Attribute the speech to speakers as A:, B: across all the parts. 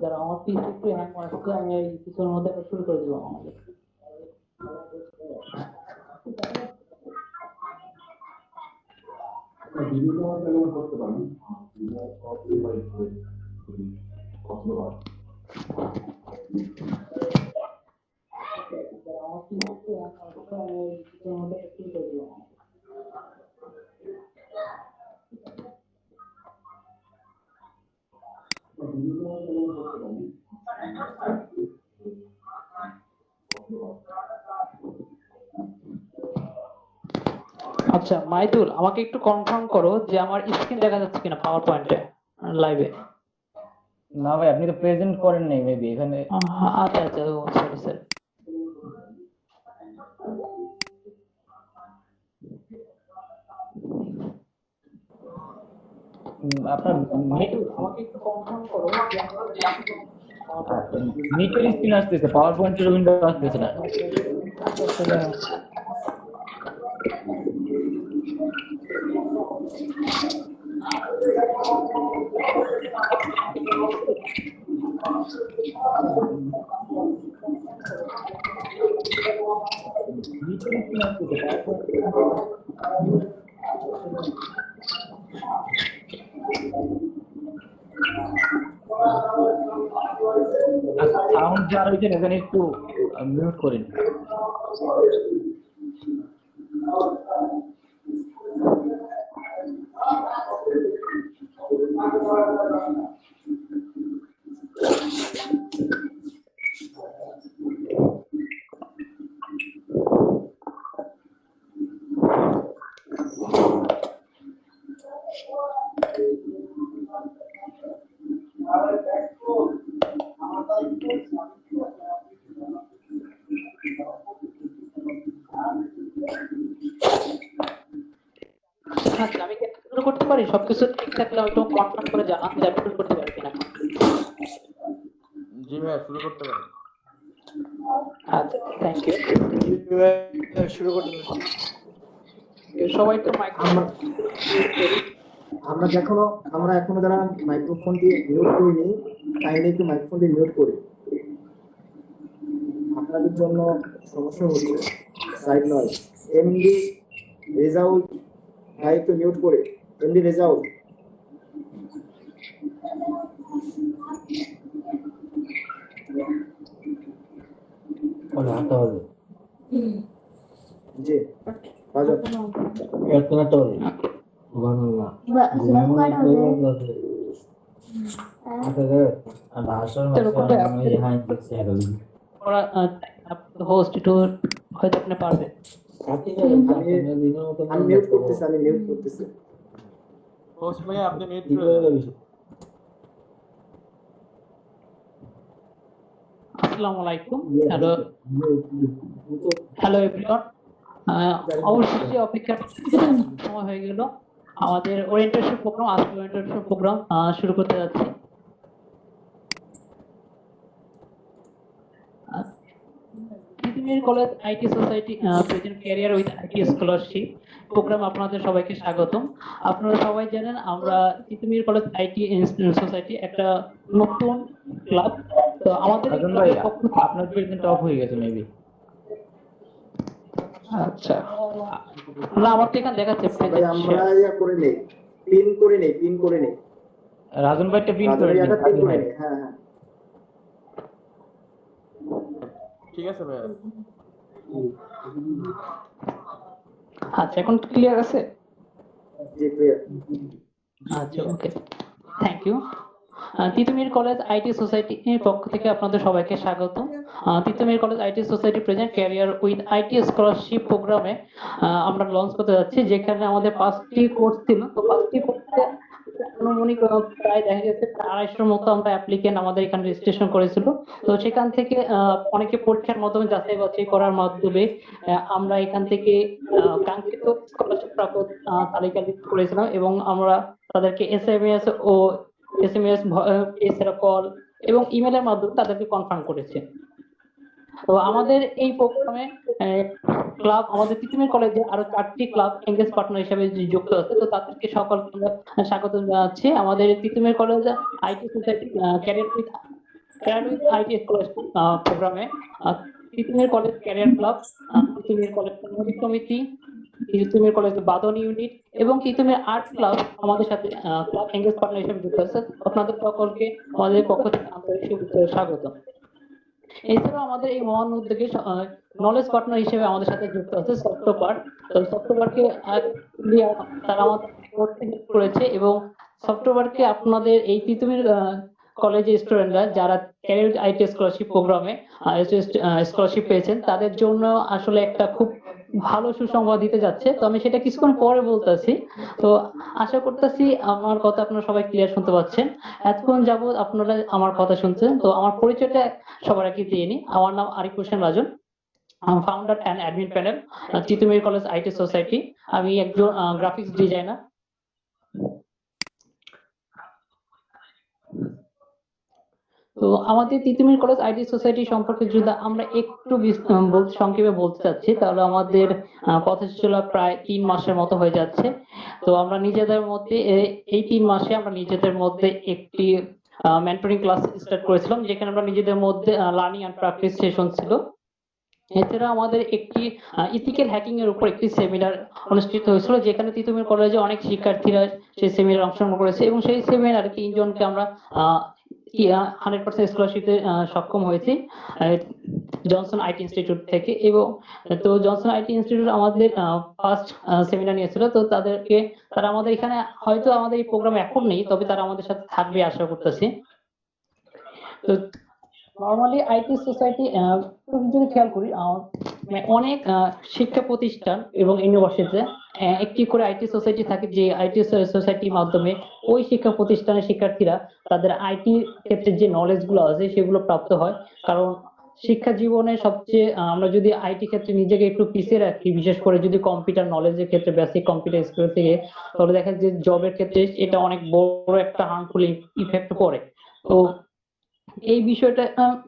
A: যারা আমার পিসি একটু হ্যাং মারছে, আমি এই কিছুর মধ্যে শুরু করে দিব আমাদের।
B: ভিডিওটা ব্যবহার করতে পারেন, ভিডিও কপি বা পছন্দ হয়।
A: আমার পিসি একটু হ্যাং মারছে, আমি এই কিছুর মধ্যে শুরু করে দিব আমাদের।
B: ভিডিওটা ব্যবহার করতে পারেন।
A: আচ্ছা মাইদুল, আমাকে একটু কনফার্ম করো যে আমার স্ক্রিন দেখা যাচ্ছে কিনা পাওয়ার পয়েন্টে লাইভে।
C: না ভাই, আপনি তো প্রেজেন্ট করেন নাই মেবি এখানে।
A: আচ্ছা আচ্ছা, সরি স্যার।
C: আপনার
A: আমাকে একটু কনফার্ম করো যে আমার
C: নিচের স্ক্রিন আসতেছে, পাওয়ার পয়েন্টের উইন্ডো আসতেছে না। সাউন্ড যা রয়েছে এখানে একটু মিউট করেন।
A: আচ্ছা, আমি কি শুরু করতে পারি? সবকিছু ঠিক থাকলে একটু কনফার্ম করে জানান যে আমি শুরু করতে পারি কিনা।
D: জি ভাই, শুরু করতে পারেন।
A: আচ্ছা, থ্যাংক ইউ।
E: শুরু করতে পারি।
A: সবাই একটু মাইক
E: আমরা এখনো যারা মাইক্রোফোনটি মিউট করিনি, কাইন্ডলি একটু মাইক্রোফোনটি মিউট করি। আপনাদের জন্য সমস্যা হচ্ছে সাইড নয়। এমডি রেজাউল ভাই একটু মিউট করে। এমডি রেজাউল, জি বাজার
A: হোস্ট একটু হয়তো আপনি পারবেন।
E: আমি মিউট করতেছি।
D: হোস্ট ভাই, আপনি মিউট করে দেন।
A: আসসালামু আলাইকুম। Hello everyone. অবশ্যই অপেক্ষার সময় হয়ে গেল। আমাদের ওরিয়েন্টেশন প্রোগ্রাম, আজকে ওরিয়েন্টেশন প্রোগ্রাম শুরু করতে যাচ্ছি। Titumir college IT society present career with IT scholarship programme আপনাদের সবাইকে স্বাগতম। আপনারা সবাই জানেন আমরা তিতুমির কলেজ আইটি সোসাইটি একটা নতুন ক্লাব। তো আমাদের
C: ভাই আপনার প্রেজেন্ট অফ হয়ে গেছে মেবি।
A: আচ্ছা, না আমার তো এখানে দেখাচ্ছে
E: ভাই আমরা পিন করে নেই।
C: রাজন ভাইটা পিন করে নেই।
E: হ্যাঁ
D: ঠিক আছে ভাই।
A: আচ্ছা, এখন ক্লিয়ার আছে?
E: জি ক্লিয়ার।
A: আচ্ছা, okay, thank you. Titumir college IT সোসাইটির পক্ষ থেকে আপনাদের সবাইকে স্বাগত। Titumir college IT society present career with IT scholarship প্রোগ্রামে আমরা লঞ্চ করতে যাচ্ছি, যেখানে আমাদের 5টি কোর্স ছিল। তো 5টি কোর্সে আনুমানিক প্রায় দেখা গেছে 250-র মতো আমরা অ্যাপ্লিকেন্ট আমাদের এখানে রেজিস্ট্রেশন করেছিল। তো সেখান থেকে অনেকে পরীক্ষার মাধ্যমে যাচাই বাছাই করার মাধ্যমে আমরা এখান থেকে কাঙ্ক্ষিত স্কলারশিপ প্রাপ্ত তালিকা করেছিলাম এবং আমরা তাদেরকে এসএমএস এছাড়া কল এবং ইমেলের মাধ্যমে তাদেরকে কনফার্ম করেছে। তো আমাদের এই প্রোগ্রামে ক্লাব, আমাদের তিতুমির কলেজে আরো 4টি ক্লাব এনগেজ পার্টনার হিসেবে যুক্ত আছে। তো তাদেরকে সকলকে স্বাগত জানাচ্ছি। আমাদের Titumir college IT society career with career IT scholarship প্রোগ্রামে Titumir college career club, Titumir college সাংগঠনিক সমিতি, তিতুমির কলেজ বাদন ইউনিট এবং তিতুমির আর্ট ক্লাব আমাদের সাথে ক্লাব এঙ্গেজ পার্টনার হিসেবে যুক্ত আছে। আপনাদের সকলকে আমাদের পক্ষ থেকে আন্তরিক শুভেচ্ছা ও স্বাগত। এছাড়াও আমাদের এই মহান উদ্যোগে নলেজ পার্টনার হিসেবে আমাদের সাথে যুক্ত আছে সফটওয়্যার। তো সফটওয়্যারকে তারা আমাদের করতে help করেছে এবং সফটওয়্যারকে আপনাদের এই তিতুমির কলেজের স্টুডেন্টরা যারা ক্যারিয়ার আইটি স্কলারশিপ প্রোগ্রামে স্কলারশিপ পেয়েছেন তাদের জন্য আসলে একটা খুব ভালো সুসংবাদ দিতে যাচ্ছে। তো আমি সেটা কিছুক্ষণ পরে বলতেছি। তো আশা করতেছি আমার কথা আপনারা সবাই ক্লিয়ার শুনতে পাচ্ছেন। এতক্ষণ যাবত আপনারা আমার কথা শুনছেন। তো আমার পরিচয়টা সবার আগে দিয়ে নিই। আমার নাম Arif Hossain Rajan, founder and admin panel Titumir college IT society. আমি একজন গ্রাফিক্স ডিজাইনার। তো আমাদের তিতুমির কলেজ আইটি সোসাইটি সম্পর্কে যদি আমরা একটু সংক্ষেপে বলতে চাচ্ছি তাহলে আমাদের কথা ছিল প্রায় 3 মাসের মতো হয়ে যাচ্ছে। তো আমরা নিজেদের মধ্যে এই 3 মাসে আমরা নিজেদের মধ্যে একটি মেন্টরিং ক্লাস স্টার্ট করেছিলাম, যেখানে আমরা নিজেদের মধ্যে লার্নিং অ্যান্ড প্র্যাকটিস সেশন ছিল। এছাড়া আমাদের একটি ইথিক্যাল হ্যাকিং এর উপর একটি সেমিনার অনুষ্ঠিত হয়েছিল, যেখানে তিতুমির কলেজে অনেক শিক্ষার্থীরা সেই সেমিনার অংশগ্রহণ করেছে এবং সেই সেমিনারে 3 জনকে আমরা 100% স্কলারশিপে সক্ষম হয়েছি জনসন আইটি ইনস্টিটিউট থেকে। এবং তো জনসন আইটি ইনস্টিটিউট আমাদের ফার্স্ট সেমিনার নিয়েছিল। তো তারা আমাদের এখানে হয়তো আমাদের এই প্রোগ্রাম এখন নেই, তবে তারা আমাদের সাথে থাকবে আশা করতেছি। তো নর্মালি আইটি সোসাইটি যদি খেয়াল করি অনেক শিক্ষা প্রতিষ্ঠান এবং ইউনিভার্সিটিতে একটি করে আইটি সোসাইটি থাকে, যে আইটি সোসাইটির মাধ্যমে ওই শিক্ষা প্রতিষ্ঠানের শিক্ষার্থীরা তাদের আইটি ক্ষেত্রে যে নলেজ গুলো আছে সেগুলো প্রাপ্ত হয়। কারণ শিক্ষা জীবনে সবচেয়ে আমরা যদি আইটি ক্ষেত্রে নিজেকে একটু পিছিয়ে রাখি, বিশেষ করে যদি কম্পিউটার নলেজের ক্ষেত্রে বেসিক কম্পিউটার স্কিল থেকে, তাহলে দেখা যায় যে জবের ক্ষেত্রে এটা অনেক বড় একটা হার্মফুল ইফেক্ট পড়ে। তো এই বিষয়টা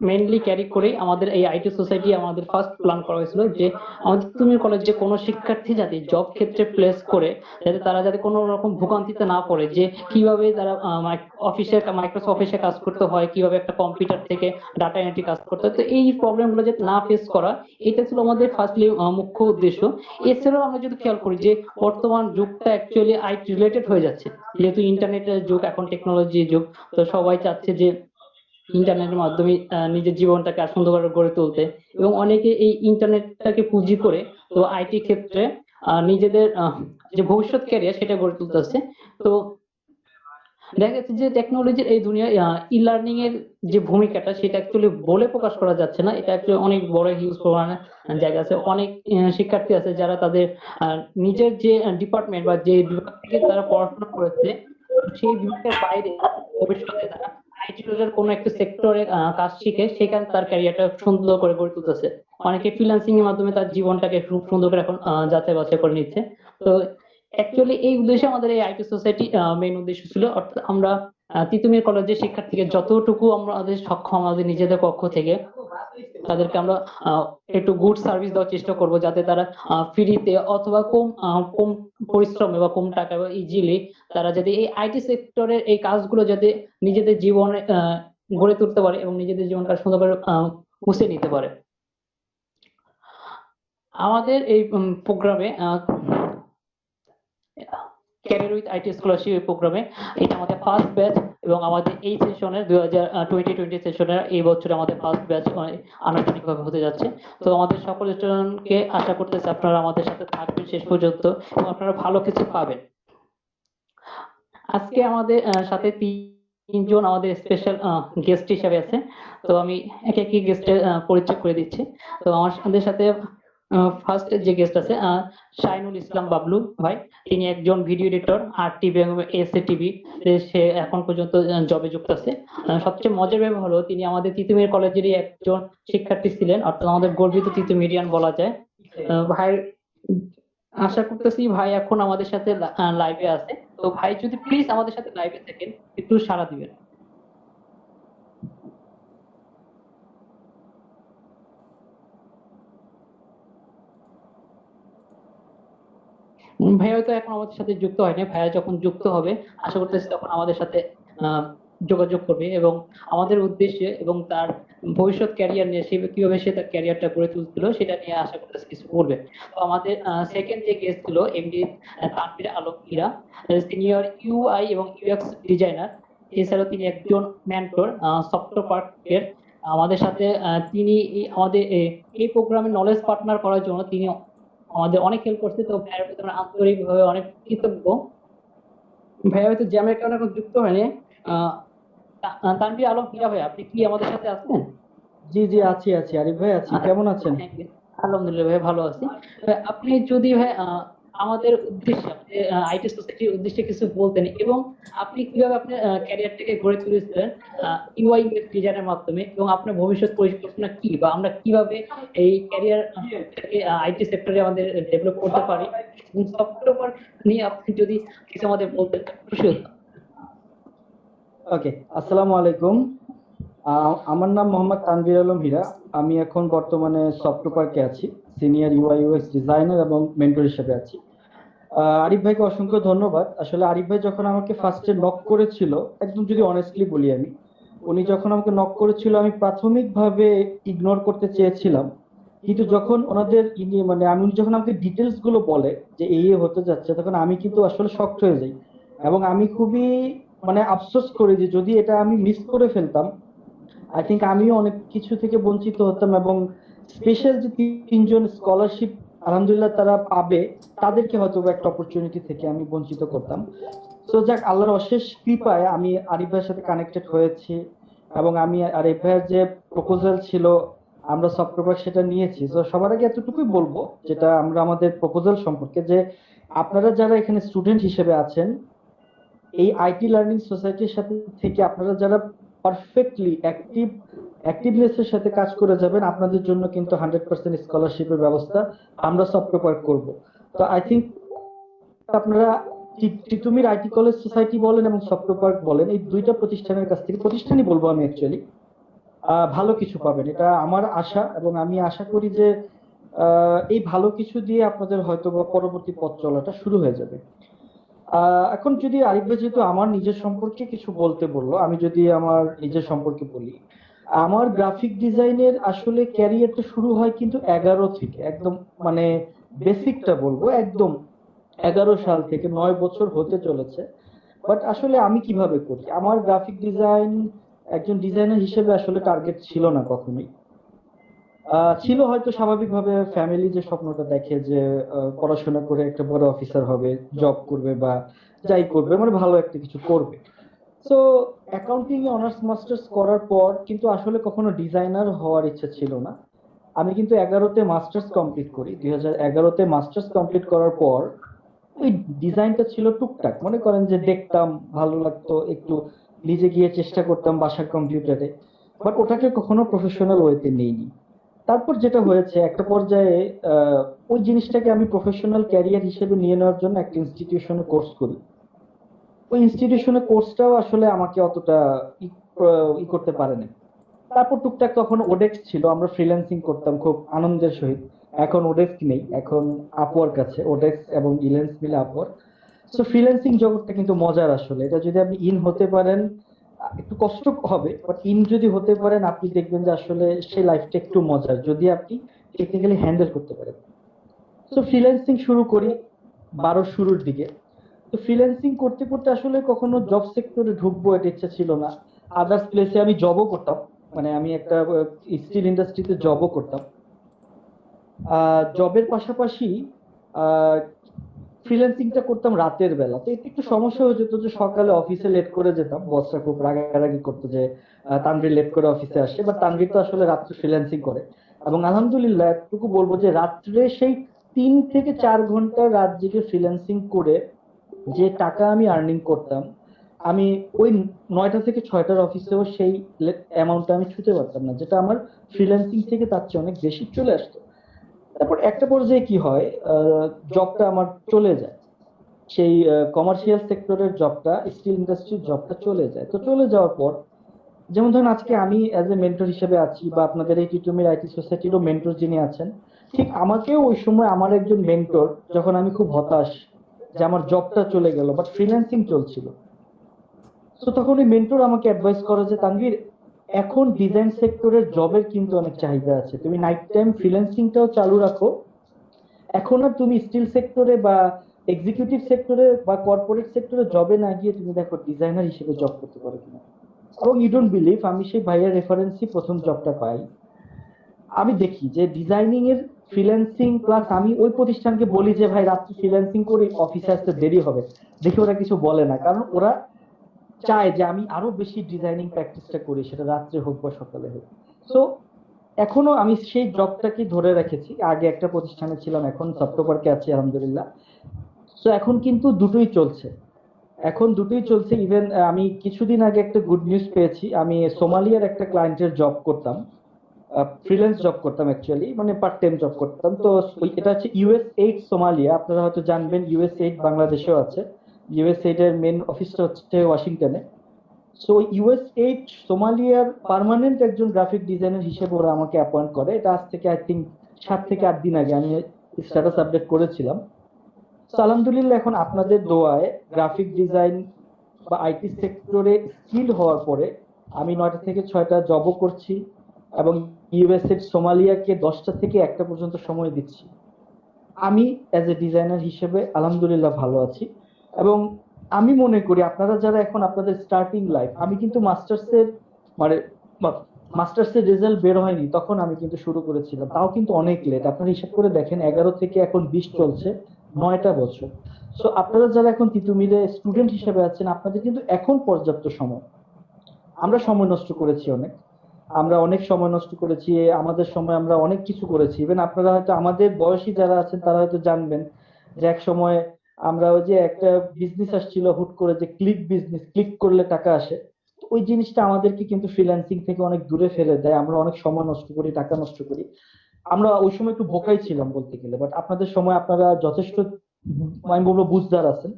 A: মেইনলি ক্যারি করে আমাদের এই আইটি সোসাইটি আমাদের ফার্স্ট প্ল্যান করা হয়েছিল যে আমাদের তিতুমির কলেজে কোনো শিক্ষার্থী যাতে জব ক্ষেত্রে প্লেস করে যাতে তারা যাতে কোনো রকম ভোগান্তিতে না পড়ে, যে কিভাবে তারা মাইক্রোসফট অফিসে কাজ করতে হয়, কিভাবে একটা কম্পিউটার থেকে ডাটা এন্ট্রি কাজ করতে হয়। তো এই প্রবলেমগুলো যাতে না ফেস করা, এটা ছিল আমাদের ফার্স্টলি মুখ্য উদ্দেশ্য। এছাড়াও আমরা যদি খেয়াল করি যে বর্তমান যুগটা অ্যাকচুয়ালি আইটি রিলেটেড হয়ে যাচ্ছে, যেহেতু ইন্টারনেটের যুগ, এখন টেকনোলজির যুগ। তো সবাই চাচ্ছে যে ইন্টারনেটের মাধ্যমে নিজের জীবনটাকে আর সুন্দর করে গড়ে তুলতে, এবং অনেকে এই ইন্টারনেটটাকে পুঁজি করে তো আইটি ক্ষেত্রে নিজেদের যে ভবিষ্যৎ ক্যারিয়ার সেটা গড়ে তুলতেছে। তো দেখা যাচ্ছে যে টেকনোলজির এই দুনিয়ায় ই লার্নিং এর যে ভূমিকাটা সেটা অ্যাকচুয়ালি বলে প্রকাশ করা যাচ্ছে না। এটা অ্যাকচুয়ালি অনেক বড় হিউজ পরিমাণে জায়গা আছে। অনেক শিক্ষার্থী আছে যারা তাদের নিজের যে ডিপার্টমেন্ট বা যে বিভাগ থেকে তারা পড়াশোনা করেছে সেই বিভাগের বাইরে ভবিষ্যতে তারা আইটি রিলেটেড কোনো একটা সেক্টরে কাজ শিখে সেখানে তার ক্যারিয়ারটা সুন্দর করে গড়ে তুলতেছে। অনেকে ফ্রিল্যান্সিং এর মাধ্যমে তার জীবনটাকে খুব সুন্দর করে এখন যাচাই বাছাই করে নিচ্ছে। তো অ্যাকচুয়ালি এই উদ্দেশ্যে আমাদের এই আইটি সোসাইটি মেইন উদ্দেশ্য ছিল। অর্থাৎ আমরা তিতুমির কলেজের শিক্ষার্থীকে যতটুকু আমাদের সক্ষম আমাদের নিজেদের পক্ষ থেকে তাদেরকে আমরা একটু গুড সার্ভিস দেওয়ার চেষ্টা করব, যাতে তারা ফ্রিতে অথবা কম পরিশ্রমে বা কম টাকা বা ইজিলি তারা যাতে এই আইটি সেক্টরের এই কাজগুলো যাতে নিজেদের জীবনে গড়ে তুলতে পারে এবং নিজেদের জীবনটা সুন্দর করে মুছে নিতে পারে। আমাদের এই প্রোগ্রামে ক্যারিয়ার উইথ আইটি স্কলারশিপ প্রোগ্রামে এটা আমাদের ফার্স্ট ব্যাচ, এবং আমাদের এই সেশনের 2020 সেশনের এই বছর আমাদের ফার্স্ট ব্যাচ আনুষ্ঠানিকভাবে হতে যাচ্ছে। তো আমাদের সকল স্টুডেন্টকে আশা করতেছি আপনারা আমাদের সাথে থাকবেন শেষ পর্যন্ত এবং আপনারা ভালো কিছু পাবেন। আজকে আমাদের সাথে 3 জন আমাদের স্পেশাল গেস্ট হিসেবে আছে। তো আমি এক এক গেস্টের পরিচয় করে দিচ্ছি। তো আমাদের সাথে ফার্স্ট যে গেস্ট আছে শাইনুল ইসলাম বাবলু ভাই। তিনি একজন ভিডিও এডিটর আর টিভি এবং এসএ টিভি, সে এখন পর্যন্ত জবে যুক্ত আছে। সবচেয়ে মজার ব্যাপার হলো তিনি আমাদের তিতুমির কলেজেরই একজন শিক্ষার্থী ছিলেন, অর্থাৎ আমাদের গর্বিত তিতুমিরিয়ান বলা যায়। ভাই আশা করতেছি ভাই এখন আমাদের সাথে লাইভে আছে। তো ভাই যদি প্লিজ আমাদের সাথে লাইভে থাকেন একটু সাড়া দিবেন। ভাইয়া হয়তো এখন আমাদের সাথে যুক্ত হয়নি। ভাইয়া যখন যুক্ত হবে আশা করতেছি তখন আমাদের সাথে যোগাযোগ করবে এবং আমাদের উদ্দেশ্যে এবং তার ভবিষ্যৎ ক্যারিয়ার নিয়ে সে কিভাবে সে তার ক্যারিয়ারটা গড়ে তুলছিল সেটা নিয়ে আশা করতেছি কিছু বলবে। তো আমাদের সেকেন্ড যে গেস্ট ছিল এমডি তানভীর আলম হীরা, সিনিয়র ইউআই এবং ইউএক্স ডিজাইনার। এছাড়াও তিনি একজন মেন্টর সফটওয়্যার পার্কের। আমাদের সাথে তিনি আমাদের এই প্রোগ্রামে নলেজ পার্টনার করার জন্য তিনি আমাদের অনেক হেল্প করছে। তো ভাইয়ের প্রতি আমরা আন্তরিকভাবে অনেক কৃতজ্ঞ। ভাইয়া হয়তো জ্যামের কারণে এখন যুক্ত হয়নি। তানভীর আলম হীরা ভাই, আপনি কি আমাদের সাথে আছেন?
F: জি জি আছি আছি আরিফ ভাই আছি, কেমন আছেন?
A: আলহামদুলিল্লাহ ভাই, ভালো আছি। ভাই, আপনি যদি ভাই আমাদের উদ্দেশ্যে, আমাদের আইটি সোসাইটির উদ্দেশ্যে কিছু বলতেন এবং আপনি কিভাবে আপনার ক্যারিয়ারটাকে গড়ে তুলেছিলেন ইউআই ইউএক্স ডিজাইনের মাধ্যমে এবং আপনার ভবিষ্যৎ পরিকল্পনা কি, বা আমরা কিভাবে এই ক্যারিয়ার আইটি সেক্টরে আমাদের ডেভেলপ করতে পারি এবং সফটওয়্যার নিয়ে আপনি যদি কিছু আমাদের বলতেন খুশি হতাম।
F: ওকে, আসসালামু আলাইকুম। আমার নাম মোহাম্মদ তানভীর আলম হীরা। আমি এখন বর্তমানে সফটওয়্যার পার্কে আছি, সিনিয়র ইউআই ইউএক্স ডিজাইনার এবং মেন্টর হিসেবে আছি। আরিফ ভাইকে অসংখ্য ধন্যবাদ। আসলে আরিফ ভাই যখন আমাকে ফার্স্টে নক করেছিল, একদম যদি অনেস্টলি বলি, উনি যখন আমাকে নক করেছিল আমি প্রাথমিকভাবে ইগনোর করতে চেয়েছিলাম, কিন্তু যখন ওনাদের মানে উনি যখন আমাকে ডিটেলস গুলো বলে যে এই হতে যাচ্ছে, তখন আমি কিন্তু আসলে শকড হয়ে যাই এবং আমি খুবই মানে আফসোস করি যে যদি এটা আমি মিস করে ফেলতাম, আই থিঙ্ক আমিও অনেক কিছু থেকে বঞ্চিত হতাম এবং স্পেশাল যে 3জন স্কলারশিপ আলহামদুলিল্লাহ তারা পাবে, তাদেরকে হয়তো একটা অপরচুনিটি থেকে আমি বঞ্চিত করতাম। সো যাক, আল্লাহর অশেষ কৃপায় আমি আরিফ ভাইয়ের সাথে কানেক্টেড হয়েছি এবং আমি আরিফ ভাইয়ের যে প্রপোজাল ছিল আমরা সফটওয়্যার সেটা নিয়েছি। তো সবার আগে এতটুকুই বলবো যেটা আমরা আমাদের প্রপোজাল সম্পর্কে, যে আপনারা যারা এখানে স্টুডেন্ট হিসেবে আছেন, এই আইটি লার্নিং সোসাইটির সাথে থেকে আপনারা যারা পারফেক্টলি অ্যাক্টিভনেসের সাথে কাজ করে যাবেন, আপনাদের জন্য কিন্তু 100% স্কলারশিপের ব্যবস্থা আমরা সফটওয়্যার করব। তো আই থিঙ্ক আপনারা টিটুমির আইটি কলেজ সোসাইটি বলেন এবং সফটওয়্যার বলেন, এই দুইটা প্রতিষ্ঠানের কাছ থেকে, প্রতিষ্ঠানই বলবো আমি অ্যাকচুয়ালি, ভালো কিছু পাবেন, এটা আমার আশা। এবং আমি আশা করি যে এই ভালো কিছু দিয়ে আপনাদের হয়তো পরবর্তী পথ চলাটা শুরু হয়ে যাবে। এখন যদি আরিফ ভাই যেহেতু আমার নিজের সম্পর্কে কিছু বলতে বললো, আমি যদি আমার নিজের সম্পর্কে বলি, আমার গ্রাফিক ডিজাইনের আসলে ক্যারিয়ারটা শুরু হয় কিন্তু 11 থেকে, একদম মানে বেসিকটা বলবো একদম 11 সাল থেকে 9 বছর হতে চলেছে। বাট আসলে আমি কিভাবে করি, আমার গ্রাফিক ডিজাইন একজন ডিজাইনার হিসেবে আসলে টার্গেট ছিল না কখনোই। ছিল হয়তো স্বাভাবিকভাবে ফ্যামিলি যে স্বপ্নটা দেখে যে পড়াশোনা করে একটা বড় অফিসার হবে, জব করবে বা যাই করবে, মানে ভালো একটা কিছু করবে। সো অ্যাকাউন্টিং এ অনার্স মাস্টার্স করার পর কিন্তু আসলে কখনো ডিজাইনার হওয়ার ইচ্ছা ছিল না। আমি কিন্তু 11তে মাস্টার্স কমপ্লিট করি। 2011তে মাস্টার্স কমপ্লিট করার পর ওই ডিজাইনটা ছিল টুকটাক, মনে করেন যে দেখতাম ভালো লাগতো, একটু নিজে গিয়ে চেষ্টা করতাম বাসার কম্পিউটারে, বাট ওটাকে কখনো প্রফেশনাল ওয়েতে নেইনি। তারপর যেটা হয়েছে, একটা পর্যায়ে ওই জিনিসটাকে আমি প্রফেশনাল ক্যারিয়ার হিসেবে নিয়ে নেওয়ার জন্য একটা ইনস্টিটিউশনে কোর্স করি। ওই ইনস্টিটিউশনের কোর্সটাও আসলে আমাকে অতটা ই করতে পারেনি। তারপর টুকটাক তখন ওডেক্স ছিল, আমরা ফ্রিল্যান্সিং করতাম খুব আনন্দের সহিত। এখন ওডেক্স নেই, এখন আপওয়ার্ক আছে, ওডেক্স এবং ইলেন্স মিলে আপওয়ার্ক। সো ফ্রিল্যান্সিং জগৎটা কিন্তু মজার আসলে, এটা যদি আপনি ইন হতে পারেন একটু কষ্ট হবে, বাট ইন যদি হতে পারেন আপনি দেখবেন যে আসলে সেই লাইফটা একটু মজার যদি আপনি টেকনিক্যালি হ্যান্ডেল করতে পারেন। তো ফ্রিল্যান্সিং শুরু করি 12 শুরুর দিকে। তো ফ্রিল্যান্সিং করতে করতে আসলে কখনো জব সেক্টরে ঢুকবো এটা ইচ্ছা ছিল না। আদার্স প্লেসে আমি জবও করতাম, মানে আমি একটা স্টিল ইন্ডাস্ট্রিতে জবও করতাম। জবের পাশাপাশি ফ্রিল্যান্সিংটা করতাম রাতের বেলা। তো এতে একটু সমস্যা হয়ে যেত যে সকালে অফিসে লেট করে যেতাম, বসরা খুব রাগারাগি করতো যে তানভীর লেট করে অফিসে আসে, বাট তানভীর তো আসলে রাত্রে ফ্রিল্যান্সিং করে। এবং আলহামদুলিল্লাহ এতটুকু বলবো যে রাত্রে সেই 3 থেকে 4 ঘন্টা রাত জেগে ফ্রিল্যান্সিং করে যে টাকা আমি আর্নিং করতাম, আমি ওই 9টা থেকে 6টার অফিসেও সেই অ্যামাউন্টটা আমি ছুঁতে পারতাম না, যেটা আমার ফ্রিল্যান্সিং থেকে তার চেয়ে অনেক বেশি চলে আসতো। তারপর একটা পর্যায়ে কি হয়, জবটা আমার চলে যায়, সেই কমার্শিয়াল সেক্টরের জবটা, স্টিল ইন্ডাস্ট্রির জবটা চলে যায়। তো চলে যাওয়ার পর যেমন ধরুন আজকে আমি অ্যাজ এ মেন্টর হিসেবে আছি, বা আপনাদের এই টিটুমির আইটি সোসাইটিরও মেন্টর যিনি আছেন, ঠিক আমাকেও ওই সময় আমার একজন মেন্টর, যখন আমি খুব হতাশ যে আমার জবটা চলে গেল বাট ফ্রিল্যান্সিং চলছিল, তো তখন ওই মেন্টর আমাকে অ্যাডভাইস করে যে তানভীর, এখন ডিজাইন সেক্টরের জবের কিন্তু অনেক চাহিদা আছে, তুমি নাইট টাইম ফ্রিল্যান্সিংটাও চালু রাখো। এখন আর তুমি স্টিল সেক্টরে বা এক্সিকিউটিভ সেক্টরে বা কর্পোরেট সেক্টরে জবে না গিয়ে তুমি দেখো ডিজাইনার হিসেবে জব করতে পারো কিনা। এবং ইউ ডোন্ট বিলিভ, আমি সেই ভাইয়ের রেফারেন্সই প্রথম জবটা পাই। আমি দেখি যে ডিজাইনিং এর ফ্রিল্যান্সিং প্লাস আমি ওই প্রতিষ্ঠানকে বলি যে ভাই রাত্রে ফ্রিল্যান্সিং করে অফিসে আসতে দেরি হবে, দেখি ওরা কিছু বলে না, কারণ ওরা চায় যে আমি আরো বেশি ডিজাইনিং প্র্যাকটিসটা করি, সেটা রাত্রে হোক বা সকালে হোক। সো এখনো আমি সেই জবটাকে ধরে রেখেছি। আগে একটা প্রতিষ্ঠানে ছিলাম, এখন সফটওয়্যারকে আছি আলহামদুলিল্লাহ। সো এখন কিন্তু দুটোই চলছে, এখন দুটোই চলছে। ইভেন আমি কিছুদিন আগে একটা গুড নিউজ পেয়েছি, আমি সোমালিয়ার একটা ক্লায়েন্টের জব করতাম, ফ্রিল্যান্স জব করতাম অ্যাকচুয়ালি, মানে পার্ট টাইম জব করতাম। তো এটা হচ্ছে ইউএস8 সোমালিয়া, আপনারা হয়তো জানবেন ইউএস8 বাংলাদেশেও আছে। ইউএস8 এর মেন অফিসটা হচ্ছে ওয়াশিংটনে। সো ইউএস8 সোমালিয়ার পার্মানেন্ট একজন গ্রাফিক ডিজাইনার হিসেবে ওরা আমাকে অ্যাপয়েন্ট করে। এটা আজ থেকে আই থিঙ্ক 7 থেকে 8 দিন আগে আমি স্ট্যাটাস আপডেট করেছিলাম। তো আলহামদুলিল্লাহ এখন আপনাদের দোয়ায় গ্রাফিক ডিজাইন বা আইটি সেক্টরে স্কিল হওয়ার পরে আমি 9টা থেকে 6টা জবও করছি এবং ইউএসএ সোমালিয়াকে 10টা থেকে 1টা পর্যন্ত সময় দিচ্ছি। আমি অ্যাজ এ ডিজাইনার হিসেবে আলহামদুলিল্লাহ ভালো আছি। এবং আমি মনে করি আপনারা যারা এখন আপনাদের স্টার্টিং লাইফ, আমি কিন্তু মানে মাস্টার্সের রেজাল্ট বের হয়নি তখন আমি কিন্তু শুরু করেছিলাম, তাও কিন্তু অনেক লেট। আপনারা হিসাব করে দেখেন 11 থেকে এখন 20 চলছে, 9টা বছর। সো আপনারা যারা এখন তিতুমিরে স্টুডেন্ট হিসেবে আছেন, আপনাদের কিন্তু এখন পর্যাপ্ত সময়। আমরা সময় নষ্ট করেছি অনেক, আমরা অনেক সময় নষ্ট করেছি, আমাদের সময় আমরা অনেক কিছু করেছি। ইভেন আপনারা হয়তো আমাদের বয়সী যারা আছেন তারা হয়তো জানবেন যে এক সময় আমরা ওই যে একটা বিজনেস আসছিল হুট করে, যে ক্লিক বিজনেস, ক্লিক করলে টাকা আসে। তো ওই জিনিসটা আমাদেরকে কিন্তু ফ্রিল্যান্সিং থেকে অনেক দূরে ফেলে দেয়, আমরা অনেক সময় নষ্ট করি, টাকা নষ্ট করি। আমরা ওই সময় একটু বোকাই ছিলাম বলতে গেলে, বাট আপনাদের সময় আপনারা যথেষ্ট, আমি বলবো, বুঝদার আছেন।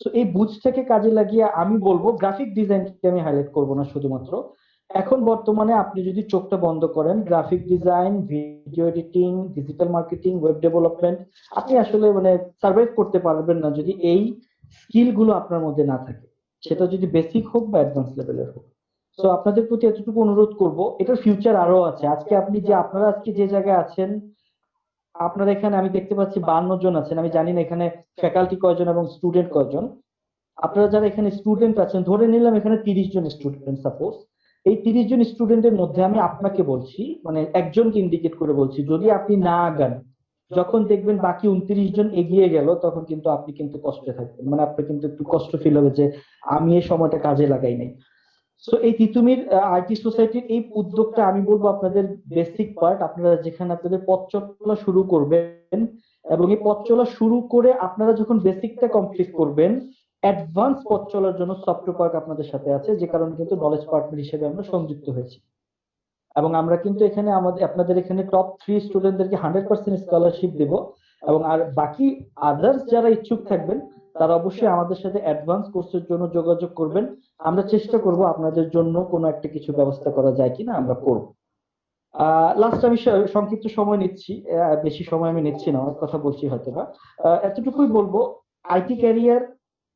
F: তো এই বুঝটাকে কাজে লাগিয়ে আমি বলবো গ্রাফিক ডিজাইনকে আমি হাইলাইট করবো না শুধুমাত্র। এখন বর্তমানে আপনি যদি চোখটা বন্ধ করেন, graphic design, video editing, digital marketing, web development, আপনি আসলে মানে সার্ভাইভ করতে পারবেন না যদি এই স্কিল গুলো আপনার মধ্যে না থাকে, সেটা যদি বেসিক হোক বা অ্যাডভান্স লেভেলের হোক। তো আপনাদের প্রতি এতটুকু অনুরোধ করব, এটার ফিউচার আরো আছে। আজকে আপনারা আজকে যে জায়গায় আছেন, আপনারা এখানে আমি দেখতে পাচ্ছি 52 জন আছেন। আমি জানি না এখানে ফ্যাকাল্টি কয়জন এবং স্টুডেন্ট কয়জন। আপনারা যারা এখানে স্টুডেন্ট আছেন, ধরে নিলাম এখানে 30 জন স্টুডেন্ট সাপোজ, এই 30 জন স্টুডেন্টের মধ্যে আমি আপনাকে বলছি, মানে একজনকে ইন্ডিকেট করে বলছি, যদি আপনি না আগান, যখন দেখবেন বাকি 29 জন এগিয়ে গেল, তখন কিন্তু আপনি কিন্তু কষ্টে থাকবেন, মানে আপনার কিন্তু একটু কষ্ট ফিল হবে যে আমি এই সময়টা কাজে লাগাই নাই। সো এই তিতুমির আইটি সোসাইটির এই উদ্যোগটা আমি বলবো আপনাদের বেসিক পার্ট। আপনারা যেখানে আপনাদের পথ চলা শুরু করবেন, এবং এই পথ চলা শুরু করে আপনারা যখন বেসিকটা কমপ্লিট করবেন, অ্যাডভান্স পথ চলার জন্য সফটওয়্যার পার্ক আপনাদের সাথে আছে, যে কারণে কিন্তু নলেজ পার্টনার হিসেবে আমরা সংযুক্ত হয়েছি। এবং আমরা কিন্তু এখানে আপনাদের এখানে টপ 3 স্টুডেন্টদেরকে 100% স্কলারশিপ দেব। এবং আর বাকি আদার্স যারা ইচ্ছুক থাকবেন, তারা অবশ্যই আমাদের সাথে অ্যাডভান্স কোর্সের জন্য যোগাযোগ করবেন। আমরা চেষ্টা করব আপনাদের জন্য কোনো একটা কিছু ব্যবস্থা করা যায় কিনা আমরা করব। লাস্ট আমি সংক্ষিপ্ত সময় নিচ্ছি, বেশি সময় আমি নিচ্ছি না, অনেক কথা বলছি হয়তো বা। এতটুকুই বলবো, আইটি ক্যারিয়ার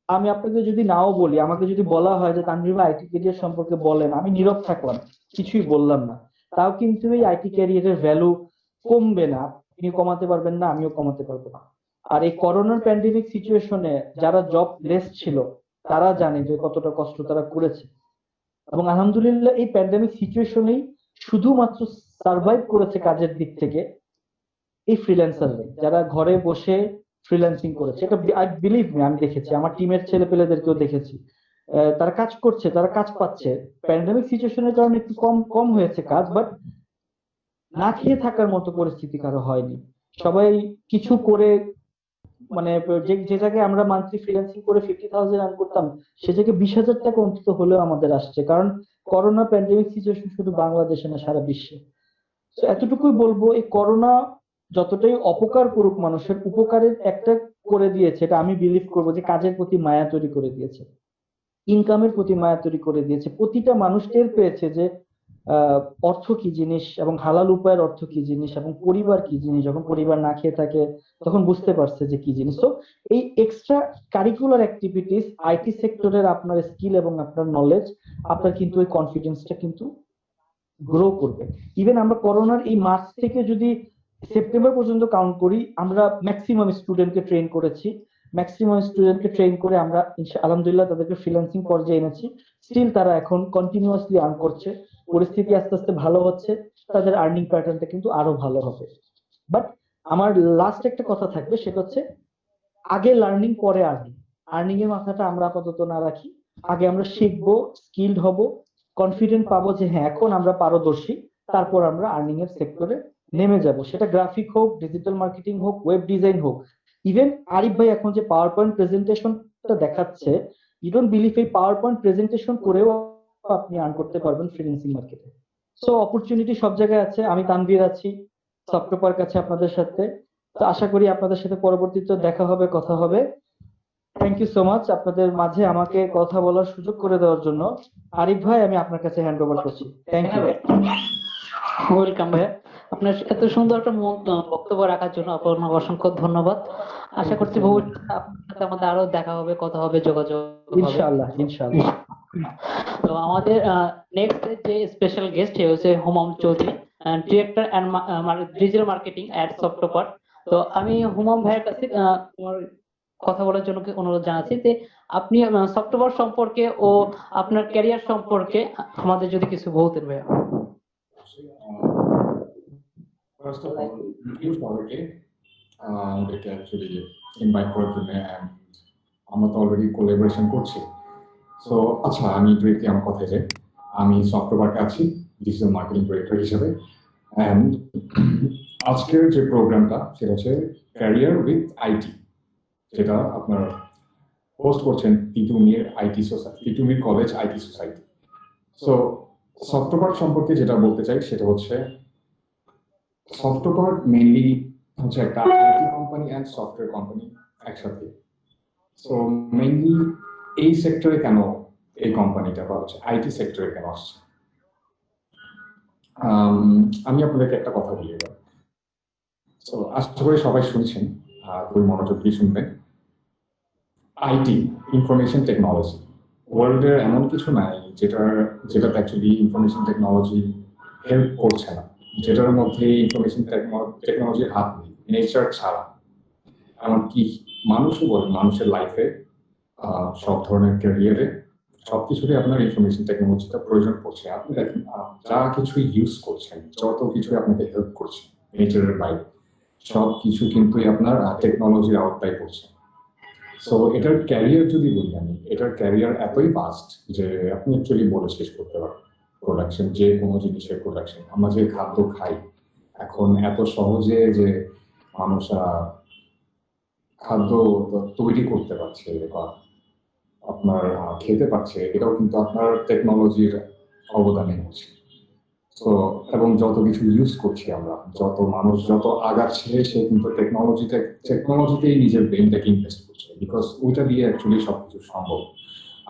F: আমি আপনাকে যদি নাও বলি, আমাকে যদি বলা হয় যে তানভীর ভাই আইটি ক্যারিয়ার সম্পর্কে বলেন, আমি নীরব থাকলাম, কিছুই বললাম না, তাও কিন্তু এই আইটি ক্যারিয়ারের ভ্যালু কমবে না, আপনি কমাতে পারবেন না, আমিও কমাতে পারবো না। আর এই করোনার প্যান্ডেমিক সিচুয়েশনে যারা জব লেস ছিল, তারা জানে যে কতটা কষ্ট তারা করেছে। এবং আলহামদুলিল্লাহ এই প্যান্ডেমিক সিচুয়েশনেই শুধুমাত্র সার্ভাইভ করেছে কাজের দিক থেকে এই ফ্রিল্যান্সাররা, যারা ঘরে বসে ফ্রিল্যান্সিং করেছে। এটা আই বিলিভ মি, আমি দেখেছি, আমার টিমের ছেলে পেলেদেরকেও দেখেছি, তারা কাজ করছে, তারা কাজ পাচ্ছে। প্যান্ডেমিক সিচুয়েশনের কারণে একটু কম কম হয়েছে কাজ, বাট না খেয়ে থাকার মতো পরিস্থিতি কারো হয়নি। সবাই কিছু করে, মানে যে জায়গায় আমরা মান্থলি ফ্রিল্যান্সিং করে 50,000 আর্ন করতাম, সে জায়গায় 20,000 টাকা অন্তত হলেও আমাদের আসছে, কারণ করোনা প্যান্ডেমিক সিচুয়েশন শুধু বাংলাদেশে না, সারা বিশ্বে। তো এতটুকুই বলবো, এই করোনা যতটাই অপকার করুক, মানুষের উপকারের একটা করে দিয়েছে, এটা আমি বিলিভ করবো, যে কাজের প্রতি মায়া তৈরি করে দিয়েছে, ইনকামের প্রতি মায়া তৈরি করে দিয়েছে। প্রতিটা মানুষ টের পেয়েছে যে আহ, অর্থ কি জিনিস এবং হালাল উপায়ের অর্থ কি জিনিস এবং পরিবার কি জিনিস, যখন পরিবার না খেয়ে থাকে তখন বুঝতে পারছে যে কি জিনিস। তো এই এক্সট্রা কারিকুলার অ্যাক্টিভিটিস আইটি সেক্টরের আপনার স্কিল এবং আপনার নলেজ, আপনার কিন্তু ওই কনফিডেন্সটা কিন্তু গ্রো করবে। ইভেন আমরা করোনার এই মার্চ থেকে যদি সেপ্টেম্বর পর্যন্ত কাউন্ট করি, আমরা ম্যাক্সিমাম স্টুডেন্টকে ট্রেন করেছি। ম্যাক্সিমাম স্টুডেন্টকে ট্রেন করে আমরা আলহামদুলিল্লাহ তাদেরকে ফ্রিল্যান্সিং পর্যায়ে এনেছি। স্টিল তারা এখন কন্টিনিউয়াসলি আর্ন করছে। পরিস্থিতি আস্তে আস্তে ভালো হচ্ছে, তাদের আর্নিং প্যাটার্নটা কিন্তু আরো ভালো হবে। বাট আমার লাস্ট একটা কথা থাকবে, সেটা হচ্ছে আগে লার্নিং পরে আর্নিং। আর্নিং এর মাথাটা আমরা আপাতত না রাখি, আগে আমরা শিখবো, স্কিলড হব, কনফিডেন্ট পাবো যে হ্যাঁ এখন আমরা পারদর্শী, তারপর আমরা আর্নিং এর সেক্টরে নেমে যাব। সেটা গ্রাফিক হোক, ডিজিটাল মার্কেটিং হোক, ওয়েব ডিজাইন হোক। ইভেন আরিফ ভাই এখন যে পাওয়ার পয়েন্ট প্রেজেন্টেশনটা দেখাচ্ছে, ইউ ডোন্ট বিলিভ এই পাওয়ার পয়েন্ট প্রেজেন্টেশন করেও আপনি আর্ন করতে পারবেন ফ্রিল্যান্সিং মার্কেটে। সো অপরচুনিটি সব জায়গায় আছে। আমি তানভীর আছি সফটওয়্যার কাছে আপনাদের সাথে। তো আশা করি আপনাদের সাথে পরবর্তীতে দেখা হবে, কথা হবে। থ্যাংক ইউ সো মাচ আপনাদের মাঝে আমাকে কথা বলার সুযোগ করে দেওয়ার জন্য। আরিফ ভাই, আমি আপনার কাছে হ্যান্ড ওভার করছি। Thank you.
A: ওয়েলকাম ভাইয়া, আপনার এত সুন্দর একটা বক্তব্য রাখার জন্য আপনার অসংখ্য ধন্যবাদ। আশা করছি ভবিষ্যতে আপনার সাথে আমাদের আরো দেখা হবে, কথা হবে, যোগাযোগ হবে।
F: ইনশাআল্লাহ ইনশাআল্লাহ।
A: তো আমাদের নেক্সট যে স্পেশাল গেস্ট সে হচ্ছে Humam Chowdhury, director and digital marketing at software. তো আমি হুমাম ভাইয়ের কাছে আমার কথা বলার জন্য অনুরোধ জানাচ্ছি যে আপনি সফটওয়্যার সম্পর্কে ও আপনার ক্যারিয়ার সম্পর্কে আমাদের যদি কিছু বলতেন ভাইয়া।
B: First of all, thank you সবাইকে আমাদেরকে অ্যাকচুয়ালি ইনভাইট করার জন্য। and আমরা তো অলরেডি কোলাবোরেশন করছি। সো আচ্ছা, আমি ডিরেক্টলি আমার কথায় যাই। আমি সফটওয়্যারকে আছি ডিজিটাল মার্কেটিং ডিরেক্টর হিসেবে। অ্যান্ড আজকের যে প্রোগ্রামটা সেটা হচ্ছে ক্যারিয়ার উইথ আইটি, যেটা আপনার হোস্ট করছেন Titumir IT society, Titumir college IT society. So software সম্পর্কে যেটা বলতে চাই সেটা হচ্ছে সফটওয়্যার মেইনলি হচ্ছে একটা IT company and software company একসাথে। সো মেইনলি এই সেক্টরে কেন এই কোম্পানিটা বা হচ্ছে আইটি সেক্টরে কেন আসছে, আমি আপনাদেরকে একটা কথা বলি এবার। সো আশা করি সবাই শুনছেন, খুবই মনোযোগ দিয়ে শুনবেন। আইটি, ইনফরমেশন টেকনোলজি, ওয়ার্ল্ডের এমন কিছু নাই যেটাতে অ্যাকচুয়ালি ইনফরমেশন টেকনোলজি হেল্প করছে না, যেটার মধ্যে ইনফরমেশন টেকনোলজির হাত নেই নেচার ছাড়া। এমনকি মানুষও বলেন মানুষের লাইফে সব ধরনের ক্যারিয়ারে সবকিছুতে আপনার ইনফরমেশন টেকনোলজিটা প্রয়োজন পড়ছে। আপনি দেখেন যা কিছু ইউজ করছেন, যত কিছু আপনাকে হেল্প করছে নেচারের বাইরে, সব কিছু কিন্তু আপনার টেকনোলজির আওতায় পড়ছে। সো এটার ক্যারিয়ার যদি বলি আমি, এটার ক্যারিয়ার এতই ভাস্ট যে আপনি অ্যাকচুয়ালি বলে শেষ করতে পারেন। প্রোডাকশন, যে কোনো জিনিসের প্রোডাকশন, আমরা যে খাদ্য খাই এখন এত সহজে যে মানুষ খাদ্য তৈরি করতে পারছে বা আপনার খেতে পারছে, এটাও কিন্তু আপনার টেকনোলজির অবদানে হচ্ছে। তো এবং যত কিছু ইউজ করছি আমরা, যত মানুষ যত আগাচ্ছে, সে কিন্তু টেকনোলজিতেই নিজের ব্রেনটাকে ইনভেস্ট করছে, বিকজ ওইটা দিয়ে অ্যাকচুয়ালি সবকিছু সম্ভব।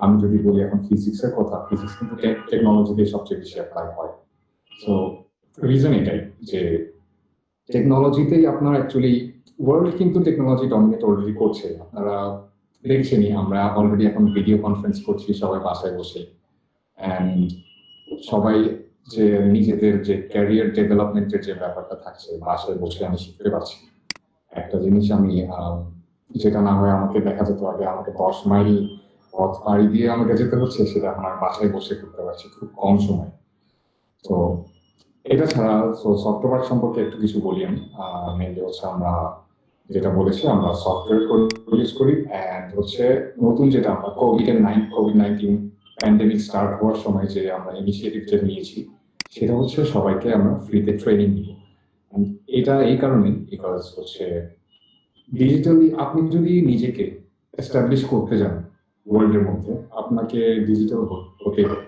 B: আমি যদি বলি এখন ফিজিক্সের কথা, ফিজিক্স কিন্তু টেকনোলজিতে সবচেয়ে বেশি অ্যাপ্লাই হয়। সো রিজন এটাই যে টেকনোলজিতেই আপনার অ্যাকচুয়ালি ওয়ার্ল্ড কিন্তু টেকনোলজি ডমিনেট অলরেডি করছে। আপনারা দেখছেনই, আমরা অলরেডি এখন ভিডিও কনফারেন্স করছি সবাই বাসায় বসে। অ্যান্ড সবাই যে নিজেদের যে ক্যারিয়ার ডেভেলপমেন্টের যে ব্যাপারটা থাকছে, বাসায় বসে আমি শিখতে পারছি একটা জিনিস। আমি যেটা না হয় আমাকে দেখা যেত আগে, আমাকে 10 মাইল পথ পাড়ি দিয়ে আমাকে যেতে হচ্ছে, সেটা আমার বাসায় বসে করতে পারছি খুব কম সময়। তো এটা ছাড়া সফটওয়্যার সম্পর্কে একটু কিছু বলি আমি। মেনলি হচ্ছে আমরা যেটা বলেছি, আমরা সফটওয়্যার প্রডিউস করি। অ্যান্ড হচ্ছে নতুন যেটা আমরা কোভিড-19 প্যান্ডেমিক স্টার্ট হওয়ার সময় যে আমরা ইনিশিয়েটিভ যে নিয়েছি, সেটা হচ্ছে সবাইকে আমরা ফ্রিতে ট্রেনিং দিব। এটা এই কারণেই, বিকজ হচ্ছে ডিজিটালি আপনি যদি নিজেকে এস্টাবলিশ করতে যান ওয়ার্ল্ডের মধ্যে, আপনাকে ডিজিটাল হতে হবে।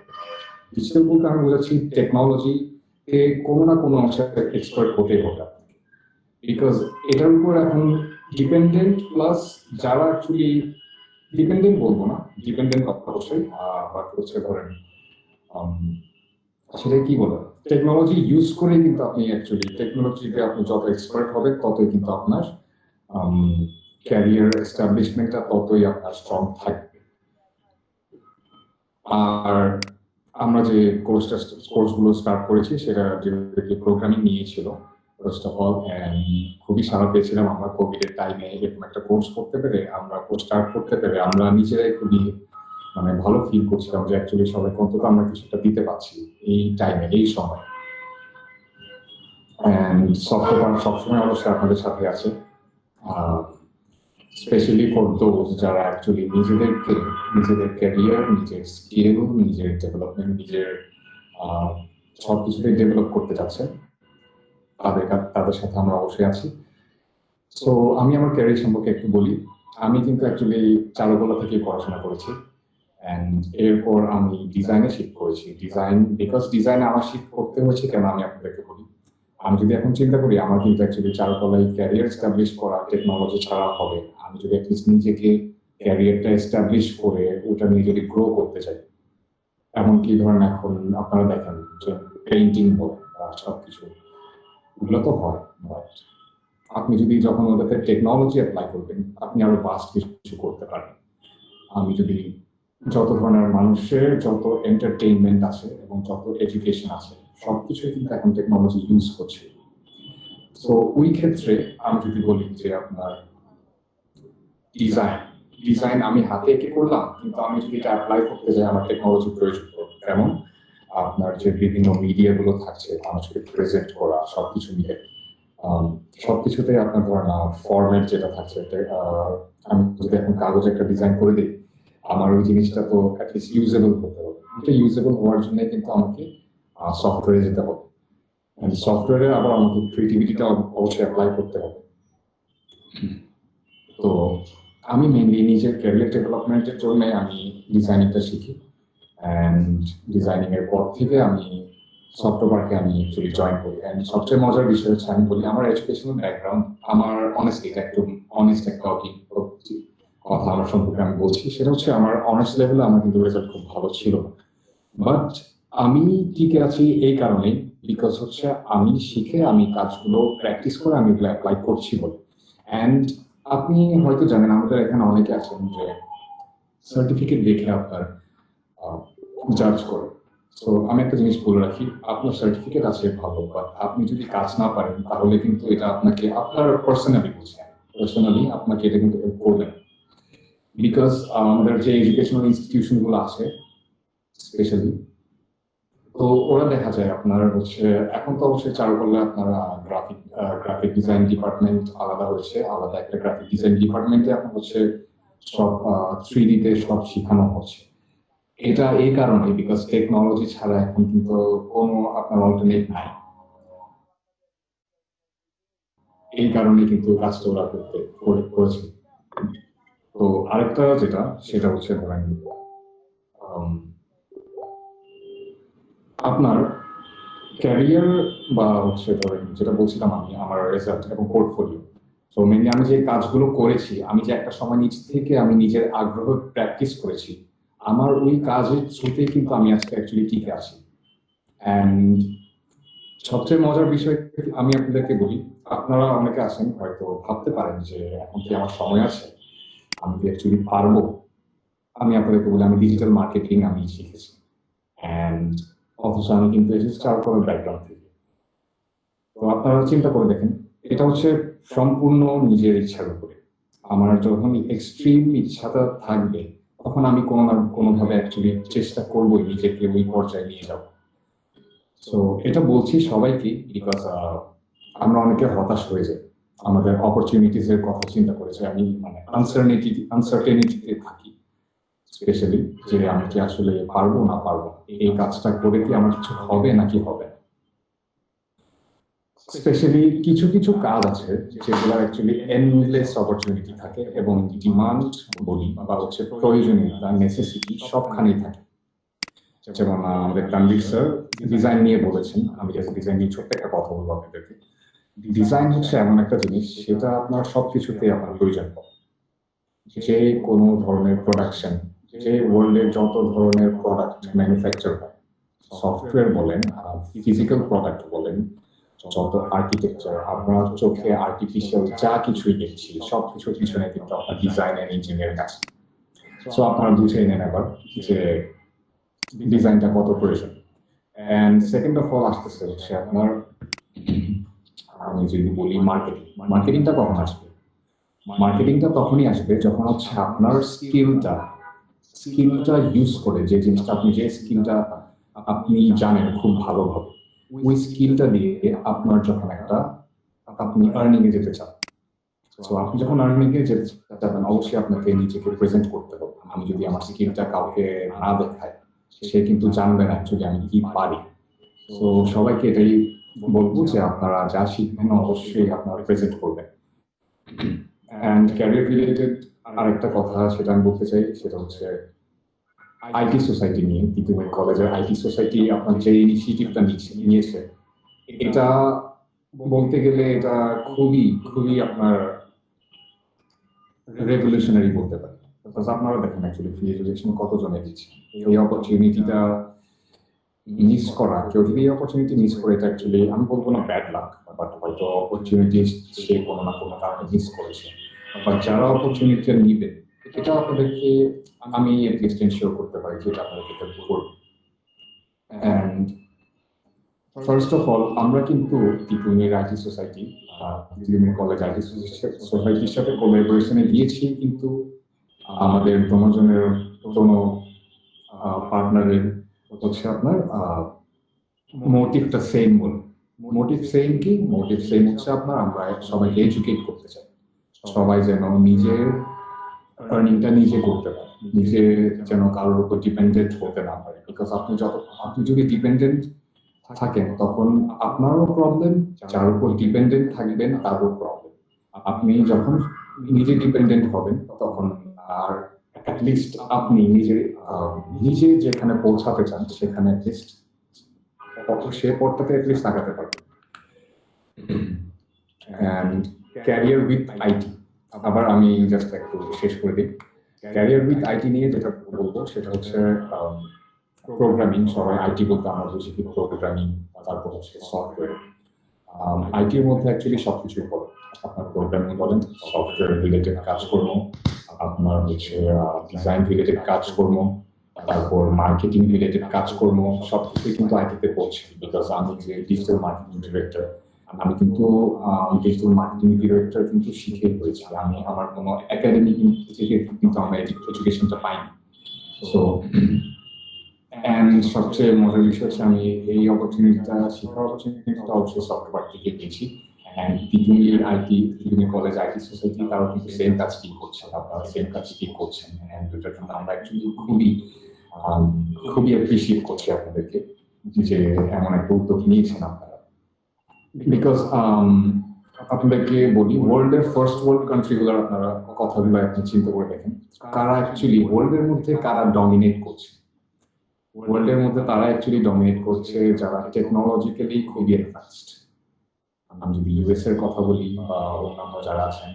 B: ডিজিটাল বলতে আমি বোঝাচ্ছি টেকনোলজিকে কোনো না কোনো অংশে এক্সপার্ট হতে হবে আপনাকে, বিকজ এটার উপর এখন ডিপেন্ডেন্ট, প্লাস যারা অ্যাকচুয়ালি ডিপেন্ডেন্ট বলবো না, ডিপেন্ডেন্ট অবশ্যই, বাট হচ্ছে ধরেন সেটা কি বলে টেকনোলজি ইউজ করে কিন্তু আপনি অ্যাকচুয়ালি টেকনোলজিতে আপনি যত এক্সপার্ট হবে ততই কিন্তু আপনার ক্যারিয়ার এস্টাবলিশমেন্টটা ততই আপনার স্ট্রং থাকবে। আর আমরা যে কোর্সগুলো স্টার্ট করেছি সেটা যে প্রোগ্রামিং নিয়েছিল ফার্স্ট অফ অল, খুবই সাড়া পেয়েছিলাম আমরা কোভিড এর টাইমে এরকম একটা কোর্স করতে পেরে, আমরা কোর্স স্টার্ট করতে পেরে আমরা নিজেরাই খুবই মানে ভালো ফিল করছিলাম যে অ্যাকচুয়ালি সবাই অন্তত আমরা কিছুটা দিতে পারছি এই টাইমে এই সময়। অ্যান্ড সফটওয়্যার সবসময় অবশ্যই আপনাদের সাথে আছে, স্পেশালি ফর দোজ যারা অ্যাকচুয়ালি নিজেদের ক্যারিয়ার, নিজের স্কিল, নিজের ডেভেলপমেন্ট, নিজের সবকিছুতেই ডেভেলপ করতে যাচ্ছে, তাদের সাথে আমরা অবশ্যই আছি। সো আমি আমার ক্যারিয়ার সম্পর্কে একটু বলি। আমি কিন্তু অ্যাকচুয়ালি চারুকলা থেকে পড়াশোনা করেছি, অ্যান্ড এরপর আমি ডিজাইনে শিফট করেছি। ডিজাইনে আমার শিফট করতে হয়েছে কেন আমি আপনাদেরকে বলি। আমি যদি এখন চিন্তা করি আমার কিন্তু অ্যাকচুয়ালি চারুকলায় ক্যারিয়ার এস্টাবলিশ করা টেকনোলজি ছাড়া হবে। আমি যদি অ্যাটলিস্ট নিজেকে ক্যারিয়ারটা এস্টাবলিশ করে ওটা নিয়ে যদি গ্রো করতে চাই, এমনকি ধরেন এখন আপনারা দেখেন যে পেইন্টিং বলে সবকিছু এগুলো তো হয়, বাট আপনি যদি যখন ওটাতে টেকনোলজি অ্যাপ্লাই করবেন আপনি আরো ভাস্ট কিছু করতে পারেন। আমি যদি যত ধরনের মানুষের যত এন্টারটেইনমেন্ট আছে এবং যত এডুকেশন আছে সবকিছুই কিন্তু এখন টেকনোলজি ইউজ করছে। সো ওই ক্ষেত্রে আমি যদি বলি যে আপনার ডিজাইন আমি হাতে এঁকে করলাম, কিন্তু আমি যদি এটা অ্যাপ্লাই করতে যাই আমার টেকনোলজি প্রয়োজন পড়বে। যেমন আপনার যে বিভিন্ন মিডিয়াগুলো থাকছে মানুষকে প্রেজেন্ট করা সবকিছু মিলে সবকিছুতে আপনার ধরেন ফরম্যাট যেটা থাকছে আমি যদি এখন কাগজে একটা ডিজাইন করে দিই আমার ওই জিনিসটা তো অ্যাটলিস্ট ইউজেবল হতে হবে। এটা ইউজেবল হওয়ার জন্য কিন্তু আমাকে সফটওয়্যারে যেতে হবে, সফটওয়্যারে আবার আমাকে ক্রিয়েটিভিটিটা অবশ্যই অ্যাপ্লাই করতে হবে। তো আমি মেনলি নিজের ক্যারিয়ার ডেভেলপমেন্টের জন্য আমি ডিজাইনিংটা শিখি, অ্যান্ড ডিজাইনিং এর পর থেকে আমি সফটওয়্যারকে আমি অ্যাকচুয়ালি জয়েন করি। অ্যান্ড সবচেয়ে মজার বিষয় হচ্ছে আমি বলি আমার এডুকেশনাল ব্যাকগ্রাউন্ড, আমার অনেস্টলি এটা একটু অনেস্ট একটা কথা আমার সম্পর্কে আমি বলছি, সেটা হচ্ছে আমার অনার্স লেভেলে আমার কিন্তু রেজাল্ট খুব ভালো ছিল না, বাট আমি টিকে আছি এই কারণে বিকজ হচ্ছে আমি শিখে আমি কাজগুলো প্র্যাকটিস করে আমি এগুলো অ্যাপ্লাই করছি বলে। অ্যান্ড আপনি হয়তো জানেন আমাদের এখানে অনেকে আছেন যে সার্টিফিকেট দেখে আপনার জাজ করে। তো আমি একটা জিনিস বলে রাখি, আপনার সার্টিফিকেট আছে ভালো, বাট আপনি যদি কাজ না পারেন তাহলে কিন্তু এটা আপনাকে আপনার পার্সোনালি আপনাকে এটা কিন্তু হেল্প করবে না। বিকজ আমাদের যে এডুকেশনাল ইনস্টিটিউশন গুলো আছে স্পেশালি, তো ওরা দেখা যায় আপনার হচ্ছে এখন তো অবশ্যই চারুকলা আপনারা গ্রাফিক ডিজাইন ডিপার্টমেন্ট আলাদা হয়েছে, আলাদা একটা গ্রাফিক ডিজাইন ডিপার্টমেন্টে আপনার হচ্ছে সব 3D তে সব শেখানো হচ্ছে। এটা এই কারণে বিকজ টেকনোলজি ছাড়া এখন কিন্তু কোনো আপনার অল্টারনেট নাই, এই কারণে কিন্তু কাজটা ওরা করেছে। তো আরেকটা যেটা সেটা হচ্ছে ধরেন আপনার ক্যারিয়ার বা হচ্ছে ধরেন যেটা বলছিলাম আমি আমার রেজাল্ট এবং পোর্টফোলিও। তো মেনলি আমি যে কাজগুলো করেছি, আমি যে একটা সময় নিজ থেকে আমি নিজের আগ্রহ প্র্যাকটিস করেছি, আমার ওই কাজের থ্রুতে কিন্তু আমি আজকে অ্যাকচুয়ালি টিকে আছি। অ্যান্ড সবচেয়ে মজার বিষয় আমি আপনাদেরকে বলি, আপনারা অনেকে আছেন হয়তো ভাবতে পারেন যে এখন কি আমার সময় আছে, আমি কি অ্যাকচুয়ালি পারবো। আমি আপনাদেরকে বলি আমি ডিজিটাল মার্কেটিং আমি শিখেছি, অ্যান্ড অথচ আমি কিন্তু এসেছি চারুকলার ব্যাকগ্রাউন্ড থেকে। তো আপনারা চিন্তা করে দেখেন, এটা হচ্ছে সম্পূর্ণ নিজের ইচ্ছার উপরে। আমার যখন এক্সট্রিম ইচ্ছাটা থাকবে তখন আমি কোনো না কোনোভাবে অ্যাকচুয়ালি চেষ্টা করবোই নিজেকে ওই পর্যায়ে নিয়ে যাব। সো এটা বলছি সবাইকে বিকজ আমরা অনেকে হতাশ হয়ে যাই আমাদের অপরচুনিটিস এর কথা চিন্তা করেছে। আমি মানে আনসার্টেনিটিতে থাকি স্পেশালি যে আমি কি আসলে পারবো না পারবো, এই কাজটা করে কি আমার কিছু হবে নাকি হবে। স্পেশালি কিছু কিছু কাজ আছে যেগুলো অ্যাকচুয়ালি এন্ডলেস অপরচুনিটি থাকে এবং ডিমান্ড বলি বা হচ্ছে প্রয়োজনীয়তা নেসেসিটি সবখানেই থাকে। যেমন আমাদের তানভীর স্যার ডিজাইন নিয়ে বলেছেন, আমি জাস্ট ডিজাইন নিয়ে ছোট্ট একটা কথা বলবো আপনাদেরকে। ডিজাইন হচ্ছে এমন একটা জিনিস সেটা আপনার সবকিছুতেই আপনার প্রয়োজন হবে। যে কোনো ধরনের প্রোডাকশন, যে ওয়ার্ল্ডে যত ধরনের প্রোডাক্ট ম্যানুফ্যাকচার হয় সফটওয়্যার বলেন, ফিজিক্যাল প্রোডাক্ট বলেন, যত আর্কিটেকচার, আমরা চোখে আর্টিফিশিয়াল যা কিছুই দেখছি সবকিছুর পিছনে কিন্তু আপনার ডিজাইন এন্ড ইঞ্জিনিয়ার আছে। সো আপনারা বুঝে নেন এবার যে ডিজাইনটা কত প্রয়োজন। এন্ড সেকেন্ড অফ অল আসতেছে হচ্ছে আপনার, আমি যদি বলি মার্কেটিং, মার্কেটিংটা কখন আসবে? মার্কেটিংটা তখনই আসবে যখন হচ্ছে আপনার স্কিলটা ইউজ করে, যে জিনিসটা আপনি, যে স্কিলটা আপনি জানেন খুব ভালোভাবে, ওই স্কিলটা দিয়ে আপনার যখন একটা আপনি আর্নিং এ যেতে চান। তো আপনি যখন আর্নিং এ যেতে চান অবশ্যই আপনাকে নিজেকে প্রেজেন্ট করতে হবে। আমি যদি আমার স্কিলটা কাউকে না দেখাই, সে কিন্তু জানবে না অ্যাকচুয়ালি আমি কি পারি। তো সবাইকে এটাই বলবো যে আপনারা যা শিখবেন অবশ্যই আপনারা প্রেজেন্ট করবেন। অ্যান্ড ক্যারিয়ার রিলেটেড আরেকটা কথা সেটা আমি বলতে চাই, সেটা হচ্ছে আইটি সোসাইটি নিয়ে। তিতুমির কলেজের আইটি সোসাইটি আপনার যে ইনিশিয়েটিভটা নিয়েছে, এটা বলতে গেলে এটা খুবই খুবই আপনার রেভলিউশনারি বলতে পারি। আপনারা দেখেন অ্যাকচুয়ালি ফ্রি এডুকেশন কতজনে দিচ্ছে, এই অপরচুনিটিটা মিস করা, কেউ যদি এই অপরচুনিটি মিস করে, এটা অ্যাকচুয়ালি আমি বলবো না ব্যাড লাক, বাট হয়তো অপরচুনিটি সে কোনো না কোনো কারণে মিস করেছে। বাট যারা অপরচুনিটিটা নিবে, এটা আপনাদেরকে আমি এটলিস্ট এনশিওর করতে পারি যে এটা আপনাদেরকে হেল্প করবে। অ্যান্ড ফার্স্ট অফ অল আমরা কিন্তু Titumir IT society, Titumir college IT সোসাইটির সাথে কোলাবোরেশনে দিয়েছি, কিন্তু আমাদের দোনোজনের দোনো পার্টনারের হচ্ছে আপনার মোটিভটা সেম। মোটিভ সেম কি? মোটিভ সেম হচ্ছে আপনার আমরা সবাইকে এডুকেট করতে চাই, সবাই যেন নিজের আর্নিংটা নিজে করতে পারে, নিজে যেন কারোর উপর ডিপেন্ডেন্ট হতে না পারে। বিকজ আপনি যদি ডিপেন্ডেন্ট থাকেন তখন আপনারও প্রবলেম, যার উপর ডিপেন্ডেন্ট থাকবেন তারও প্রবলেম। আপনি যখন নিজে ডিপেন্ডেন্ট হবেন তখন আর অ্যাটলিস্ট আপনি নিজে যেখানে পৌঁছাতে চান সেখানে অ্যাটলিস্ট সে পথটাতে অ্যাটলিস্ট তাকাতে পারবেন। অ্যান্ড ক্যারিয়ার উইথ আইটি, আবার আমি জাস্ট একটু শেষ করে দিই। ক্যারিয়ার উইথ আইটি নিয়ে যেটা বলবো সেটা হচ্ছে প্রোগ্রামিং। সবাই আইটি বলতে আমরা বুঝি কি প্রোগ্রামিং, তারপর হচ্ছে সফটওয়্যার। আইটির মধ্যে অ্যাকচুয়ালি সবকিছুই পড়ে। আপনার প্রোগ্রামিং বলেন, সফটওয়্যার রিলেটেড কাজকর্ম, আপনার হচ্ছে ডিজাইন রিলেটেড কাজকর্ম, তারপর মার্কেটিং রিলেটেড কাজকর্ম, সবকিছুই কিন্তু আইটিতে পড়ছে। বিকজ আমি যে ডিজিটাল মার্কেটিং ডিরেক্টর, আমি কিন্তু ডিজিটাল মার্কেটিং ডিরেক্টর কিন্তু শিখে হয়েছি। আমি আমার কোনো একাডেমি থেকে কিন্তু আমরা এডুকেশনটা পাইনি। সো অ্যান্ড সবচেয়ে মজার বিষয় হচ্ছে আমি এই অপরচুনিটিটা, শিখার অপরচুনিটিটা অবশ্যই সফটওয়্যার থেকে পেয়েছি। And Titumir college IT society তারাও কিন্তু সেম কাজটি করছে, আপনারা সেম কাজটি করছেন। অ্যান্ড দুটার জন্য আমরা অ্যাকচুয়ালি খুবই অ্যাপ্রিসিয়েট করছি আপনাদেরকে যে এমন একটা উদ্যোগ নিয়েছেন আপনারা। বিকজ আপনাদেরকে বলি, ওয়ার্ল্ডের ফার্স্ট ওয়ার্ল্ড কান্ট্রিগুলোর আপনারা কথাগুলো আপনি চিন্তা করে দেখেন, কারা অ্যাকচুয়ালি ওয়ার্ল্ডের মধ্যে কারা ডমিনেট করছে। ওয়ার্ল্ডের মধ্যে তারা অ্যাকচুয়ালি ডমিনেট করছে যারা টেকনোলজিক্যালি খুবই অ্যাডভান্সড। আমি যদি ইউএস এর কথা বলি বা অন্যান্য যারা আছেন,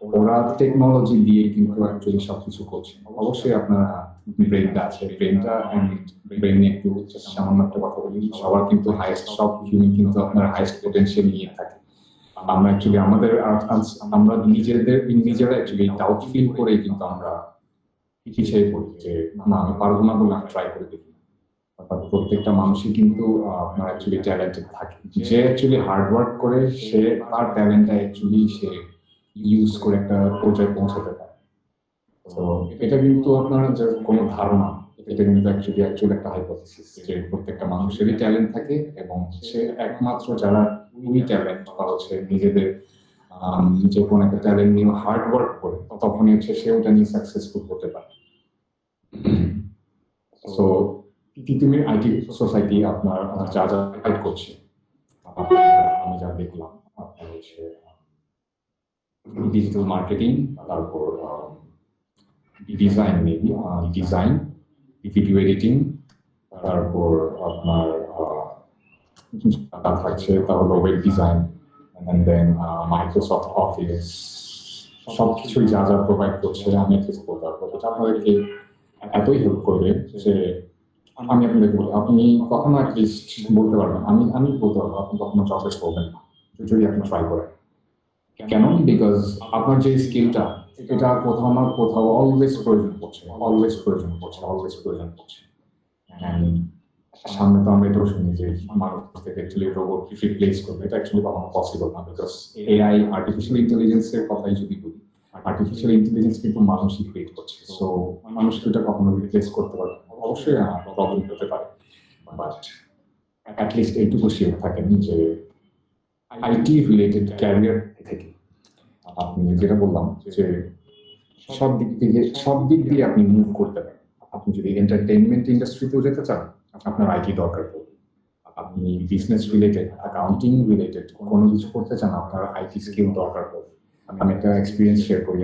B: ওরা টেকনোলজি দিয়ে কিন্তু অ্যাকচুয়ালি সবকিছু করছে। অবশ্যই আপনার ব্রেনটা আছে, ব্রেনটা অ্যান্ড ব্রেন নিয়ে একটু সামান্য একটা কথা বলি, সবার কিন্তু হাইয়েস্ট, সব হিউম্যান কিন্তু আপনার হাইয়েস্ট পোটেনশিয়াল নিয়ে থাকে। আমরা অ্যাকচুয়ালি আমরা নিজেরা অ্যাকচুয়ালি ডাউট ফিল করে কিন্তু আমরা পিছিয়ে পড়ি যে না আমি পারবো না বলে আমি ট্রাই করে দেখি। প্রত্যেকটা মানুষই কিন্তু আপনার অ্যাকচুয়ালি ট্যালেন্টেড থাকে। যে অ্যাকচুয়ালি হার্ড ওয়ার্ক করে সে তার ট্যালেন্টটা অ্যাকচুয়ালি সে ইউজ করে একটা পর্যায়ে পৌঁছাতে পারে। তো এটা কিন্তু আপনার যে কোনো ধারণা, এটা কিন্তু অ্যাকচুয়ালি একটা হাইপোথিসিস যে প্রত্যেকটা মানুষেরই ট্যালেন্ট থাকে এবং সে একমাত্র যারা ওই ট্যালেন্ট বা হচ্ছে নিজেদের যে কোনো একটা ট্যালেন্ট নিয়ে হার্ড ওয়ার্ক করে তখনই হচ্ছে সে ওটা নিয়ে সাকসেসফুল হতে পারে। সো তিতুমির আইটি সোসাইটি আপনার যা যা গাইড করছে, আমি যা দেখলাম আপনার হচ্ছে ডিজিটাল মার্কেটিং, তারপর design, maybe design, video editing, তারপর আপনার থাকছে তাহলে web design, and then Microsoft Office, সবকিছুই যা যা প্রোভাইড করছে আমি বলতে পারবো এটা আপনাদেরকে এতই হেল্প করবে যে আমি আপনাদেরকে বলি, আপনি কখনো অ্যাটলিস্ট বলতে পারবেন, আমি বলতে পারবো আপনি কখনো জবে করবেন না যদি আপনি ট্রাই করেন। কেন? বিকজ আপনার যে স্কিলটা, এটা কোথাও না কোথাও অলওয়েজ প্রয়োজন পড়ছে, অলওয়েজ প্রয়োজন পড়ছে, অলওয়েজ প্রয়োজন পড়ছে। অ্যান্ড সামনে তো আমরা এটাও শুনি যে মানুষ থেকে অ্যাকচুয়ালি রোবট রিপ্লেস করবে, এটা অ্যাকচুয়ালি কখনো পসিবল না। বিকজ এআই, আর্টিফিশিয়াল ইন্টেলিজেন্সের কথাই যদি বলি, আর্টিফিশিয়াল ইন্টেলিজেন্স কিন্তু মানুষই ক্রিয়েট করছে। সো মানুষ তো এটা কখনো রিপ্লেস করতে পারে, অবশ্যই প্রবলেম হতে পারে, বাট অ্যাটলিস্ট এইটুকু শিওর থাকেন যে আইটি রিলেটেড ক্যারিয়ার থেকে আপনি যেটা বললাম যে সব দিক দিয়ে আপনি মুভ করতে পারেন। আপনি যদি এন্টারটেইনমেন্ট ইন্ডাস্ট্রিতেও যেতে চান, আপনার আইটি দরকার পড়বে। আপনি বিজনেস রিলেটেড, অ্যাকাউন্টিং রিলেটেড কোনো কিছু করতে চান, আপনার আইটি স্কিল দরকার পড়বে। আমি একটা এক্সপিরিয়েন্স শেয়ার করি।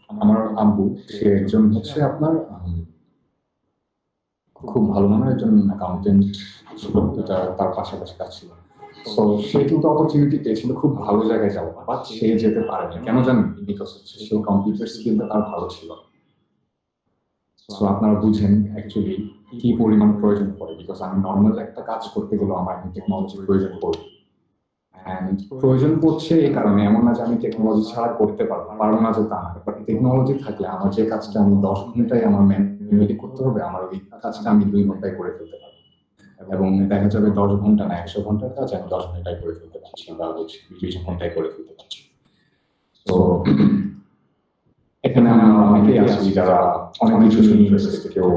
B: আমার আব্বু, সে একজন হচ্ছে আপনার খুব ভালো মানের একজন অ্যাকাউন্টেন্ট ছিল, যেটা তার পাশাপাশি কাজ ছিল। সো সে কিন্তু অপরচুনিটি পেয়েছিল খুব ভালো জায়গায় যাওয়া, বাট সে যেতে পারেনি। কেন জানেন? বিকজ হচ্ছে সে কম্পিউটার স্কিলটা তার ভালো ছিল। সো আপনারা বুঝেন অ্যাকচুয়ালি কি পরিমাণ প্রয়োজন পড়ে। বিকজ আমি নর্মাল একটা কাজ করতে গেলেও আমার এখন টেকনোলজির প্রয়োজন পড়বে। অ্যান্ড প্রয়োজন পড়ছে এই কারণে, এমন না যে আমি টেকনোলজি ছাড়া করতে পারবো না, যে তা না। বাট টেকনোলজি থাকলে আমার যে কাজটা আমি 10 ঘন্টায় আমার ম্যানুয়ালি করতে হবে, আমার ওই কাজটা আমি 2 ঘন্টায় করে ফেলতে পারবো। এবং দেখা যাবে 10 ঘন্টা না 100 ঘন্টার কাজ আমি 10 ঘন্টায় করে ফেলতে পারছি, বা 20 ঘন্টায় করে ফেলতে পারছি। তো এখানে আমরা অনেকেই আছি যারা অনেক কিছু নিয়ে ইন্টারেস্টেড, কেউ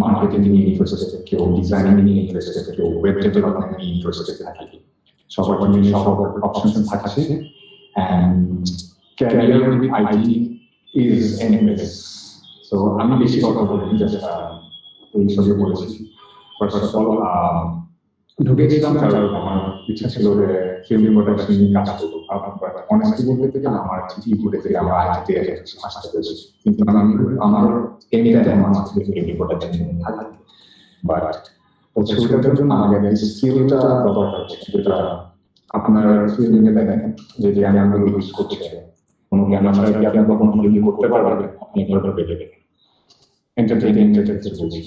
B: মার্কেটিং নিয়ে ইন্টারেস্টেড, কেউ ডিজাইনিং নিয়ে ইন্টারেস্টেড, কেউ ওয়েব ডেভেলপমেন্ট নিয়ে ইন্টারেস্টেড থাকি। সবার জন্য সব অপশন থাকছে। And career with IT is endless. So আমি বেশি কথা বলিনি, জাস্ট এই সবই বলেছি। ফার্স্ট অফ অল ঢুকে গেলাম, কারণ আমার ইচ্ছা ছিল যে ফিল্ম প্রোডাকশন নিয়ে কাজ করবো। অনেস্টলি বলতে গেলে আমার চিঠি ঘুরে থেকে আমার আইটিতে আসতে পেরেছি, কিন্তু আমার এমনিটা এমন আছে যে ফিল্ম প্রোডাকশন নিয়ে থাকবে। বাট ওটার জন্য আমাকে স্কিলটা দরকার পড়ছে, যেটা আপনার ফিল্মে দেখেন যে আমি ইউজ করতে চাই। কোনো জ্ঞান ছাড়া কি আপনি কখনো ফিল্ম করতে পারবেন? আপনি একবার পেয়ে দেখেন। এন্টারটেইনমেন্টের ক্ষেত্রে বলছি,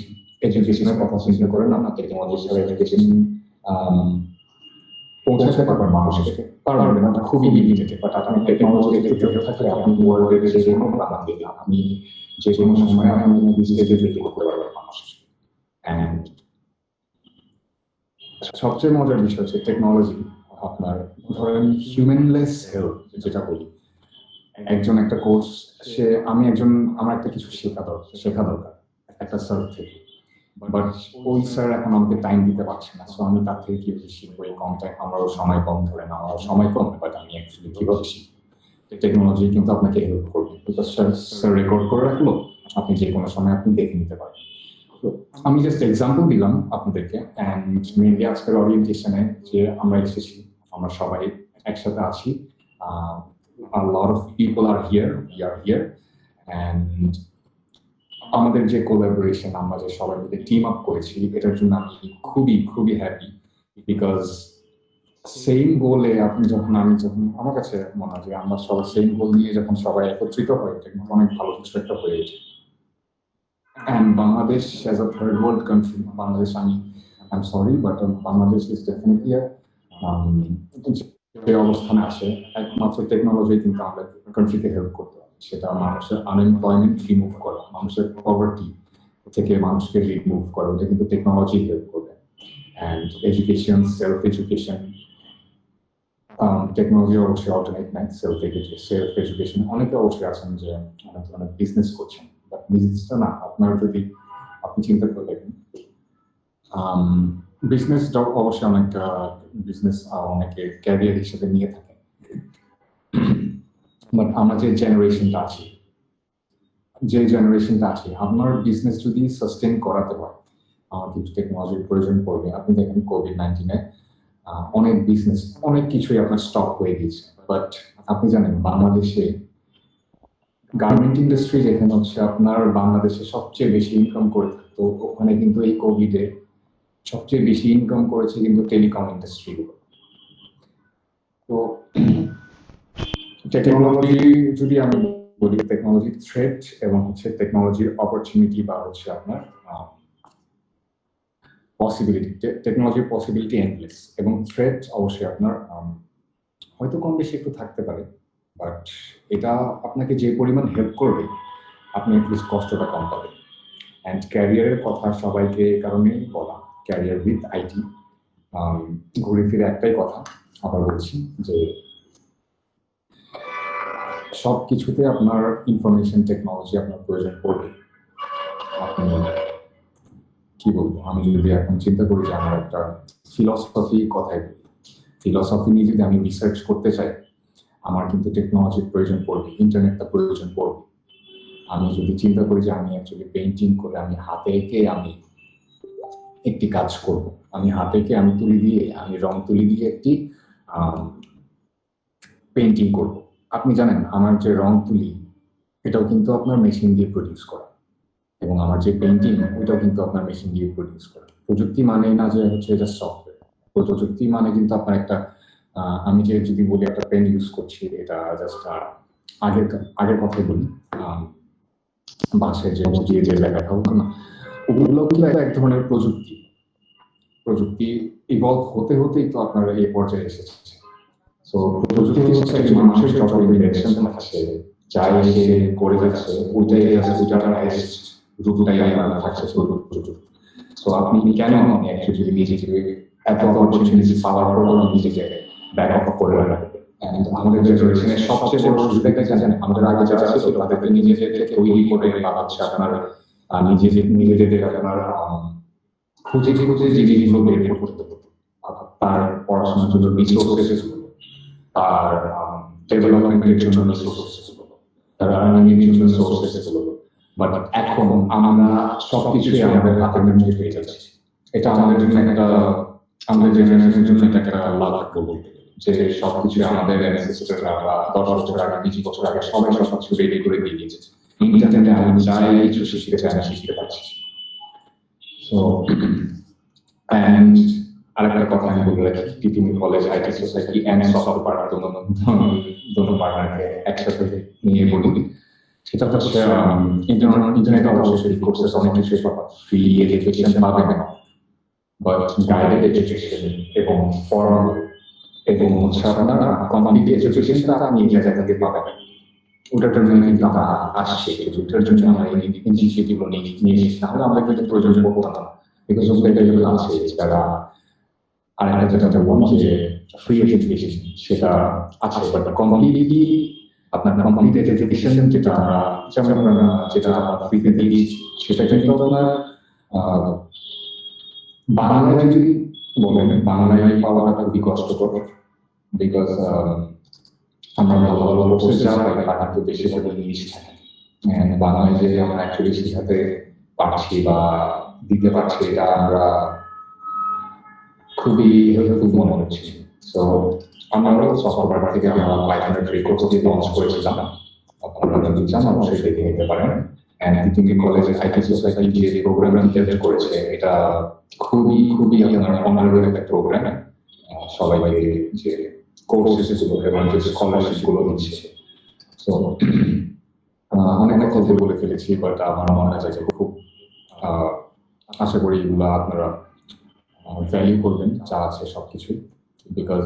B: এডুকেশনের কথা চিন্তা করেন, আপনার টেকনোলজি ছাড়া এডুকেশন পৌঁছাতে পারবেন মানুষকে পারবেন না, খুবই লিমিটেড। বাট আপনি টেকনোলজি ক্ষেত্রে থাকলে আপনি ওয়ার্ল্ডের যে কোনো প্রান্ত থেকে আপনি যে কোনো সময় আপনি এডুকেট করতে পারবেন মানুষকে। অ্যান্ড সবচেয়ে মজার বিষয় হচ্ছে টেকনোলজি আপনার ধরেন হিউম্যানলেস হেল্প যেটা বলি, একজন একটা কোর্স, আমার একটা কিছু শেখা দরকার একটা স্যার থেকে, বাট ওই স্যার এখন আমাকে টাইম দিতে পারছে না। সো আমি তার থেকে কিভাবে শিখবো? এই কম টাইম, আমারও সময় কম, ধরেন আমারও সময় কম, বাট আমি অ্যাকচুয়ালি কিভাবে শিখবো? টেকনোলজি কিন্তু আপনাকে হেল্প করবে, বিকজ স্যার রেকর্ড করে রাখলো, আপনি যে কোনো সময় আপনি দেখে নিতে পারবেন। তো আমি জাস্ট এক্সাম্পল দিলাম আপনাদেরকে। অ্যান্ড মেনলি আজকের ওরিয়েন্টেশনে যে আমরা এসেছি, আমরা সবাই একসাথে আছি। A lot of people are here, we are here, and আমাদের যে কোলাবোরেশন, আমরা যে সবাই মিলে টিম আপ করেছি, এটার জন্য আমি খুবই হ্যাপি। বিকজ সেম গোলে আমি যখন আমার কাছে মনে হয় যে আমরা সবাই সেম গোল নিয়ে যখন সবাই একত্রিত হয়, এটা কিন্তু অনেক ভালো কিছু একটা হয়ে ওঠে। And Bangladesh as a third world country, Bangladesh, I'm sorry, but Bangladesh is definitely যে অবস্থানে আসে, একমাত্র টেকনোলজি কিন্তু আমাদের কান্ট্রিকে হেল্প করতে হবে। সেটা মানুষের আনএমপ্লয়মেন্ট রিমুভ করা, মানুষের পভার্টি থেকে মানুষকে রিমুভ করা, ওটা কিন্তু টেকনোলজি হেল্প করবে। And education, self education, technology অবশ্যই অল্টারনেট নাই। সেলফ এডুকেশন অনেকে অবশ্যই আছেন যে অনেক বিজনেস করছেন, বাট বিজনেসটা না, আপনি চিন্তা করে দেখেন, বিজনেসটা অবশ্যই অনেকে ক্যারিয়ার হিসেবে নিয়ে থাকে। বাট আমরা যে জেনারেশনটা আছি, আপনার বিজনেস যদি সাস্টেন করাতে হয়, আমার কিছু টেকনোলজির প্রয়োজন পড়বে। আপনি দেখেন কোভিড-19-এ অনেক কিছুই আপনার স্টপ হয়ে গেছে। বাট আপনি জানেন বাংলাদেশে গার্মেন্ট ইন্ডাস্ট্রি যেখানে হচ্ছে আপনার বাংলাদেশে সবচেয়ে বেশি ইনকাম করে থাকতো, ওখানে কিন্তু এই কোভিডে সবচেয়ে বেশি ইনকাম করেছে কিন্তু টেলিকম ইন্ডাস্ট্রিগুলো। তো টেকনোলজি যদি আমি বলি, টেকনোলজি থ্রেট এবং হচ্ছে টেকনোলজির অপরচুনিটি, বা হচ্ছে আপনার পসিবিলিটি, টেকনোলজির পসিবিলিটি এন্ডলেস, এবং থ্রেট অবশ্যই আপনার হয়তো কম বেশি একটু থাকতে পারে, বাট এটা আপনাকে যে পরিমাণ হেল্প করবে আপনি অ্যাটলিস্ট কষ্টটা কম পাবেন। অ্যান্ড ক্যারিয়ারের কথা সবাইকে এই কারণেই বলা, ক্যারিয়ার উইথ আইটি। ঘুরে ফিরে একটাই কথা আবার বলছি যে সব কিছুতে আপনার ইনফরমেশন টেকনোলজি আপনার প্রয়োজন পড়বে। আপনি কি বলবো, আমি যদি এখন চিন্তা করি যে আমার একটা ফিলসফি কথাই বলি, ফিলসফি নিয়ে যদি আমি রিসার্চ করতে চাই আমার কিন্তু টেকনোলজির প্রয়োজন পড়বে, ইন্টারনেটটা প্রয়োজন পড়বে। আমি যদি চিন্তা করি যে আমি অ্যাকচুয়ালি পেইন্টিং করে আমি হাতে এঁকে আমি একটি কাজ করব, আমি হাতে এঁকে আমি তুলি দিয়ে আমি রং তুলি দিয়ে একটি পেইন্টিং করব। আপনি জানেন আমার যে রং তুলি এটাও কিন্তু আপনার মেশিন দিয়ে প্রডিউস করা, এবং আমার যে পেইন্টিং ওইটাও কিন্তু আপনার মেশিন দিয়ে প্রডিউস করা। প্রযুক্তি মানে না যে হচ্ছে এটা সফটওয়্যার, প্রযুক্তি মানে কিন্তু আপনার একটা আমি যে যদি বলি একটা পেন ইউজ করছি, এটা জাস্ট আগের কথাই বলি, বাঁশের যে মুজিয়ে যে লেখা হতো না, ওগুলো কিন্তু এক ধরনের প্রযুক্তি ইভলভ হতে হতেই তো আপনার এই পর্যায়ে এসেছে। সো প্রযুক্তি হচ্ছে একজন মানুষের যত ইনভেনশন থাকছে, যাই সে করে যাচ্ছে ওইটাই রূপটাই আপনার থাকছে প্রযুক্তি। সো আপনি কেন আপনি অ্যাকচুয়ালি নিজেকে এত অপরচুনিটি পাওয়ার পরও নিজেকে ব্যাক আপ করে রাখবে। আমাদের জেনারেশনের সবচেয়ে বড় সুবিধা জানেন, আমাদের আগে যারা ছিল তাদের নিজেদেরকে তৈরি করে বা হচ্ছে আপনার নিজেদের আপনার খুঁজে জিনিসগুলো বের করতে হতো, তার পড়াশোনার জন্য রিসোর্সেস গুলো, তার ডেভেলপমেন্টের জন্য রিসোর্সেস গুলো, তার আর্নিংয়ের জন্য সোর্সেস গুলো। বাট এখন আমরা সবকিছুই আমাদের হাতের মধ্যে পেয়ে যাচ্ছি। এটা আমাদের জন্য আমাদের জেনারেশনের জন্য একটা লাভ বলতে যে সবকিছু আমাদের অ্যানসেস্টররা বা 10 বছর আগে 20 বছর আগে সবাই সবকিছু রেডি করে দিয়ে দিয়েছে। ইন্টারনেটে আমি চাই কিছু শিখতে চাই, আমি শিখতে পারছি। সো অ্যান্ড আরেকটা কথা আমি বলে রাখি, টিটিমি college IT society and software partner দোনো পার্টনারকে একসাথে নিয়ে বলি, সেটা হচ্ছে ইন্টারনেটে অবশ্যই কোর্সেস অনেক কিছু ফ্রি এডুকেশন পাবেন, বাট গাইডেড এডুকেশন এবং ফর্মাল এবং হচ্ছে আপনার কমপ্লিট এডুকেশনটা আপনি এই জায়গা থেকে পাবেন। ওটার জন্য কিন্তু আমরা আসছি, ওটার জন্য আমরা এই ইনিশিয়েটিভগুলো নিয়ে তাহলে আমরা কিন্তু প্রয়োজন পড়তাম না, বিকজ অফ দ্যাট এগুলো আছে যারা আরেকটা যেটা বললাম যে ফ্রি এডুকেশন সেটা আছে, বাট কমপ্লিটলি আপনার কমপ্লিট এডুকেশন যেটা আমরা যেটা ফ্রিতে দিয়েছি সেটা কিন্তু আপনার বাংলায় যদি বলেন বাংলায় পাওয়াটা খুবই কষ্টকর, বিকজ আমরা ভালো ভালো কোর্সে যাওয়াই তারা কিন্তু বেশিরভাগ ইংলিশ থাকে, বাংলায় যে আমরা অ্যাকচুয়ালি শেখাতে পারছি বা দিতে পারছি এটা আমরা খুবই হেল্পফুল মনে হচ্ছে। সো আমরা সফটওয়্যার থেকে আমরা 500 কোর্সটি লঞ্চ করেছিলাম, আপনারা যদি চান অবশ্যই দেখে নিতে পারেন। টিটিমি কলেজের আইটি সোসাইটি যে প্রোগ্রামটি তৈরি করেছে এটা খুবই আপনার অনারেবল একটা প্রোগ্রাম, সবাইকে যে কোর্সেস গুলো এবং যে স্কলারশিপ গুলো দিচ্ছে। তো অনেক কথা বলে ফেলেছি, বাট আমার মনে হয় যে খুব আশা করি এগুলো আপনারা ভ্যালু করবেন যা আছে সবকিছুই, বিকজ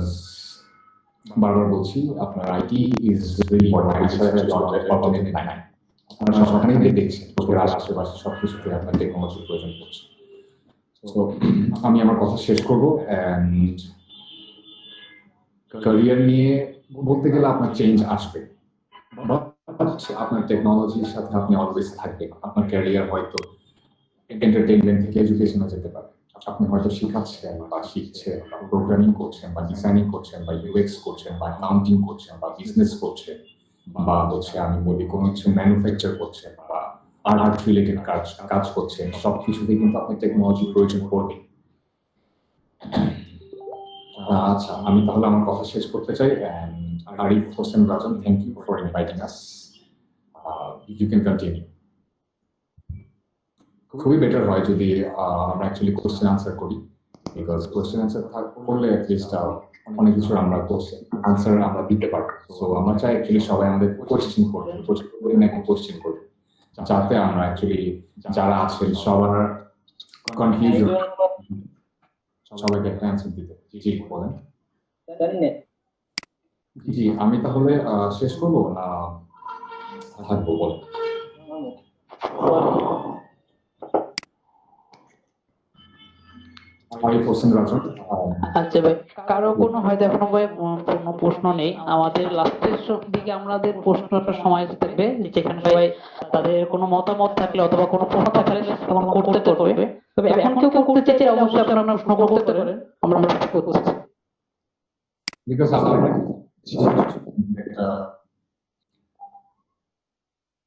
B: বারবার বলছি আপনার আইটি ইজ রিয়েলি ইম্পর্টেন্ট নাই। আপনারা সবখানেই দেখছেন ওদের আশেপাশে সবকিছুতে আপনার টেকনোলজির প্রয়োজন পড়ছে। তো আমি আমার কথা শেষ করবো। অ্যান্ড ক্যারিয়ার নিয়ে বলতে গেলে আপনার চেঞ্জ আসবে, বাট আপনার টেকনোলজির সাথে আপনি অলওয়েজ থাকবেন। আপনার ক্যারিয়ার হয়তো এন্টারটেইনমেন্ট থেকে এডুকেশনে যেতে পারে, আপনি হয়তো শিখাচ্ছেন বা শিখছেন বা প্রোগ্রামিং করছেন বা ডিজাইনিং করছেন বা ইউএক্স করছেন বা অ্যাকাউন্টিং করছেন বা বিজনেস করছেন বা হচ্ছে আমি বলি কোনো কিছু ম্যানুফ্যাকচার করছেন বা আর্ট রিলেটেড কাজ করছেন, সবকিছুতেই কিন্তু আপনি টেকনোলজি প্রয়োজন পড়বে। আচ্ছা, আমি তাহলে আমার কথা শেষ করতে চাই। Arif Hossain Rajan, thank you for inviting us. You can continue. খুবই বেটার হয় যদি আমরা অ্যাকচুয়ালি কোশ্চেন আনসার করি, বিকজ কোশ্চেন আনসার করলে অ্যাটলিস্ট অনেক কিছু আমরা আনসার আমরা দিতে পারবো। সো আমরা চাই অ্যাকচুয়ালি সবাই আমাদের কোশ্চেন করবেন, কোশ্চেন করবেন, যাতে আমরা অ্যাকচুয়ালি যারা আছেন সবার কনফিউশন সবাইকে একটা অ্যান্সার দিতে। জি বলেন। জি আমি তাহলে শেষ করবো না থাকবো বল? আরিফ হোসেন রাজন।
A: আচ্ছা ভাই, কারো কোনো হয়তো এখনো ভাই কোনো প্রশ্ন নেই। আমাদের লাস্টের দিকে আমাদের প্রশ্নটা সময় থাকবে, যেখানে সবাই তাদের কোনো মতামত থাকলে অথবা কোনো প্রশ্ন থাকলে তখন করতে পারবে। তবে এখন কেউ কেউ করতে চাইলে অবশ্যই আপনারা প্রশ্ন করতে পারেন, আমরা করতেছি।
B: বিকজ আমার একটা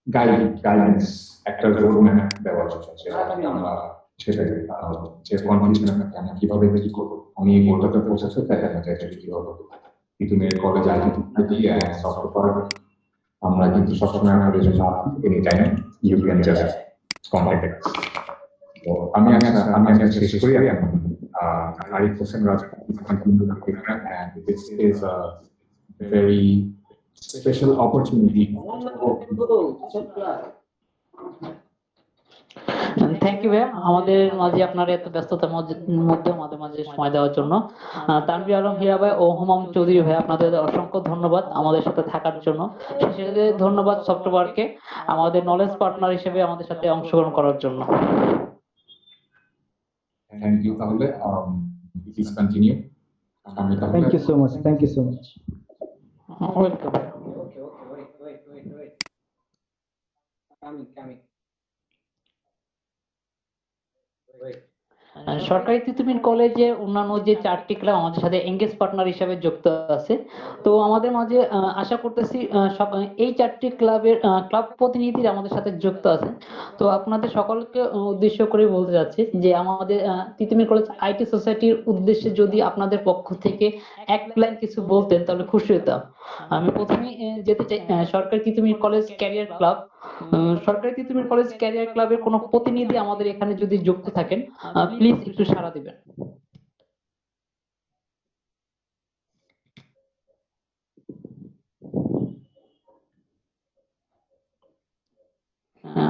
B: গাইডেন্স, একটা রোডম্যাপ দেওয়ার জন্য যে আমরা সেটাই যে কনফিউশন থাকে আমি কিভাবে কি করবো, আমি এই গোলটাতে পৌঁছাতে চাই না এটা কিভাবে কিন্তু মেয়ের কলেজ আইডেন্টি সফটওয়্যার আমরা কিন্তু সবসময় আমাদের জন্য any time you can just contact. তো আমি আজকে শেষ করি। আমি আরিফ হোসেন রাজা, and this is a very special opportunity.
A: Thank you ভাইয়া, আমাদের মাঝে আপনার এত ব্যস্ততার মধ্যে আমাদের মাঝে সময় দেওয়ার জন্য। তানভীর আলম হীরা ভাই ও হুমাম চৌধুরী ভাই, আপনাদের অসংখ্য ধন্যবাদ আমাদের সাথে থাকার জন্য। বিশেষ ধন্যবাদ সফটওয়্যারকে আমাদের নলেজ পার্টনার হিসেবে আমাদের সাথে অংশগ্রহণ করার জন্য।
B: Thank you তাহলে please continue. আমি তাহলে
F: thank you so much, thank you so much.
A: Welcome. সরকারি তিতুমির কলেজে অন্যান্য যে 4টি ক্লাব আমাদের সাথে এঙ্গেজ পার্টনার হিসেবে যুক্ত আছে। তো আমাদের মাঝে আশা করতেছি এই 4টি ক্লাবের ক্লাব প্রতিনিধিরা আমাদের সাথে যুক্ত আছে। তো আপনাদের সকলকে উদ্দেশ্য করে বলতে যাচ্ছি যে আমাদের তিতুমির কলেজ আইটি সোসাইটির উদ্দেশ্যে যদি আপনাদের পক্ষ থেকে এক লাইন কিছু বলতেন তাহলে খুশি হতাম। আমি প্রথমে যেতে চাই সরকারি তিতুমির কলেজ ক্যারিয়ার ক্লাব। সরকারি তিতুমির কলেজ ক্যারিয়ার ক্লাবের কোনো প্রতিনিধি আমাদের এখানে যদি যুক্ত থাকেন প্লিজ একটু সাড়া দিবেন।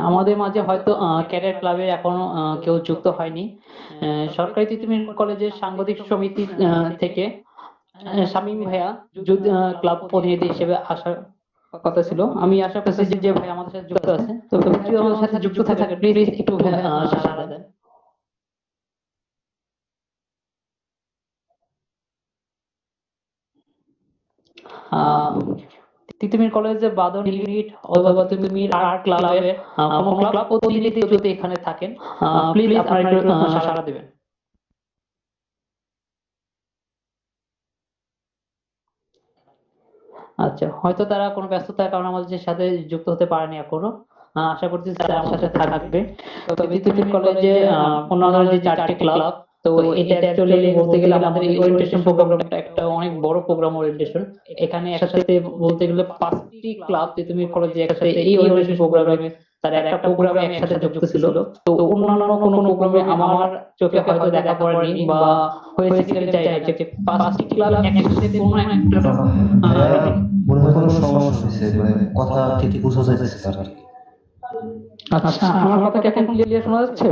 A: আমাদের মাঝে হয়তো ক্যারিয়ার ক্লাবে এখনো কেউ যুক্ত হয়নি। সরকারি তিতুমির কলেজের সাংগঠনিক সমিতি থেকে শামীম ভাইয়া যদি ক্লাব প্রতিনিধি হিসেবে আসার কথা ছিল। আমি আশা করছি যে ভাই আমাদের সাথে যুক্ত আছে, তো যদি আমাদের সাথে যুক্ত থাকে প্লিজ একটু সাড়া দেন। তিতুমির কলেজে বাদন ইউনিট অথবা তিতুমির আর্ট ক্লাবের কোনো ক্লাব প্রতিনিধি যদি এখানে থাকেন প্লিজ আপনারা একটু সাড়া দিবেন। আচ্ছা, হয়তো তারা কোনো ব্যস্ততার কারণে আমাদের সাথে যুক্ত হতে পারেনি এখনো। আশা করছি তারা আমার সাথে থাকবে। তবে তিতুমির কলেজে অন্যান্য যে 4টি ক্লাব, তো এটা অ্যাকচুয়ালি বলতে গেলে আমাদের এই ওরিয়েন্টেশন প্রোগ্রামটা একটা অনেক বড় প্রোগ্রাম ওরিয়েন্টেশন। এখানে একসাথে বলতে গেলে 5টি ক্লাব তিতুমির কলেজে একসাথে এই ওরিয়েন্টেশন প্রোগ্রামে তারা একটা প্রোগ্রামে একসাথে যুক্ত ছিল। তো অন্যান্য কোনো প্রোগ্রামে আমার চোখে হয়তো দেখা পড়েনি বা হয়েছে কিনা জানি না যে 5টি ক্লাব একসাথে কোনো একটা
G: মনে হয় কোনো সমস্যা হয়েছে, মানে কথা ঠিক বোঝা যাইতেছে না আর কি।
A: আচ্ছা, আমার কথা কি এখন ক্লিয়ার শোনা যাচ্ছে?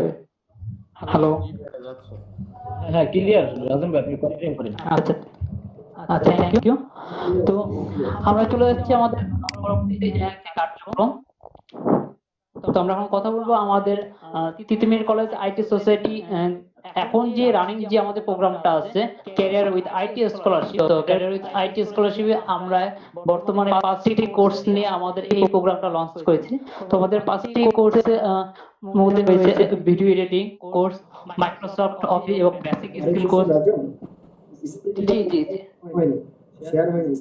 A: হ্যালো।
D: যাচ্ছে।
C: হ্যাঁ ক্লিয়ার, রাজন ভাই আপনি কন্টিনিউ করেন।
A: আচ্ছা আচ্ছা, থ্যাংক ইউ। তো আমরা চলে যাচ্ছি আমাদের পরবর্তী কার্যক্রম। তো আমরা এখন কথা বলবো আমাদের তিতুমির কলেজ আইটি সোসাইটি এখন যে রানিং যে আমাদের প্রোগ্রামটা আছে ক্যারিয়ার উইথ আইটি স্কলারশিপ। তো ক্যারিয়ার উইথ আইটি স্কলারশিপে আমরা বর্তমানে 5টি কোর্স নিয়ে আমাদের এই প্রোগ্রামটা লঞ্চ করেছি। তো আমাদের 5টি কোর্সে মধ্যে রয়েছে video editing course, Microsoft office এবং বেসিক স্কিল কোর্স। জি জি জি,
E: শেয়ার হয়নি।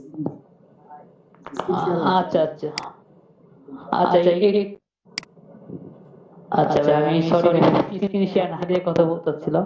A: আচ্ছা আচ্ছা আচ্ছা আচ্ছা ভাই, আমি সরি স্ক্রিন শেয়ার না দিয়ে কথা বলতেছিলাম।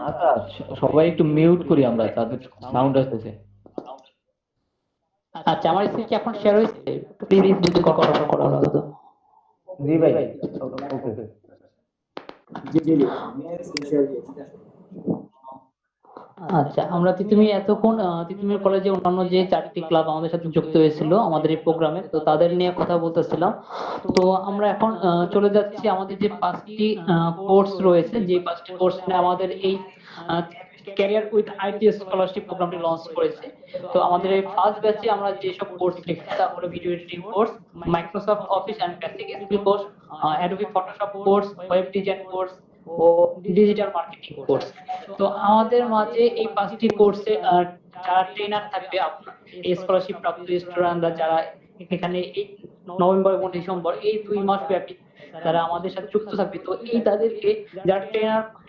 C: আচ্ছা সবাই একটু মিউট করি আমরা, তাদের সাউন্ড আসতেছে।
A: আচ্ছা, আমার স্ক্রিন কি এখন শেয়ার হয়েছে? প্লিজ যদি করা হতো।
C: জি ভাই, ওকে।
E: জি জি জি, আমি শেয়ার দিয়েছি।
A: আচ্ছা, আমরা তিতুমির এতক্ষণ তিতুমির কলেজে অন্যান্য যে 4টি ক্লাব আমাদের সাথে যুক্ত হয়েছিল আমাদের এই প্রোগ্রামে, তো তাদের নিয়ে কথা বলতেছিলাম। তো আমরা এখন চলে যাচ্ছি আমাদের যে 5টি কোর্স রয়েছে, যে 5টি কোর্স নিয়ে আমাদের এই ক্যারিয়ার উইথ আইটি স্কলারশিপ প্রোগ্রামটি লঞ্চ করেছে। তো আমাদের এই ফার্স্ট ব্যাচে আমরা যেসব কোর্স রেখেছি তা হলো video editing course, Microsoft Office and basic skill course, Adobe Photoshop course, web design course ও ডিজিটাল মার্কেটিং কোর্স। তো আমাদের মাঝে এই 5টি কোর্সে যারা ট্রেনার থাকবে, আপনার এই স্কলারশিপ প্রাপ্ত স্টুডেন্টরা যারা এখানে এই নভেম্বর এবং ডিসেম্বর এই 2 মাস ব্যাপী তারা আমাদের সাথে যুক্ত থাকবে। তো এই তাদেরকে যারা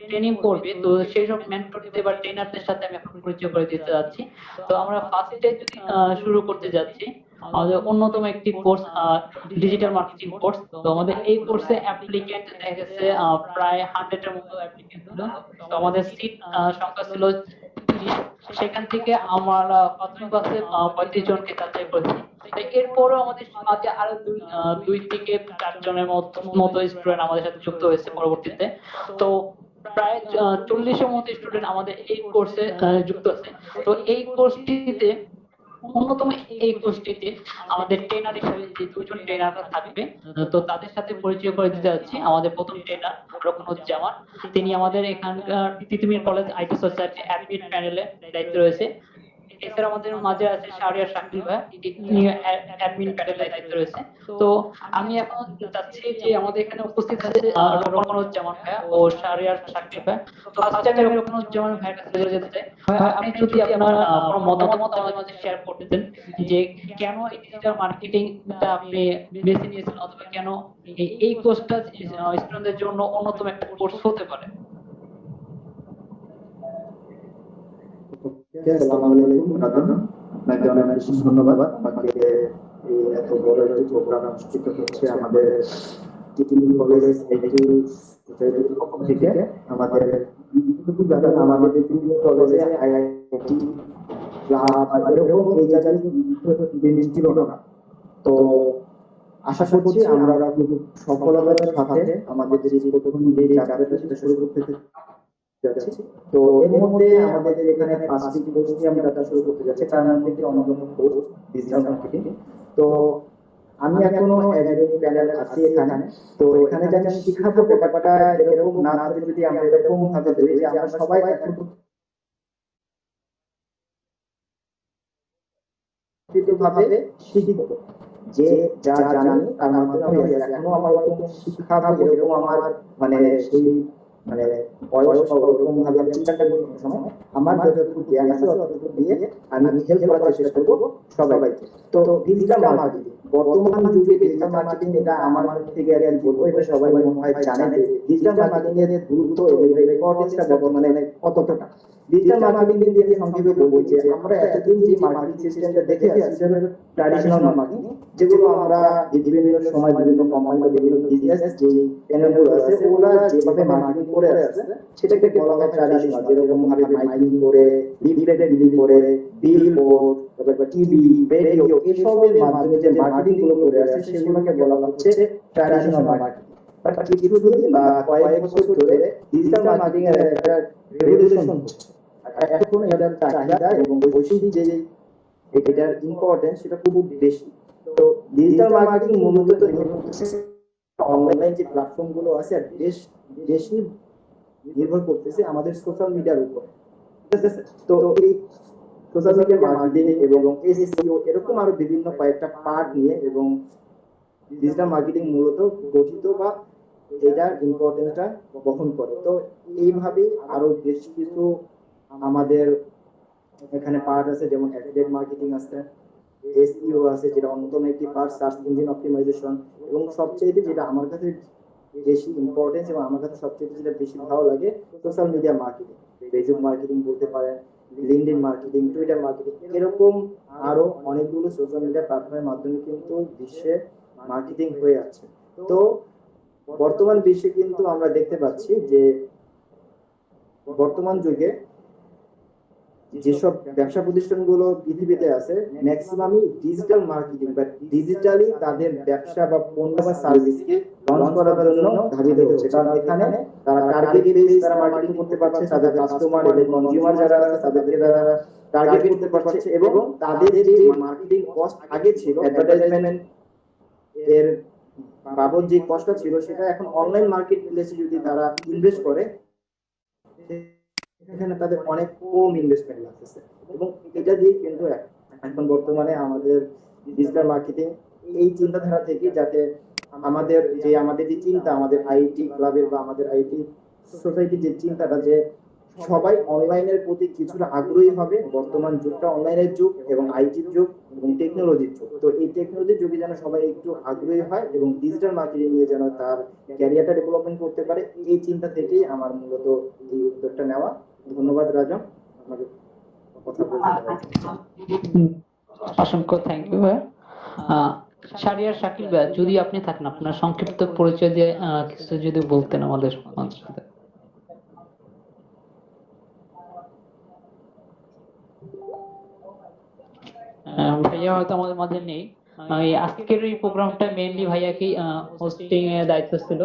A: ট্রেনিং করবে, তো সেই সব মেন্টরদের বা ট্রেনারদের সাথে আমি এখন পরিচয় করে দিতে যাচ্ছি। তো আমরা ফার্স্টে যদি শুরু করতে যাচ্ছি, আমাদের অন্যতম একটি কোর্স ডিজিটাল মার্কেটিং কোর্স। তো আমাদের এই কোর্সে অ্যাপ্লিকেন্ট দেখা গেছে প্রায় 100 এর মতো অ্যাপ্লিকেন্ট ছিল। তো আমাদের সিট সংখ্যা ছিল 30। সেখান থেকে আমরা প্রথম ক্লাসে 35 জনকে যাচাই করেছি। তো এরপরও আমাদের মাঝে আরো 2 থেকে 4 জনের মতো স্টুডেন্ট আমাদের সাথে যুক্ত হয়েছে পরবর্তীতে। তো প্রায় 40 এর মতো স্টুডেন্ট আমাদের এই কোর্সে যুক্ত আছে। তো এই কোর্সটিতে অন্যতম এই কোর্সটিতে আমাদের ট্রেনার হিসেবে যে 2 জন ট্রেনার থাকবে, তো তাদের সাথে পরিচয় করে দিতে যাচ্ছি। আমাদের প্রথম ট্রেনার রকনুজ্জামান, তিনি আমাদের এখানকার Titumir college IT society admin প্যানেলে দায়িত্ব রয়েছে। এছাড়া আমাদের মাঝে আছে শাহরিয়ার শাকিল ভাই, তিনি অ্যাডমিন প্যানেলে দায়িত্ব রয়েছে। তো আমি এখন চাচ্ছি যে আমাদের এখানে উপস্থিত আছে রকনুজ্জামান ভাই ও শাহরিয়ার শাকিল ভাই। তো ফার্স্ট টাইম আমি রকনুজ্জামান ভাইয়ের কাছে চলে যেতে চাই। ভাই, আপনি যদি আপনার কোনো মতামত আমাদের মাঝে শেয়ার করতেন যে কেন এই ডিজিটাল মার্কেটিংটা আপনি বেছে নিয়েছেন, অথবা কেন এই কোর্সটা স্টুডেন্টদের জন্য অন্যতম একটা কোর্স হতে পারে।
E: আসসালামু আলাইকুম রাজন, আপনাকে অনেক বেশি ধন্যবাদ আমাকে এই এত বড় একটি প্রোগ্রাম অনুষ্ঠিত হচ্ছে আমাদের তিতুমির কলেজ আইটি সোসাইটির পক্ষ থেকে। আমাদের আমাদের তিতুমির কলেজে আইআইটি ক্লাব এরকম এই জায়গায় জিনিস ছিল না। তো আশা করছি আমরা খুব সফলতার সাথে আমাদের যে প্রথম যে যাত্রাটা সেটা শুরু করতে যাচ্ছি। তো এর মধ্যে আমাদের এখানে 5টি কোর্স নিয়ে আমরা যাত্রা শুরু করতে যাচ্ছি। তার মধ্যে একটি অন্যতম কোর্স ডিজিটাল মার্কেটিং। তো আমি এখনো একাডেমিক প্যানেলে আছি এখানে। তো এখানে যে আমি শিখাবো ব্যাপারটা এরকম না থাকে, যদি আমরা এরকম ভাবে ধরি যে আমরা সবাই ভাবে শিখবো, যে যা জানি তার মাধ্যমে এখনো আমার শিখাবো এরকম আমার মানে সেই মানে বয়স বা ওরকম ভাবে আমি চিন্তা করি কোনো সময়। আমার যতটুকু জ্ঞান আছে ততটুকু দিয়ে আমি হেল্প করার চেষ্টা করবো সবাইকে। তো ডিজিটাল মার্কেটিং, বর্তমান যুগে ডিজিটাল মার্কেটিং, এটা আমার থেকে আর বলবো, এটা সবাই মনে হয় জানে যে ডিজিটাল মার্কেটিং এর গুরুত্ব এবং ইম্পর্টেন্সটা বর্তমানে কতটা। ডিজিটাল মার্কেটিং দিয়ে সংক্ষেপে বলবো যে আমরা এতদিন যে মার্কেটিং সিস্টেমটা দেখে আসছি সেটা ট্র্যাডিশনাল মার্কেটিং, যেগুলো আমরা বিভিন্ন সময় বিভিন্ন কোম্পানি বা বিভিন্ন বিজনেস যে চ্যানেলগুলো আছে ওগুলা যেভাবে মার্কেটিং করে আসছে সেটাকে বলা হয় ট্র্যাডিশনাল। যেরকম ভাবে মাইকিং করে, লিফলেট বিলি করে, বিলবোর্ড, তারপর টিভি, রেডিও, এসবের মাধ্যমে যে মার্কেটিং গুলো করে আসছে সেগুলোকে বলা হচ্ছে ট্র্যাডিশনাল মার্কেটিং। বাট কিছুদিন বা কয়েক বছর ধরে ডিজিটাল মার্কেটিং এর একটা রেভলিউশন হচ্ছে। এখন এটার চাহিদা এবং বৈশ্বিক যে এটার ইম্পর্টেন্স সেটা খুব বেশি। তো ডিজিটাল মার্কেটিং মূলত অনলাইন যে প্ল্যাটফর্ম গুলো আছে বেশি নির্ভর করতেছে আমাদের সোশ্যাল মিডিয়ার উপর। তো এই সোশ্যাল মিডিয়া মার্কেটিং এবং এসইও এরকম আরো বিভিন্ন কয়েকটা পার্ট নিয়ে এবং ডিজিটাল মার্কেটিং মূলত গঠিত বা এটার ইম্পর্টেন্সটা বহন করে। তো এইভাবে আরো বেশ কিছু আমাদের এখানে পার্ট আছে, যেমন অ্যাফিলিয়েট মার্কেটিং আছে, এসইও আছে যেটা অন্যতম একটি পার্ট, সার্চ ইঞ্জিন অপটিমাইজেশন, এবং সবচেয়ে যেটা আমার কাছে বেশি ইম্পর্টেন্স এবং আমার কাছে সবচেয়ে যেটা বেশি ভালো লাগে social media marketing. Facebook marketing বলতে পারেন, লিঙ্কডইন মার্কেটিং, টুইটার মার্কেটিং, এরকম আরো অনেকগুলো সোশ্যাল মিডিয়া প্ল্যাটফর্মের মাধ্যমে কিন্তু বিশ্বে মার্কেটিং হয়ে আছে। তো বর্তমান বিশ্বে কিন্তু আমরা দেখতে পাচ্ছি যে বর্তমান যুগে যেসব ব্যবসা প্রতিষ্ঠানগুলো পৃথিবীতে আছে ম্যাক্সিমামই ডিজিটাল মার্কেটিং বা ডিজিটালি তাদের ব্যবসা বা পণ্য বা সার্ভিসকে লঞ্চ করার জন্য ধাবিত হচ্ছে, কারণ এখানে তারা টার্গেট বেস তারা মার্কেটিং করতে পারছে, তাদের কাস্টমার এবং কনজিউমার যারা আছে তাদেরকে তারা টার্গেট করতে পারছে, এবং তাদের যে মার্কেটিং কস্ট আগে ছিল অ্যাডভার্টাইজমেন্ট এর বাবদ যে কস্টটা ছিল সেটা এখন অনলাইন মার্কেট প্লেসে যদি তারা ইনভেস্ট করে এখানে তাদের অনেক কম ইনভেস্টমেন্ট লাগতেছে, এবং এটা দিয়ে কিন্তু এখন বর্তমানে আমাদের ডিজিটাল মার্কেটিং এই চিন্তাধারা থেকে যাতে আমাদের যে চিন্তা আমাদের আইটি ক্লাবের বা আমাদের আইটি সোসাইটির যে চিন্তাটা যে সবাই অনলাইনের প্রতি কিছুটা আগ্রহী হবে, বর্তমান যুগটা অনলাইনের যুগ এবং আইটির যুগ এবং টেকনোলজির যুগ, তো এই টেকনোলজির যুগে যেন সবাই একটু আগ্রহী হয় এবং ডিজিটাল মার্কেটিং নিয়ে যেন তার ক্যারিয়ারটা ডেভেলপমেন্ট করতে পারে, এই চিন্তা থেকেই আমার মূলত এই উদ্যোগটা নেওয়া। ধন্যবাদ রাজন আমাকে কথা বলতে দেওয়ার জন্য।
A: অসংখ্য থ্যাংক ইউ ভাই। শারিয়ার শাকিল ভাই, যদি আপনি থাকেন আপনার সংক্ষিপ্ত পরিচয় দিয়ে কিছু যদি বলতেন আমাদের সাথে। ভাইয়া হয়তো আমাদের মাঝে নেই। এই আজকের এই প্রোগ্রামটা মেইনলি ভাইয়াকেই হোস্টিং এর দায়িত্ব ছিল,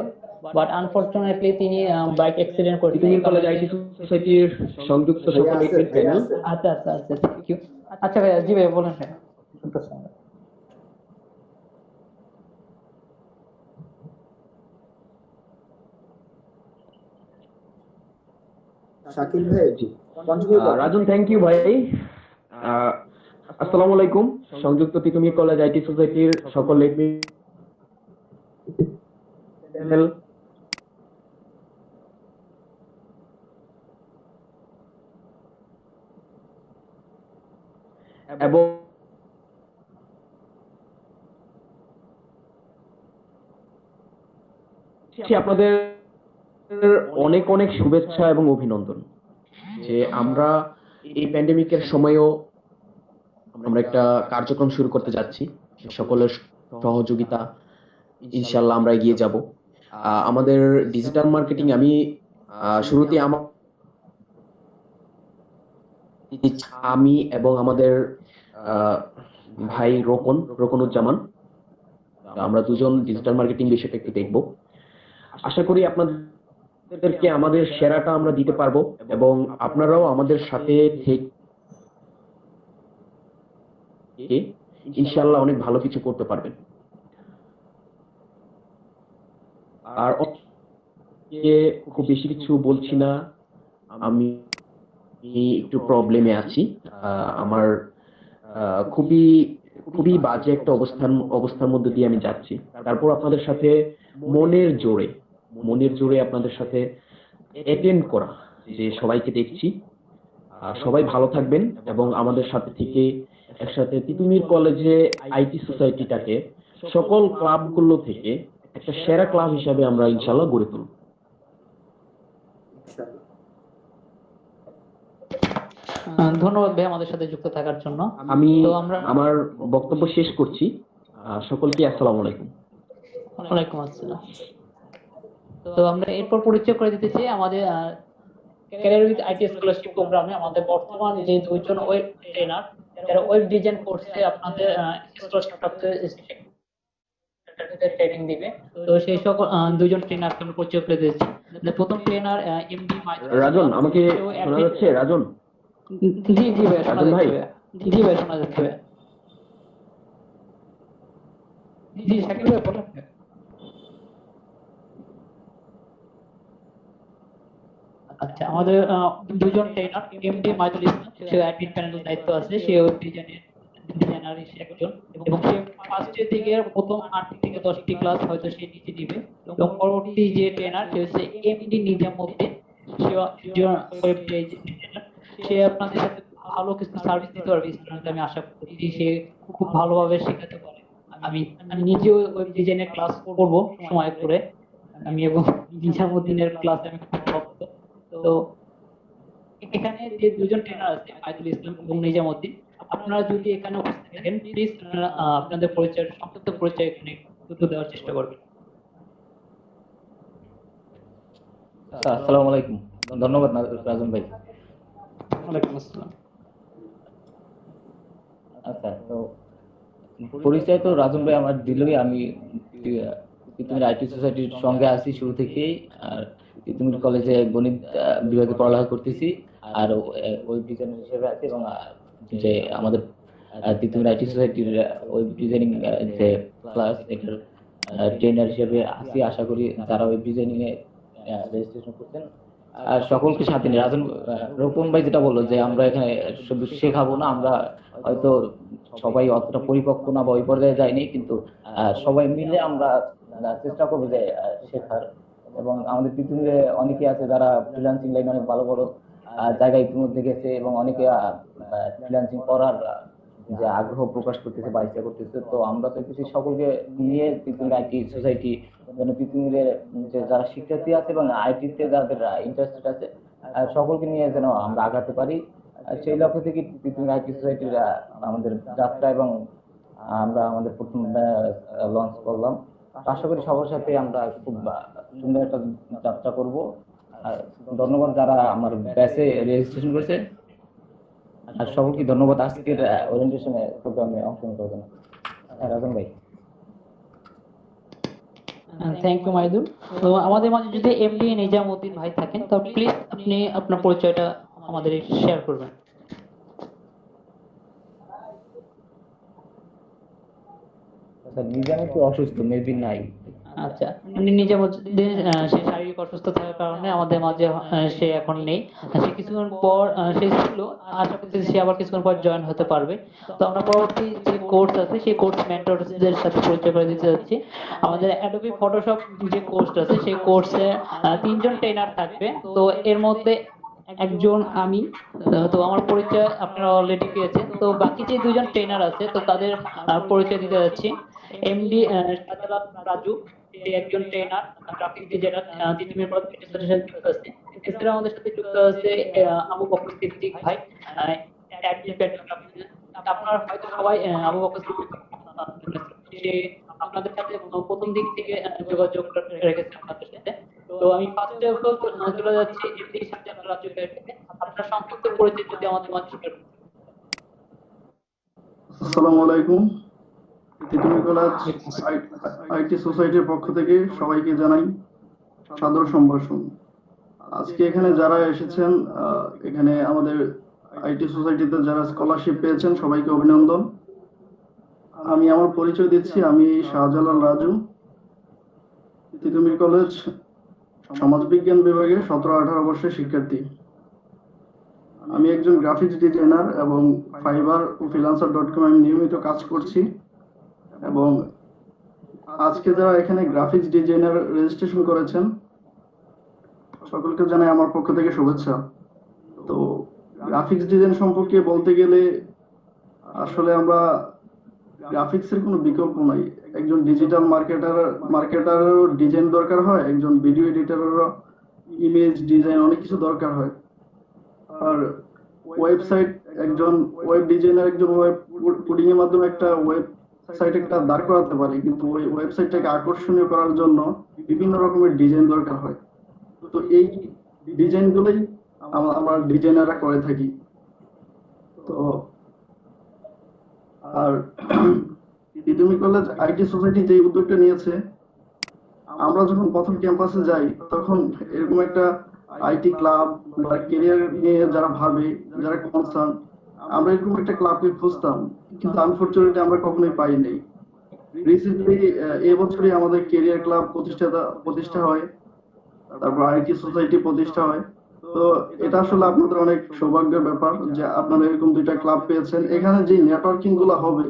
A: বাট আনফরচুনেটলি তিনি বাইক অ্যাক্সিডেন্ট করেছেন।
H: তিতুমির কলেজ আইটি সোসাইটির সংযুক্ত সকল এডমিন প্যানেল।
A: আচ্ছা আচ্ছা আচ্ছা, থ্যাংক ইউ। আচ্ছা ভাইয়া, জি ভাইয়া বলেন ভাইয়া। শুনতেছি আমরা।
E: শাকিল ভাই কন্টিনিউ করুন।
H: রাজন, থ্যাংক ইউ ভাই। আসসালামু আলাইকুম। সংযুক্ত তিতুমির কলেজ আইটি সোসাইটির সকল এডমিন প্যানেল, এবং আপনাদের অনেক অনেক শুভেচ্ছা এবং অভিনন্দন যে আমরা এই প্যান্ডেমিকের সময়েও আমরা একটা কার্যক্রম শুরু করতে যাচ্ছি। সকলের সহযোগিতা ইনশাআল্লাহ আমরা এগিয়ে যাব। আমাদের ডিজিটাল মার্কেটিং আমি শুরুতে আমি এবং আমাদের ভাই রোকনুজ্জামান আমরা দুজন ডিজিটাল মার্কেটিং বিষয়টা একটু দেখব। আশা করি আপনাদেরকে আমাদের সেরাটা আমরা দিতে পারবো এবং আপনারাও আমাদের সাথে থেকে ইনশাআল্লাহ অনেক ভালো কিছু করতে পারবেন। আর খুব বেশি কিছু বলছি না, আমি একটু প্রবলেমে আছি। আমার খুবই বাজে একটা অবস্থার মধ্যে দিয়ে আমি যাচ্ছি। তারপর আপনাদের সাথে মনের জোরে আপনাদের সাথে অ্যাটেন্ড করা যে সবাইকে দেখছি। সবাই ভালো থাকবেন এবং আমাদের সাথে থেকে একসাথে তিতুমির কলেজে আইটি সোসাইটিটাকে সকল ক্লাবগুলো থেকে একটা সেরা ক্লাব হিসাবে আমরা ইনশাআল্লাহ গড়ে তুলব।
A: ধন্যবাদ ভাই আমাদের সাথে যুক্ত থাকার জন্য।
H: আমি
A: তো আমরা
H: আমার বক্তব্য শেষ করছি। সকলকে আসসালামু আলাইকুম।
A: ওয়ালাইকুম আসসালাম। তো আমরা এরপর পরিচয় করে দিতে চাই আমাদের ক্যারিয়ার উইথ আইটি স্কলারশিপ প্রোগ্রামে আমাদের বর্তমান যে দুইজন ওয়েব ট্রেনার যারা ওয়েব ডিজাইন কোর্সে আপনাদের স্কলারশিপ প্রাপ্ত ট্রেনিং দিবে। তো সেই সকল দুইজন ট্রেনারকে আমরা পরিচয় করে দিচ্ছি। প্রথম ট্রেনার এমডি
H: রাজন, আমাকে শোনা যাচ্ছে? রাজন,
A: জি জি ভাই শোনা
H: রাজন ভাই।
A: যাচ্ছে। জি ভাই শোনা যাচ্ছে ভাই। জি শাকিল ভাই বলেন। আচ্ছা, আমাদের দুজন ট্রেনার এমডি মাইদুল ইসলাম, সে অ্যাডমিন প্যানেলের দায়িত্ব আছে, সে ওয়েব ডিজাইনার একজন, এবং সে ফার্স্টের দিকে প্রথম 8 থেকে 10টি ক্লাস হয়তো সে নিজে দিবে, এবং পরবর্তী যে ট্রেনার সে হচ্ছে এমডি নিজামউদ্দিন, সে ওয়েব ডিজাইনার। সে আপনাদের সাথে ভালো কিছু সার্ভিস দিতে পারবে স্টুডেন্টকে, আমি আশা করি সে খুব ভালোভাবে শেখাতে পারে। আমি নিজেও ওয়েব ডিজাইনের ক্লাস করব সময় করে, আমি এবং নিজামউদ্দিনের ক্লাসে আমি খুব ভক্ত। তো এখানে যে দুজন ট্রেনার আছে মাইদুল ইসলাম এবং নিজামউদ্দিন, আপনারা যদি এখানে উপস্থিত থাকেন প্লিজ আপনাদের সংক্ষিপ্ত পরিচয় এখানে একটু দেওয়ার চেষ্টা করবেন।
C: আসসালামু আলাইকুম। ধন্যবাদ রাজন ভাই।
A: ওয়ালাইকুম আসসালাম।
C: আচ্ছা, তো পরিচয় তো রাজন ভাই আমার দিলই। আমি তিতুমির আইটি সোসাইটির সঙ্গে আছি শুরু থেকেই। আর তিতুমির কলেজে গণিত বিভাগে পড়ালেখা করতেছি, আর ওয়েব ডিজাইনার হিসেবে আছি। এবং যে আমাদের তিতুমির আইটি সোসাইটির ওয়েব ডিজাইনিং যে ক্লাস, এটার ট্রেনার হিসেবে আছি। আশা করি যারা ওয়েব ডিজাইনিং এ রেজিস্ট্রেশন করছেন আর সকলকে সাথে নিয়ে রাজন রোপন ভাই যেটা বললো যে আমরা এখানে শুধু শেখাবো না, আমরা হয়তো সবাই অতটা পরিপক্ক না বা ওই পর্যায়ে যায়নি, কিন্তু সবাই মিলে আমরা চেষ্টা করবো যে শেখার। এবং আমাদের পৃথিবীতে অনেকে আছে যারা ফ্রিল্যান্সিং লাইনে অনেক ভালো ভালো জায়গায় ইতিমধ্যে গেছে, এবং অনেকে ফ্রিল্যান্সিং করার যে আগ্রহ প্রকাশ করতেছে বা ইচ্ছা করতেছে। তো আমরা তো কিছু সকলকে নিয়ে পৃথিবীর আইটি সোসাইটি যেন পৃথিবীর যে যারা শিক্ষার্থী আছে এবং আইটিতে যাদের ইন্টারেস্টেড আছে সকলকে নিয়ে যেন আমরা আগাতে পারি। আর সেই লক্ষ্য থেকে পৃথিবীর আইটি সোসাইটির আমাদের যাত্রা, এবং আমরা আমাদের প্রথম লঞ্চ করলাম। আশা করি সবার সাথে আমরা খুব সুন্দর একটা যাত্রা করব। আর ধন্যবাদ যারা আমার ব্যাচে রেজিস্ট্রেশন করেছে, আর সকলকে ধন্যবাদ আজকের ওরিয়েন্টেশনে প্রোগ্রামে অংশগ্রহণ করার জন্য। রাজন ভাই।
A: Thank you Maidul. তো আমাদের মাঝে যদি এমডি নিজামউদ্দিন ভাই থাকেন, তো প্লিজ আপনি আপনার পরিচয়টা আমাদের শেয়ার করবেন।
C: নিজাম একটু অসুস্থ, মেবি নাই।
A: আচ্ছা, উনি নিজামউদ্দিন সে শারীরিক অসুস্থ থাকার কারণে আমাদের মাঝে সে এখন নেই। সে কিছুক্ষণ পর সে ছিল, আশা করছি সে আবার কিছুক্ষণ পর জয়েন হতে পারবে। তো আমরা পরবর্তী যে কোর্স আছে সেই কোর্স মেন্টরদের সাথে পরিচয় করে দিতে যাচ্ছি। আমাদের অ্যাডোবি ফটোশপ যে কোর্স আছে সেই কোর্সে 3 জন ট্রেনার থাকবে। তো এর মধ্যে একজন আমি, তো আমার পরিচয় আপনারা অলরেডি পেয়েছেন। তো বাকি যে 2 জন ট্রেনার আছে তো তাদের পরিচয় দিতে যাচ্ছি। এমডি শাহজালাল রাজু, সে একজন trainer graphic designer, Titumir college সাথে যুক্ত আছে। এছাড়া আমাদের সাথে যুক্ত আছে আবু বকর সিদ্দিক ভাই, আপনারা হয়তো সবাই আবু বকর সিদ্দিক, সে আপনাদের সাথে প্রথম দিক থেকে যোগাযোগ রেখেছে আপনাদের সাথে। তো আমি ফার্স্টে চলে যাচ্ছি এমডি শাহজালাল রাজু ভাইয়ের কাছে। আপনার সংক্ষিপ্ত পরিচয় যদি আমাদের মাঝে শেয়ার করতেন।
I: আসসালামু আলাইকুম। তিতুমির কলেজ আইটি সোসাইটির পক্ষ থেকে সবাইকে জানাই সাদর সম্ভাষণ। আজকে এখানে যারা এসেছেন, এখানে আমাদের আইটি সোসাইটিতে যারা স্কলারশিপ পেয়েছেন সবাইকে অভিনন্দন। আমি আমার পরিচয় দিচ্ছি, আমি শাহজালাল রাজু, তিতুমির কলেজ সমাজবিজ্ঞান বিভাগে 17-18 বর্ষের শিক্ষার্থী। আমি একজন গ্রাফিক্স ডিজাইনার এবং ফাইবার ও freelancer.com আমি নিয়মিত কাজ করছি। এবং আজকে যারা এখানে গ্রাফিক্স ডিজাইনার রেজিস্ট্রেশন করেছেন সকলকে জানাই আমার পক্ষ থেকে শুভেচ্ছা। তো গ্রাফিক্স ডিজাইন সম্পর্কে বলতে গেলে আসলে আমরা গ্রাফিক্সের কোনো বিকল্প নাই। একজন ডিজিটাল মার্কেটারেরও ডিজাইন দরকার হয়, একজন ভিডিও এডিটরেরও ইমেজ ডিজাইন অনেক কিছু দরকার হয়। আর ওয়েবসাইট, একজন ওয়েব ডিজাইনার একজন ওয়েব কোডিং এর মাধ্যমে একটা ওয়েবসাইট একটা দাঁড় করাতে পারে, কিন্তু ওই ওয়েবসাইটটাকে আকর্ষণীয় করার জন্য বিভিন্ন রকমের ডিজাইন দরকার হয়। তো এই ডিজাইনগুলোই আমরা ডিজাইনাররা করে থাকি। তো আর তিতুমির কলেজ আইটি সোসাইটি যে উদ্যোগটা নিয়েছে, আমরা যখন প্রথম ক্যাম্পাসে যাই তখন এরকম একটা আইটি ক্লাব বা ক্যারিয়ার নিয়ে যারা ভাবে, যারা কনসার্ন, আমরা এরকম একটা ক্লাবকে খুঁজতাম, কিন্তু আনফরচুনেটলি আমরা কখনোই পাই নাই। রিসেন্টলি এবছরই আমাদের ক্যারিয়ার ক্লাব প্রতিষ্ঠা হয়, তারপর আইটি সোসাইটি প্রতিষ্ঠা হয়। তো এটা আসলে আপনাদের অনেক সৌভাগ্যের ব্যাপার যে আপনারা এরকম 2টা ক্লাব পেয়েছেন। এখানে যে নেটওয়ার্কিং গুলো হবে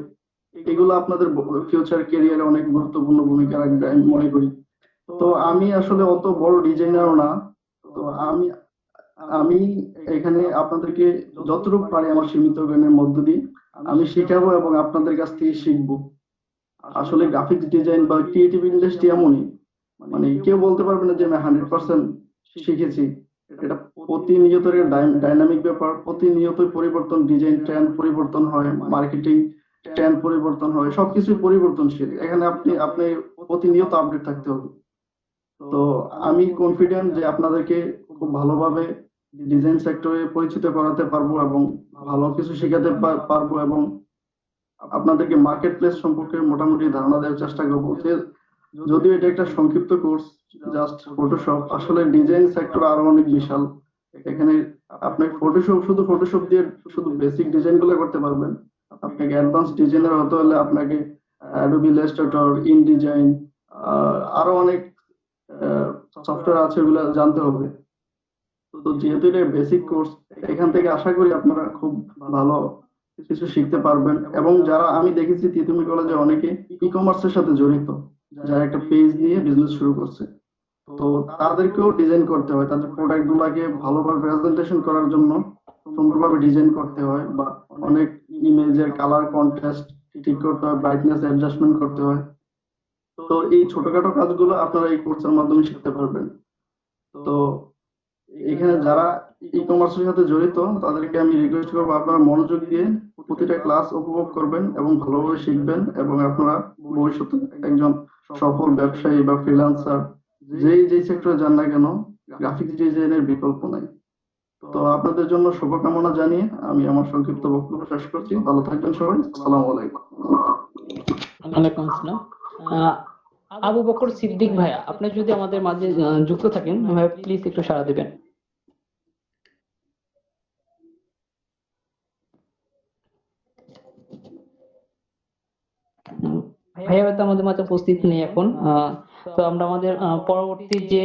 I: এগুলো আপনাদের ফিউচার ক্যারিয়ারে অনেক গুরুত্বপূর্ণ ভূমিকা রাখবে আমি মনে করি। তো আমি আসলে অত বড় ডিজাইনারও না, তো আমি এখানে আপনাদেরকে যতটুকু পারি আমার সীমিত জ্ঞানের মধ্য দিয়ে আমি শেখাবো এবং আপনাদের কাছ থেকে শিখবো। আসলে গ্রাফিক্স ডিজাইন বা ক্রিয়েটিভ ইন্ডাস্ট্রি এমনই, মানে কেউ বলতে পারবে না যে আমি 100% শিখেছি। এটা প্রতিনিয়ত ডাইনামিক ব্যাপার, প্রতিনিয়ত পরিবর্তন, ডিজাইন ট্রেন্ড পরিবর্তন হয়, মার্কেটিং ট্রেন্ড পরিবর্তন হয়, সবকিছু পরিবর্তনশীল। এখানে আপনি প্রতিনিয়ত আপডেট থাকতে হবে। তো আমি কনফিডেন্ট যে আপনাদেরকে খুব ভালোভাবে ডিজাইন সেক্টরে পরিচিত করাতে পারবো এবং ভালো কিছু শেখাতে পারবো এবং আপনাদেরকে মার্কেট প্লেস সম্পর্কে মোটামুটি ধারণা দেওয়ার চেষ্টা করবো যে যদিও এটা একটা সংক্ষিপ্ত কোর্স, জাস্ট ফটোশপ, আসলে ডিজাইন সেক্টর আরো অনেক বিশাল। এখানে আপনি শুধু ফটোশপ দিয়ে শুধু বেসিক ডিজাইন গুলো করতে পারবেন। আপনাকে অ্যাডভান্স ডিজাইনার হতে হলে আপনাকে অ্যাডোবি ইলাস্ট্রেটর, ইনডিজাইন, আরো অনেক সফটওয়্যার আছে, ওগুলো জানতে হবে। তো যেহেতু এটা বেসিক কোর্স, এখান থেকে আশা করি আপনারা খুব ভালো কিছু শিখতে পারবেন। এবং যারা আমি দেখেছি তিতুমি কলেজে অনেকে ই কমার্সের সাথে জড়িত, যারা একটা পেজ নিয়ে বিজনেস শুরু করছে, তো তাদেরকেও ডিজাইন করতে হয়। তাদের প্রোডাক্ট গুলাকে ভালোভাবে প্রেজেন্টেশন করার জন্য সুন্দরভাবে ডিজাইন করতে হয়, বা অনেক ইমেজের কালার কন্ট্রাস্ট ঠিক করতে হয়, ব্রাইটনেস অ্যাডজাস্টমেন্ট করতে হয়। তো এই ছোটখাটো কাজগুলো আপনারা এই কোর্সের মাধ্যমে শিখতে পারবেন। তো এখানে যারা ই কমার্সের সাথে জড়িত তাদেরকে আমি রিকোয়েস্ট করবো আপনারা মনোযোগ দিয়ে প্রতিটা ক্লাস উপভোগ করবেন এবং ভালোভাবে শিখবেন, এবং আপনারা ভবিষ্যতে একজন সফল ব্যবসায়ী বা ফ্রিল্যান্সার, যেই সেক্টরে যান না কেন, গ্রাফিক্স ডিজাইনের বিকল্প নাই। তো আপনাদের জন্য শুভকামনা জানিয়ে আমি আমার সংক্ষিপ্ত বক্তব্য শেষ করছি। ভালো থাকবেন সবাই। আসসালামু আলাইকুম।
A: ওয়ালাইকুম আসসালাম। আবু বকর সিদ্দিক ভাইয়া, আপনি যদি আমাদের মাঝে যুক্ত থাকেন ভাইয়া, প্লিজ একটু সাড়া দিবেন। ভাইয়া হয়তো আমাদের মাঝে উপস্থিত নেই এখন। তো আমরা আমাদের পরবর্তী যে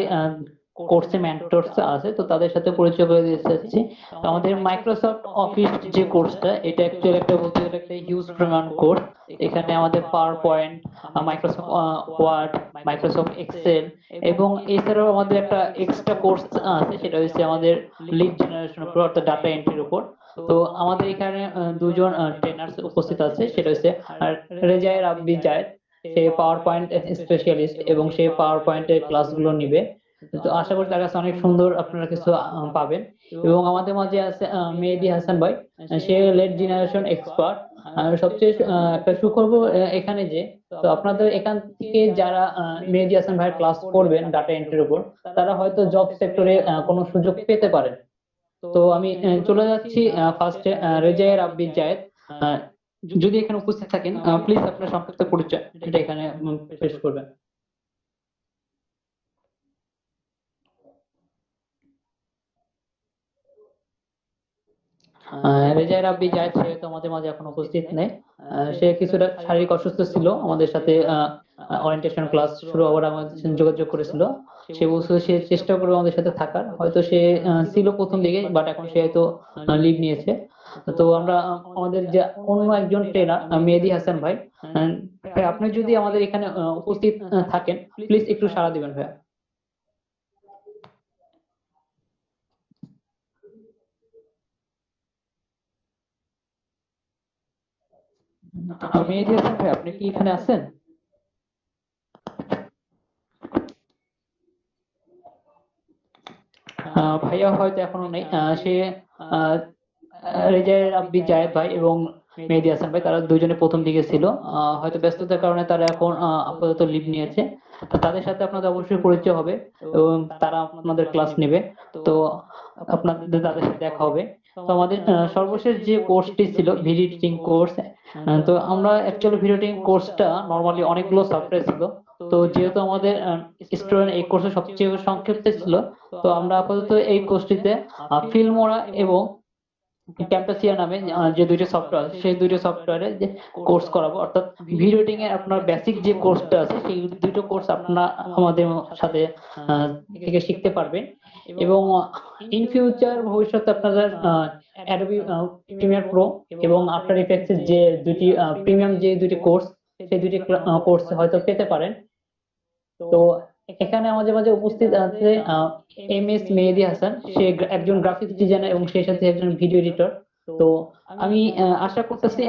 A: কোর্সে মেন্টরস আছে, তো তাদের সাথে পরিচয় করে দিতে চাচ্ছি। তো আমাদের মাইক্রোসফট অফিস যে কোর্সটা, এটা অ্যাকচুয়ালি একটা বলতে গেলে একটা হিউজ পরিমাণ কোর্স। এখানে আমাদের PowerPoint, Microsoft Word, Microsoft Excel, এবং এছাড়াও আমাদের একটা এক্সট্রা কোর্স আছে, সেটা হচ্ছে আমাদের লিড জেনারেশন উপর, অর্থাৎ ডাটা এন্ট্রির উপর। তো আমাদের এখানে দুজন ট্রেনার্স উপস্থিত আছে, সেটা হচ্ছে রেজায়ে রাব্বি জায়েদ, সে পাওয়ার পয়েন্ট স্পেশালিস্ট এবং সে পাওয়ার পয়েন্টের ক্লাসগুলো নিবে। তো আশা করি তার কাছে অনেক সুন্দর আপনারা কিছু পাবেন। এবং আমাদের মাঝে আছে মেহেদী হাসান ভাই, সে লেট জেনারেশন এক্সপার্ট। সবচেয়ে একটা সুখবর এখানে যে, তো আপনাদের এখান থেকে যারা মেহেদী হাসান ভাইয়ের ক্লাস করবেন ডাটা এন্ট্রির উপর, তারা হয়তো জব সেক্টরে কোনো সুযোগ পেতে পারেন। তো আমি চলে যাচ্ছি ফার্স্টে রেজায়ে রাব্বি জায়েদ। আহ, যদি এখানে উপস্থিত থাকেন, প্লিজ আপনার সংক্ষিপ্ত পরিচয় এটা এখানে পেশ করবেন। রেজায়ে রাব্বি জায়েদ, সে তো আমাদের মাঝে এখন উপস্থিত নেই। সে কিছুটা শারীরিক অসুস্থ ছিল, আমাদের সাথে ওরিয়েন্টেশন ক্লাস শুরু হওয়ার আমাদের সাথে যোগাযোগ করেছিল। সে বলছিল সে চেষ্টা করবে আমাদের সাথে থাকার, হয়তো সে ছিল প্রথম দিকে, বাট এখন সে হয়তো লিভ নিয়েছে। তো আমরা আমাদের যে অন্য একজন ট্রেনার মেহেদী হাসান ভাই, ভাই আপনি যদি আমাদের এখানে উপস্থিত থাকেন, প্লিজ একটু সাড়া দিবেন ভাইয়া। মেহেদী হাসান ভাই, আপনি কি এখানে আছেন? ভাইয়া হয়তো এখনো নেই। সে আহ, রেজায়ে রাব্বি জায়েদ ভাই এবং মেহেদী হাসান ভাই, তারা দুজনে প্রথম দিকে ছিল, হয়তো ব্যস্ততার কারণে তারা এখন আপাতত লিভ নিয়েছে। তো তাদের সাথে আপনাদের অবশ্যই পরিচয় হবে এবং তারা আপনাদের ক্লাস নেবে। তো আপনাদের তাদের সাথে দেখা হবে। তো আমাদের সর্বশেষ যে কোর্সটি ছিল ভিডিও এডিটিং কোর্স। তো আমরা অ্যাকচুয়ালি ভিডিও এডিটিং কোর্সটা নরমালি অনেকগুলো সফটওয়্যার ছিল। তো যেহেতু আমাদের স্টুডেন্ট এই কোর্সে সবচেয়ে সংক্ষিপ্ত ছিল, তো আমরা আপাতত এই কোর্সটিতে ফিল্মোরা এবং ক্যাম্পাসিয়া নামে যে দুইটা সফটওয়্যার আছে, সেই দুইটা সফটওয়্যারে যে কোর্স করাবো। অর্থাৎ ভিডিও এডিটিং এর আপনার বেসিক যে কোর্সটা আছে, সেই দুটো কোর্স আপনারা আমাদের সাথে থেকে শিখতে পারবেন। এবং ইন ফিউচার ভবিষ্যতে আপনাদের অ্যাডোবি প্রিমিয়ার প্রো এবং আফটার ইফেক্টস এর যে দুটি প্রিমিয়াম যে দুটি কোর্স, সেই দুটি কোর্স হয়তো পেতে পারেন। তো এখানে আমাদের মাঝে উপস্থিত আছে এম এস মেহেদী হাসান, সে একজন গ্রাফিক্স ডিজাইনার এবং সেই সাথে একজন ভিডিও এডিটর। তো আমি আশা করতেছি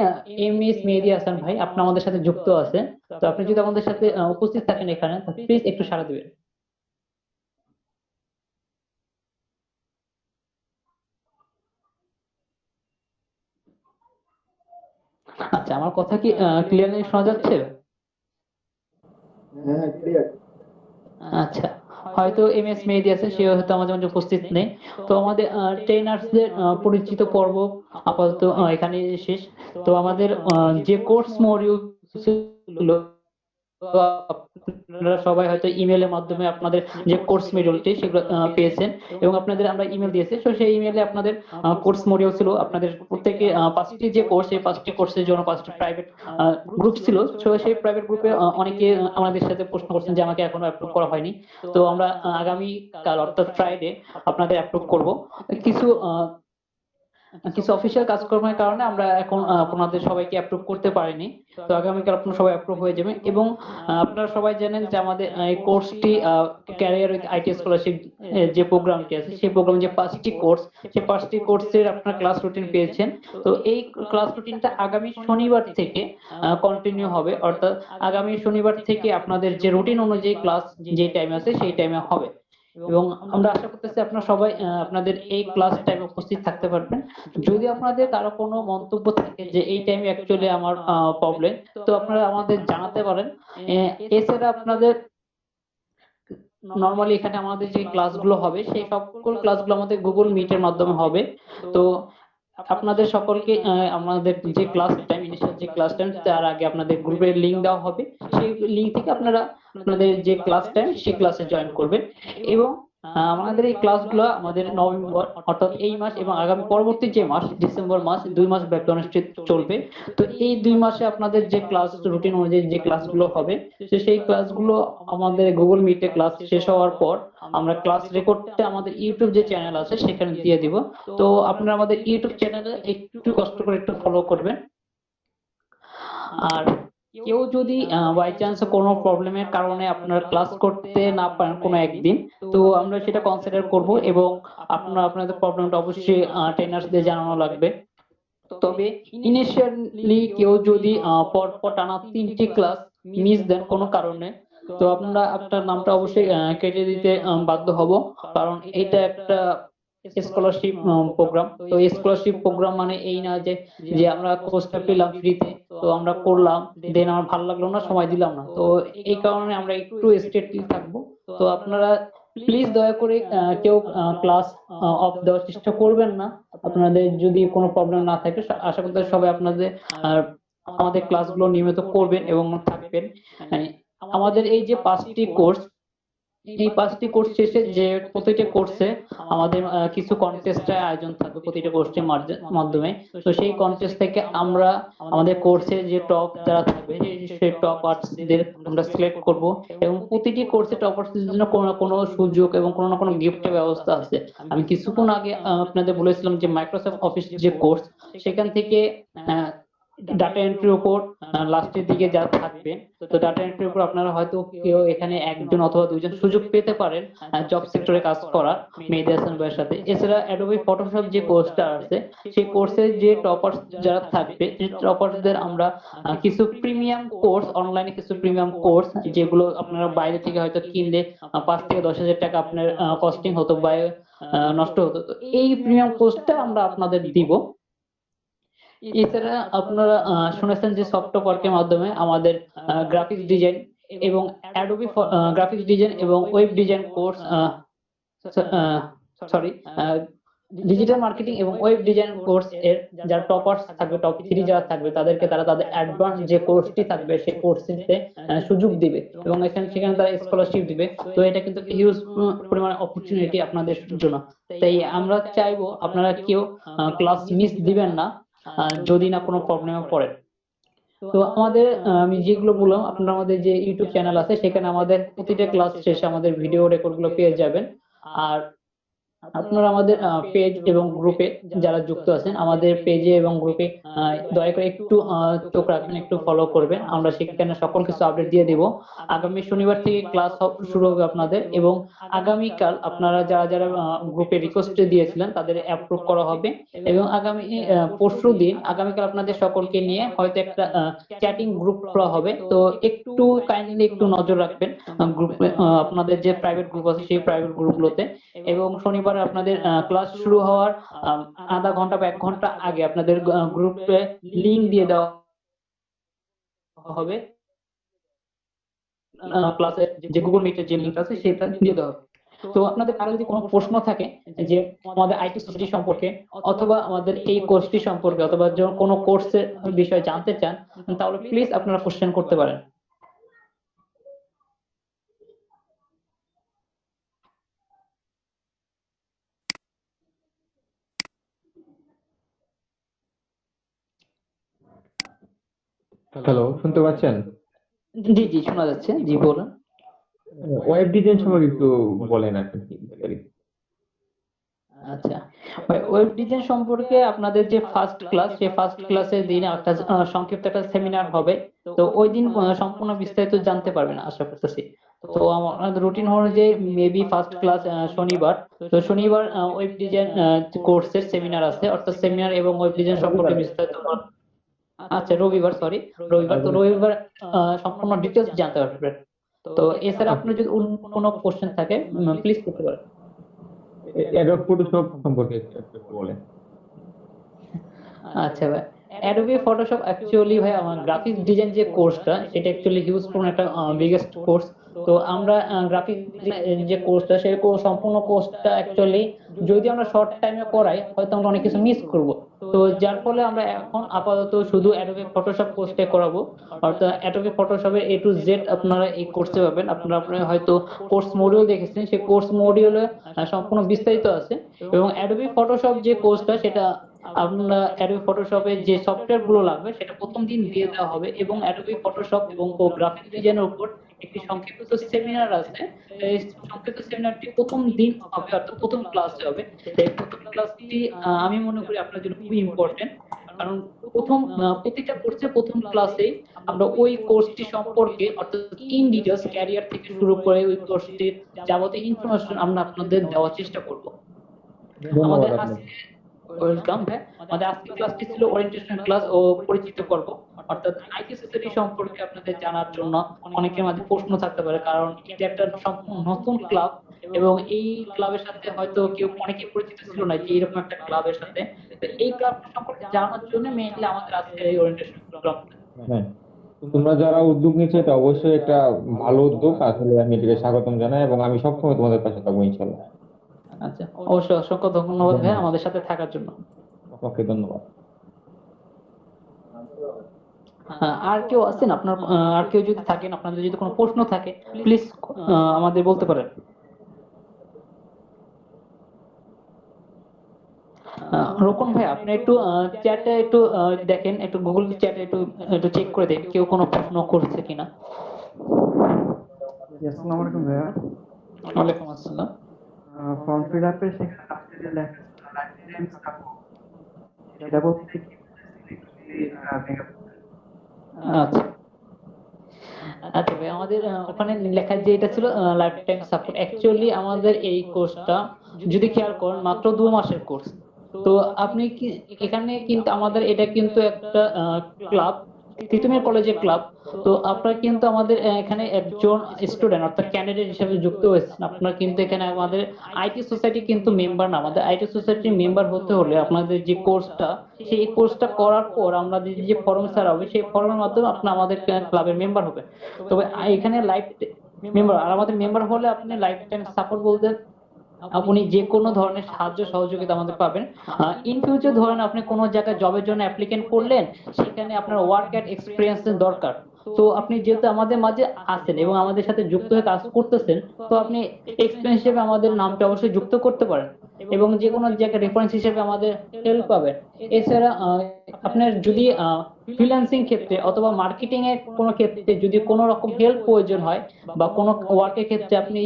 A: এম এস মেহেদী হাসান ভাই আপনি আমাদের সাথে যুক্ত আছেন। তো আপনি যদি আমাদের সাথে উপস্থিত থাকেন এখানে, প্লিজ একটু সাড়া দিবেন। আচ্ছা, আমার কথা কি ক্লিয়ারলি শোনা যাচ্ছে?
E: হ্যাঁ, ক্লিয়ার।
A: আচ্ছা, হয়তো MS মেহেদী আছে, সে হয়তো আমাদের মাঝে উপস্থিত নেই। তো আমাদের ট্রেনার্সদের পরিচিত পর্ব আপাতত এখানে শেষ। তো আমাদের যে কোর্স মডিউল ছিল, তো আপনারা সবাই হয়তো ইমেলের মাধ্যমে আপনাদের যে কোর্স মডিউলটি সেগুলো পেয়েছেন, এবং আপনাদের আমরা ইমেল দিয়েছি। তো সেই ইমেলে আপনাদের কোর্স মডিউল ছিল, আপনাদের প্রত্যেকে 5টি যে কোর্স, এই 5টি কোর্সের জন্য 5টি প্রাইভেট গ্রুপ ছিল। তো সেই প্রাইভেট গ্রুপে অনেকে আমাদের সাথে প্রশ্ন করছেন যে আমাকে এখনো অ্যাপ্রুভ করা হয়নি। তো আমরা আগামী কাল অর্থাৎ ফ্রাইডে আপনাদের অ্যাপ্রুভ করব। কিছু অফিসিয়াল কাজকর্মের কারণে আমরা এখন আপনাদের সবাইকে অ্যাপ্রুভ করতে পারিনি। তো আগামীকাল আপনারা সবাই অ্যাপ্রুভ হয়ে যাবে। এবং আপনারা সবাই জানেন যে আমাদের এই কোর্সটি ক্যারিয়ার উইথ আইটি স্কলারশিপ যে প্রোগ্রামটি আছে, সেই প্রোগ্রাম যে 5টি কোর্স, সেই 5টি কোর্সের আপনারা ক্লাস রুটিন পেয়েছেন। তো এই ক্লাস রুটিনটা আগামী শনিবার থেকে কন্টিনিউ হবে, অর্থাৎ আগামী শনিবার থেকে আপনাদের যে রুটিন অনুযায়ী ক্লাস যে টাইমে আছে সেই টাইমে হবে। এবং আমরা আশা করতেছি আপনারা সবাই আপনাদের এই ক্লাস টাইমে উপস্থিত থাকতে পারবেন। যদি আপনাদের কারো কোনো মন্তব্য থাকে যে এই টাইমে অ্যাকচুয়ালি আমার প্রবলেম, তো আপনারা আমাদের জানাতে পারেন। এছাড়া আপনাদের নরমালি এখানে আমাদের যে ক্লাসগুলো হবে সেই সকল ক্লাসগুলো আমাদের গুগল মিটের মাধ্যমে হবে। তো আপনাদের সকলকে আমাদের যে ক্লাস টাইম, ইনিশিয়াল যে ক্লাস টাইম, তার আগে আপনাদের গ্রুপের লিংক দেওয়া হবে। সেই লিংক থেকে আপনারা আপনাদের যে ক্লাস টাইম সেই ক্লাসে জয়েন করবেন। এবং আমাদের এই ক্লাসগুলো আমাদের নভেম্বর অর্থাৎ এই মাস এবং আগামী পরবর্তী যে মাস ডিসেম্বর মাস, 2 মাস ব্যাপী অনুষ্ঠিত চলবে। তো এই 2 মাসে আপনাদের যে ক্লাস রুটিন অনুযায়ী যে ক্লাসগুলো হবে, তো সেই ক্লাসগুলো আমাদের গুগল মিটে ক্লাস শেষ হওয়ার পর আমরা ক্লাস রেকর্ডটা আমাদের ইউটিউব যে চ্যানেল আছে সেখানে দিয়ে দিব। তো আপনারা আমাদের ইউটিউব চ্যানেলে একটু কষ্ট করে একটু ফলো করবেন। আর কেউ যদি বাই চান্স কোনো প্রবলেমের কারণে আপনারা ক্লাস করতে না পারেন কোনো একদিন, তো আমরা সেটা কনসিডার করব এবং আপনারা আপনাদের প্রবলেমটা অবশ্যই ট্রেনার্সদের জানানো লাগবে। তবে ইনিশিয়ালি কেউ যদি পরপর টানা 3টি ক্লাস মিস দেন কোনো কারণে, তো আপনারা আপনার নামটা অবশ্যই কেটে দিতে বাধ্য হব, কারণ এটা একটা স্কলারশিপ প্রোগ্রাম। তো স্কলারশিপ প্রোগ্রাম মানে এই না যে যে আমরা কোর্সটা পেলাম ফ্রিতে, তো আমরা করলাম, দেন আমার ভালো লাগলো না, সময় দিলাম না। তো এই কারণে আমরা একটু স্ট্রিক্টলি থাকবো। তো আপনারা প্লিজ দয়া করে কেউ ক্লাস অফ দেওয়ার চেষ্টা করবেন না। আপনাদের যদি কোনো প্রবলেম না থাকে, আশা করতে সবাই আপনাদের আমাদের ক্লাসগুলো নিয়মিত করবেন এবং থাকবেন। আমাদের এই যে 5টি কোর্স, এই 5টি কোর্স শেষে যে প্রতিটা কোর্সে আমাদের কিছু কন্টেস্টের আয়োজন থাকবে প্রতিটা কোর্সের মাধ্যমে। তো সেই কন্টেস্ট থেকে আমরা আমাদের কোর্সে যে টপ যারা থাকবে সেই টপারদের আমরা সিলেক্ট করব, এবং প্রতিটি কোর্সে টপারদের জন্য কোনো না কোনো সুযোগ এবং কোনো না কোনো গিফটের ব্যবস্থা আছে। আমি কিছুক্ষণ আগে আপনাদের বলেছিলাম যে মাইক্রোসফট অফিস যে কোর্স, সেখান থেকে ডাটা এন্ট্রির উপর লাস্টের দিকে যারা থাকবেন, তো ডাটা এন্ট্রির উপর আপনারা হয়তো কেউ এখানে একজন অথবা দুইজন সুযোগ পেতে পারেন জব সেক্টরে কাজ করার মেহেদী হাসান ভাইয়ের সাথে। এছাড়া অ্যাডোবি ফটোশপ যে কোর্সটা আছে, সেই কোর্সে যে টপার্স যারা থাকবে, সেই টপার্সদের আমরা কিছু প্রিমিয়াম কোর্স, অনলাইনে কিছু প্রিমিয়াম কোর্স যেগুলো আপনারা বাইরে থেকে হয়তো কিনলে 5 থেকে 10,000 টাকা আপনার কস্টিং হতো বা নষ্ট হতো, তো এই প্রিমিয়াম কোর্সটা আমরা আপনাদের দিব। এছাড়া আপনারা শুনেছেন যে সফটওয়্যারের মাধ্যমে আমাদের গ্রাফিক্স ডিজাইন এবং অ্যাডোবি গ্রাফিক্স ডিজাইন এবং web design course, digital marketing এবং ওয়েব ডিজাইন কোর্স এর যারা টপার্স থাকবে, টপ 3 যারা থাকবে, তাদেরকে তারা তাদের অ্যাডভান্স যে কোর্সটি থাকবে সেই কোর্সটিতে সুযোগ দিবে এবং সেখানে তারা স্কলারশিপ দিবে। তো এটা কিন্তু হিউজ পরিমাণে অপরচুনিটি আপনাদের জন্য। তাই আমরা চাইবো আপনারা কেউ ক্লাস মিস দিবেন না যদি না কোনো প্রবলেমে পড়ে। তো আমাদের আমি যেগুলো বললাম, আপনারা আমাদের যে ইউটিউব চ্যানেল আছে সেখানে আমাদের প্রতিটা ক্লাস শেষে আমাদের ভিডিও রেকর্ড গুলো পেয়ে যাবেন। আর আপনারা আমাদের পেজ এবং গ্রুপে যারা যুক্ত আছেন, আমাদের পেজে এবং গ্রুপে দয়া করে একটু চোখ রাখবেন, একটু ফলো করবেন। আমরা সেখানে সকল কিছু আপডেট দিয়ে দেব। আগামী শনিবার থেকে ক্লাস শুরু হবে আপনাদের, এবং আগামীকাল আপনারা যারা যারা গ্রুপে রিকোয়েস্ট দিয়েছিলেন তাদের অ্যাপ্রুভ করা হবে। এবং আগামী পরশু দিন আগামীকাল আপনাদের সকলকে নিয়ে হয়তো একটা চ্যাটিং গ্রুপ করা হবে। তো একটু কাইন্ডলি একটু নজর রাখবেন গ্রুপে, আপনাদের যে প্রাইভেট গ্রুপ আছে সেই প্রাইভেট গ্রুপগুলোতে। এবং শনিবার আপনাদের ক্লাস শুরু হওয়ার আধা ঘন্টা বা 1 ঘন্টা আগে আপনাদের গ্রুপে লিংক দিয়ে দেওয়া হবে, ক্লাসের যে গুগল মিটের যে লিংক আছে সেটা দিয়ে দেওয়া হবে। তো আপনাদের কারো যদি কোনো প্রশ্ন থাকে যে আমাদের আইটি সোসাইটি সম্পর্কে অথবা আমাদের এই কোর্সটি সম্পর্কে অথবা কোনো কোর্সের বিষয়ে জানতে চান, তাহলে প্লিজ আপনারা কোশ্চেন করতে পারেন।
J: হ্যালো, শুনতে পাচ্ছেন?
A: জি জি শোনা যাচ্ছে, জি বলুন।
J: ওয়েব ডিজাইন সম্পর্কে একটু বলেন আর কি।
A: আচ্ছা, ওয়েব ডিজাইন সম্পর্কে আপনাদের যে ফার্স্ট ক্লাস, সেই ফার্স্ট ক্লাসের দিন একটা সংক্ষিপ্ত একটা সেমিনার হবে। তো ওই দিন সম্পূর্ণ বিস্তারিত জানতে পারবেন আশা করতেছি। তো আমাদের রুটিন অনুযায়ী মেবি ফার্স্ট ক্লাস শনিবার। তো শনিবার ওয়েব ডিজাইন কোর্সের সেমিনার আছে, অর্থাৎ সেমিনার এবং ওয়েব ডিজাইন সম্পর্কে বিস্তারিত। আচ্ছা রবিবার, সরি রবিবার। তো রবিবার সম্পূর্ণ ডিটেলস জানতে পারবেন। তো এছাড়া আপনার যদি অন্য কোনো কোশ্চেন থাকে প্লিজ করতে পারেন।
J: অ্যাডোব ফটোশপ সম্পর্কে একটু বলেন।
A: আচ্ছা ভাই, অ্যাডোবি ফটোশপ অ্যাকচুয়ালি ভাই আমার গ্রাফিক্স ডিজাইন যে কোর্সটা সেটা অ্যাকচুয়ালি হিউজফুল একটা বিগেস্ট কোর্স। তো আমরা গ্রাফিক যে কোর্সটা সেই সম্পূর্ণ কোর্সটা অ্যাকচুয়ালি যদি আমরা শর্ট টাইমে করাই হয়তো আমরা অনেক কিছু মিস করব। তো যার ফলে আমরা এখন আপাতত শুধু অ্যাডোবি ফটোশপ কোর্সটা করাবো। অর্থাৎ অ্যাডোবি ফটোশপের A to Z আপনারা এই কোর্সে পাবেন। আপনারা হয়তো কোর্স মডিউল দেখেছেন, সেই কোর্স মডিউলে সম্পূর্ণ বিস্তারিত আছে। এবং অ্যাডোবি ফটোশপ যে কোর্সটা সেটা আপনারা অ্যাডোবি ফটোশপে যে সফটওয়্যার গুলো লাগবে সেটা প্রথম দিন দিয়ে দেওয়া হবে, এবং অ্যাডোবি ফটোশপ এবং গ্রাফিক ডিজাইনের উপর একটি সংক্ষিপ্ত সেমিনার আছে। এই সংক্ষিপ্ত সেমিনারটি প্রথম দিন হবে, অর্থাৎ প্রথম ক্লাসে হবে। এই প্রথম ক্লাসটি আমি মনে করি আপনার জন্য খুবই ইম্পর্টেন্ট, কারণ প্রতিটা কোর্সে প্রথম ক্লাসে আমরা ওই কোর্সটি সম্পর্কে অর্থাৎ ইন ডিটেইলস ক্যারিয়ার থেকে শুরু করে ওই কোর্সটির যাবতীয় ইনফরমেশন আমরা আপনাদের দেওয়ার চেষ্টা করব। আমাদের আজকে ওয়েলকাম ভাই, আমাদের আজকের ক্লাসটি ছিল ওরিয়েন্টেশন ক্লাস ও পরিচিত পর্ব। অর্থাৎ আইটি সোসাইটি সম্পর্কে আপনাদের জানার জন্য অনেকের মাঝে প্রশ্ন থাকতে পারে, কারণ এটা একটা সম্পূর্ণ নতুন ক্লাব এবং এই ক্লাবের সাথে হয়তো কেউ অনেকে পরিচিত ছিল না যে এরকম একটা ক্লাবের সাথে। তো এই ক্লাব সম্পর্কে জানার জন্য মেইনলি আমাদের আজকের এই ওরিয়েন্টেশন প্রোগ্রাম।
J: হ্যাঁ, তোমরা যারা উদ্যোগ নিচ্ছ এটা অবশ্যই একটা ভালো উদ্যোগ, আসলে আমি এটাকে স্বাগতম জানাই এবং আমি সবসময় তোমাদের পাশে থাকবো ইনশাল্লাহ।
A: আচ্ছা, অবশ্যই অসংখ্য ধন্যবাদ ভাই আমাদের সাথে থাকার জন্য।
J: ওকে, ধন্যবাদ।
A: আর কেউ আছেন আপনার, আর কেউ যদি থাকেন, আপনাদের যদি কোনো প্রশ্ন থাকে প্লিজ আমাদের বলতে পারেন। রোকন ভাই আপনি একটু চ্যাটে একটু দেখেন, একটু গুগল চ্যাটে একটু একটু চেক করে দেখেন কেউ কোনো প্রশ্ন করছে কিনা।
F: আসসালামু আলাইকুম ভাইয়া।
A: ওয়ালাইকুম আসসালাম।
F: ফর্ম ফিল আপে সেখানে লাস্টে যে লেখা ছিল লাইফ টাইম সাপোর্ট, সেটা বলতে কি
A: আচ্ছা আচ্ছা ভাই, আমাদের ওখানে লেখা যে এটা ছিল লাইফ টাইম সাপোর্ট। অ্যাকচুয়ালি আমাদের এই কোর্সটা যদি খেয়াল করেন মাত্র 2 মাসের কোর্স। তো আপনি কি এখানে কিন্তু আমাদের এটা কিন্তু একটা ক্লাব, তিতুমির কলেজের ক্লাব। তো আপনারা কিন্তু আমাদের এখানে একজন স্টুডেন্ট অর্থাৎ ক্যান্ডিডেট হিসেবে যুক্ত হয়েছেন। আপনারা কিন্তু এখানে আমাদের আইটি সোসাইটি কিন্তু মেম্বার না। আমাদের আইটি সোসাইটির মেম্বার হতে হলে আপনাদের যে কোর্সটা, সেই কোর্সটা করার পর আমাদের যে ফর্ম ছাড়া হবে সেই ফর্মের মাধ্যমে আপনি আমাদের ক্লাবের মেম্বার হবে। তবে এখানে লাইফ মেম্বার, আর আমাদের মেম্বার হলে আপনি লাইফ টাইম সাপোর্ট বলতে আপনি যে কোনো ধরনের সাহায্য সহযোগিতা আমাদের পাবেন। ইন ফিউচার ধরেন আপনি কোনো জায়গায় জবের জন্য অ্যাপ্লিকেন্ট করলেন, সেখানে আপনার ওয়ার্ক অ্যাট এক্সপিরিয়েন্সের দরকার। তো আপনি যেহেতু আমাদের মাঝে আছেন এবং আমাদের সাথে যুক্ত হয়ে কাজ করতেছেন, তো আপনি এক্সপিরিয়েন্স হিসেবে আমাদের নামটা অবশ্যই যুক্ত করতে পারেন এবং যে কোনো জায়গায় রেফারেন্স হিসেবে আমাদের হেল্প পাবেন। এছাড়া আপনার যদি ফ্রিল্যান্সিং ক্ষেত্রে অথবা মার্কেটিং এর কোনো ক্ষেত্রে যদি কোনো রকম হেল্প প্রয়োজন হয় বা কোনো ওয়ার্কের ক্ষেত্রে আপনি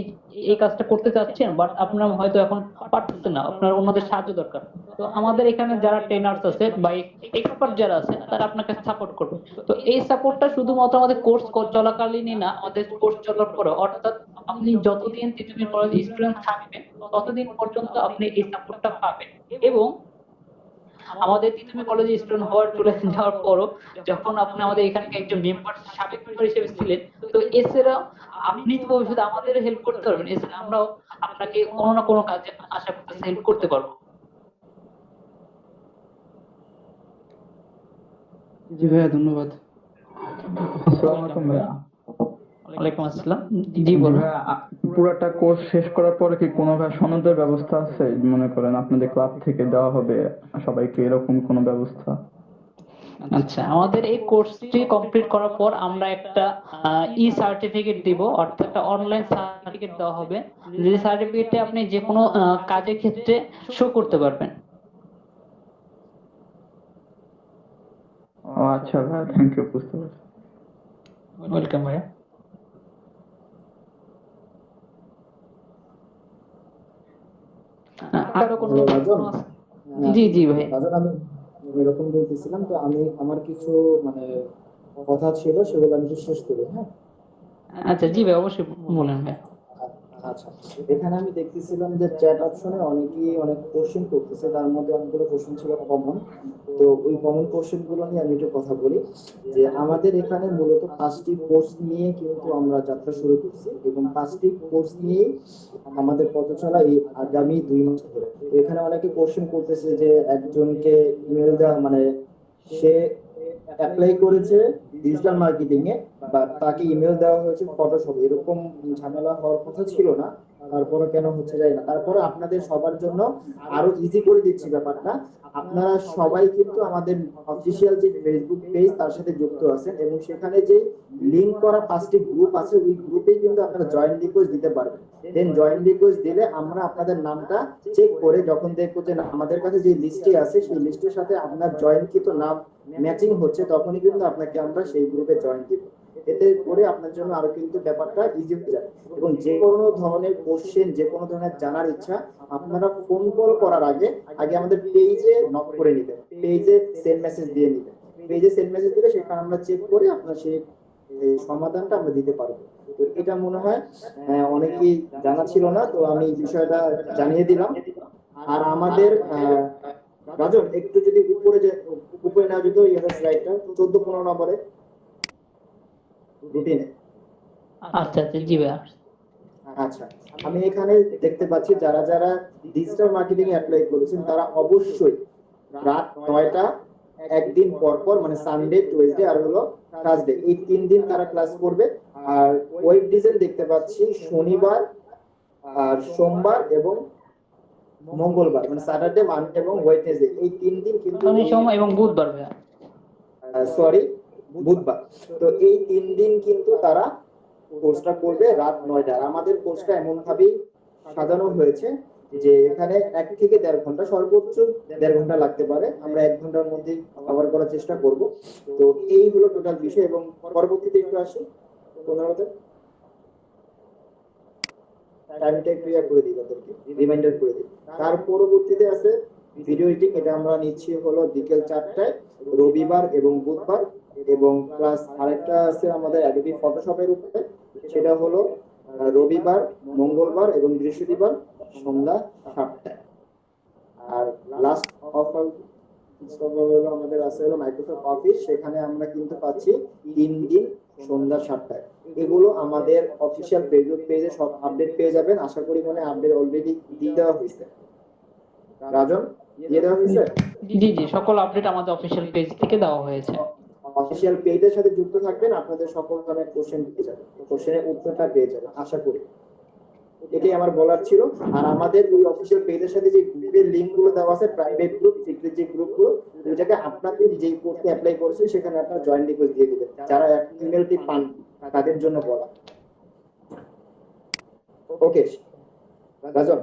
A: এই কাজটা করতে চাচ্ছেন বাট আপনার হয়তো এখন পারতেছেন না, আপনার অন্যদের সাহায্য দরকার, তো আমাদের এখানে যারা ট্রেনার্স আছে বা এক্সপার্ট যারা আছে তারা আপনাকে সাপোর্ট করবে। তো এই সাপোর্টটা শুধুমাত্র আমাদের কোর্স চলাকালীনই না, আমাদের কোর্স চলার পরে, অর্থাৎ আপনি যতদিন তিতুমির কলেজে স্টুডেন্ট থাকবেন ততদিন পর্যন্ত আপনি এই সাপোর্টটা পাবেন। এবং আমাদের তিতুমির কলেজে স্টুডেন্ট হওয়ার চলে যাওয়ার পরও যখন আপনি আমাদের এখানে একজন মেম্বার, সাবেক মেম্বার হিসেবে ছিলেন, তো এছাড়া আপনি তো ভবিষ্যতে আমাদের হেল্প করতে পারবেন। এছাড়া আমরাও আপনাকে কোনো না কোনো কাজে আশা করতেছি হেল্প করতে পারবো।
F: জি ভাইয়া, ধন্যবাদ।
J: আসসালামু আলাইকুম ভাইয়া।
A: ওয়ালাইকুম আসসালাম। জি বলুন।
K: পুরাটা কোর্স শেষ করার পরে কি কোনো সনদের ব্যবস্থা আছে? মনে করেন আপনাদের ক্লাব থেকে দেওয়া হবে সবাইকে, এরকম কোনো ব্যবস্থা?
A: আচ্ছা, আমাদের এই কোর্সটি কমপ্লিট করার পর আমরা একটা ই সার্টিফিকেট দিব, অর্থাৎ একটা অনলাইন সার্টিফিকেট দেওয়া হবে, যে সার্টিফিকেটে আপনি যে কোনো কাজের ক্ষেত্রে শো করতে পারবেন।
K: ও আচ্ছা ভাই, থ্যাংক ইউ, বুঝতে পারছি।
A: ওয়েলকাম ভাইয়া। আরো কোনো প্রশ্ন আছে? জি জি ভাই।
E: রাজন, আমি এরকম বলতেছিলাম, তো আমি আমার কিছু মানে কথা ছিল, সেগুলো আমি একটু শেষ করি, হ্যাঁ?
A: আচ্ছা জি ভাই, অবশ্যই বলেন ভাই।
E: আচ্ছা, এখানে আমি দেখতেছিলাম যে চ্যাট অপশনে অনেকেই অনেক কোশ্চেন করতেছে, তার মধ্যে অনেকগুলো কোশ্চেন ছিল কমন। তো ওই কমন কোশ্চেন গুলো নিয়ে আমি একটু কথা বলি। যে আমাদের এখানে মূলত 5টি কোর্স নিয়ে কিন্তু আমরা যাত্রা শুরু করছি, এবং 5টি কোর্স নিয়ে আমাদের পথ চলা এই আগামী 2 মাস ধরে। তো এখানে অনেকে কোশ্চেন করতেছে যে একজনকে ইমেল দেওয়া, মানে সে অ্যাপ্লাই করেছে ডিজিটাল মার্কেটিং এ, বা তাকে ইমেল দেওয়া হয়েছে ফটোশপ, এরকম ঝামেলা হওয়ার কথা ছিল না, তারপরে কেন হচ্ছে যায় না। তারপরে আপনাদের সবার জন্য আরো ইজি করে দিচ্ছি ব্যাপারটা। আপনারা সবাই কিন্তু আমাদের অফিসিয়াল যে ফেসবুক পেজ, তার সাথে যুক্ত আছেন, এবং সেখানে যে লিংক করা 5টি গ্রুপ আছে, ওই গ্রুপে কিন্তু আপনারা জয়েন রিকোয়েস্ট দিতে পারবেন। দেন জয়েন রিকোয়েস্ট দিলে আমরা আপনাদের নামটা চেক করে যখন দেখবো যে আমাদের কাছে যে লিস্টে আছে, সেই লিস্টের সাথে আপনার জয়েনকৃত নাম ম্যাচিং হচ্ছে, তখনই কিন্তু আপনাকে আমরা সেই গ্রুপে জয়েন দিব। এতে করে আপনার জন্য আরো কিন্তু ব্যাপারটা ইজি হয়ে যাবে। এবং যে কোনো ধরনের কোশ্চেন, যে কোনো ধরনের জানার ইচ্ছা, আপনারা ফোন কল করার আগে আমাদের পেজে নক করে নেবেন, পেজে সেন্ড মেসেজ দিয়ে নেবেন। পেজে সেন্ড মেসেজ দিলে সেখানে আমরা চেক করে আপনার সেই সমাধানটা আমরা দিতে পারবো। তো এটা মনে হয় অনেকেই জানা ছিল না, তো আমি বিষয়টা জানিয়ে দিলাম। আর আমাদের রাজন, একটু যদি উপরে না যেত ইয়ার স্লাইডটা 14-15 নম্বরে রুটিনে।
A: আচ্ছা আচ্ছা জি ভাইয়া।
E: আচ্ছা, আমি এখানে দেখতে পাচ্ছি যারা যারা ডিজিটাল মার্কেটিং এ অ্যাপ্লাই করেছেন, তারা অবশ্যই রাত 9টা একদিন পর পর, মানে সানডে, টুয়েসডে আর হলো থার্সডে, এই 3 দিন তারা ক্লাস করবে। আর ওয়েব ডিজাইন দেখতে পাচ্ছি শনিবার আর সোমবার এবং মঙ্গলবার, মানে স্যাটারডে, মানডে এবং ওয়েডনেসডে, এই 3 দিন কিন্তু,
A: সোম এবং বুধবার ভাইয়া,
E: সরি বুধবার। তো এই 3 দিন কিন্তু তারা কোর্সটা করবে রাত 9টায়। আমাদের কোর্সটা এমন ভাবেই সাজানো হয়েছে যে এখানে 1 থেকে 1.5 ঘন্টা, সর্বোচ্চ 1.5 ঘন্টা লাগতে পারে, আমরা 1 ঘন্টার মধ্যে কভার করার চেষ্টা করব। তো এই হলো টোটাল বিষয়। এবং পরবর্তীতে একটু আসি 15তে টাইমটা একটু করে দিই, তাদেরকে রিমাইন্ডার করে দিই। তার পরবর্তীতে আছে ভিডিও এডিটিং, এটা আমরা নিচ্ছি হলো বিকেল 4টায় রবিবার এবং বুধবার। এবং প্লাস আরেকটা আছে আমাদের অ্যাডোবি ফটোশপের উপরে, সেটা হলো রবিবার, মঙ্গলবার এবং বৃহস্পতিবার সন্ধ্যা 7টায়। আর লাস্ট অফার হলো আমাদের আছে হলো মাইক্রোসফট অফিস, সেখানে আমরা কিন্তু পাচ্ছি 3 দিন সন্ধ্যা 7টায়। এগুলো আমাদের অফিসিয়াল ফেসবুক পেজে সব আপডেট পেয়ে যাবেন। আশা করি মনে আপডেট অলরেডি দিয়ে দেওয়া হয়েছে। রাজন, দিয়ে দেওয়া হয়েছে?
A: জি জি, সকল আপডেট আমাদের অফিসিয়াল পেজ থেকে দেওয়া হয়েছে।
E: অফিসিয়াল পেজের সাথে যুক্ত থাকবেন, আপনাদের সকল ধরনের কোশ্চেন পেয়ে যাবেন, কোশ্চেনের উত্তরটা পেয়ে যাবেন আশা করি। এটাই আমার বলার ছিল। আর আমাদের ওই অফিসিয়াল পেজের সাথে যে গ্রুপের লিংক গুলো দেওয়া আছে, প্রাইভেট গ্রুপ, সিক্রেট যে গ্রুপগুলো, ওই জায়গায় আপনাদের যেই কোর্সে অ্যাপ্লাই করছেন সেখানে আপনারা জয়েন রিকোয়েস্ট দিয়ে দিবেন, যারা ইমেলটি পান তাদের জন্য বলা। ওকে রাজন?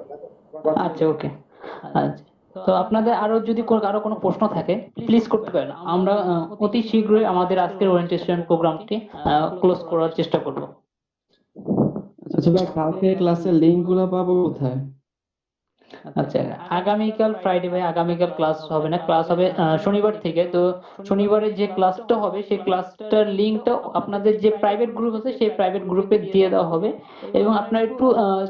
A: আচ্ছা ওকে। আচ্ছা, তো আপনাদের আরো যদি কারো কোনো প্রশ্ন থাকে প্লিজ করতে পারেন। আমরা অতি শীঘ্রই আমাদের আজকের ওরিয়েন্টেশন প্রোগ্রামটি ক্লোজ করার চেষ্টা করব।
F: আচ্ছা ভাই, কালকে ক্লাসের লিংক গুলো পাবো কোথায়?
A: আচ্ছা, আগামীকাল ফ্রাইডে ভাই, আগামীকাল ক্লাস হবে না, ক্লাস হবে শনিবার থেকে। তো শনিবারে যে ক্লাসটা হবে সেই ক্লাসটার লিংকটা আপনাদের যে প্রাইভেট গ্রুপ আছে সেই প্রাইভেট গ্রুপে দিয়ে দেওয়া হবে। এবং আপনারা একটু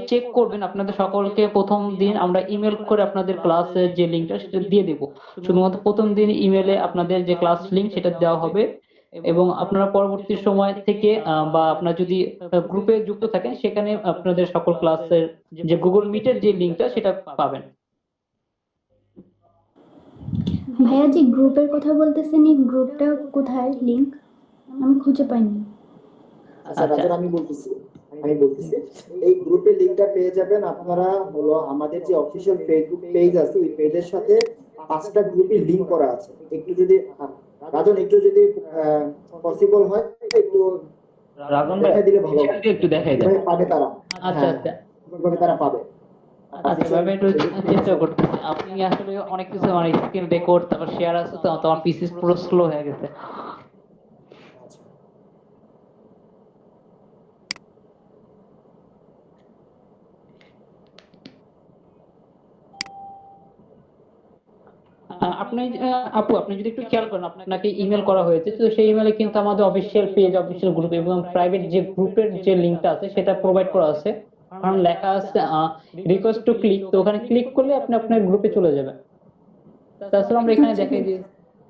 A: চেক করবেন, আপনাদের সকলকে প্রথম দিন আমরা ইমেল করে আপনাদের ক্লাসের যে লিংকটা সেটা দিয়ে দেব। শুধুমাত্র প্রথম দিন ইমেলে আপনাদের যে ক্লাস লিংক সেটা দেওয়া হবে, এবং আপনারা পরবর্তী সময় থেকে বা আপনারা যদি গ্রুপে যুক্ত থাকেন সেখানে আপনাদের সকল ক্লাসের যে গুগল মিটের যে লিংকটা সেটা পাবেন।
L: ভাইয়া, যে গ্রুপের কথা বলতেছেন, এই গ্রুপটা কোথায়? লিংক আমি খুঁজে পাইনি।
E: আচ্ছা রাজন, আমি বলতেছি এই গ্রুপের লিংকটা পেয়ে যাবেন আপনারা হলো আমাদের যে অফিসিয়াল ফেসবুক পেজ আছে, ওই পেজের সাথে 5টা গ্রুপের লিংক করা আছে। একটু যদি রাজন একটু যদি পসিবল হয় একটু
C: রাজন ভাই
E: দেখাই দিলে ভালো হয়।
C: একটু দেখাই দেন।
E: কিভাবে পাবে তারা,
A: আচ্ছা আচ্ছা
E: কিভাবে তারা পাবে।
A: আচ্ছা ভাবে একটু চেষ্টা করতেছি। আপনি আসলে অনেক কিছু আমার স্ক্রিন রেকর্ড তারপর শেয়ার আছে তো আমার পিসি পুরো স্লো হয়ে গেছে। আপনি আপু আপনি যদি একটু খেয়াল করেন আপনাকে ইমেল করা হয়েছে, তো সেই ইমেলে কিন্তু আমাদের অফিসিয়াল পেজ, অফিসিয়াল গ্রুপ এবং প্রাইভেট যে গ্রুপের যে লিংকটা আছে সেটা প্রোভাইড করা আছে। কারণ লেখা আছে রিকোয়েস্ট টু ক্লিক, তো ওখানে ক্লিক করলে আপনি আপনার গ্রুপে চলে যাবেন। তাছাড়া আমরা এখানে দেখাই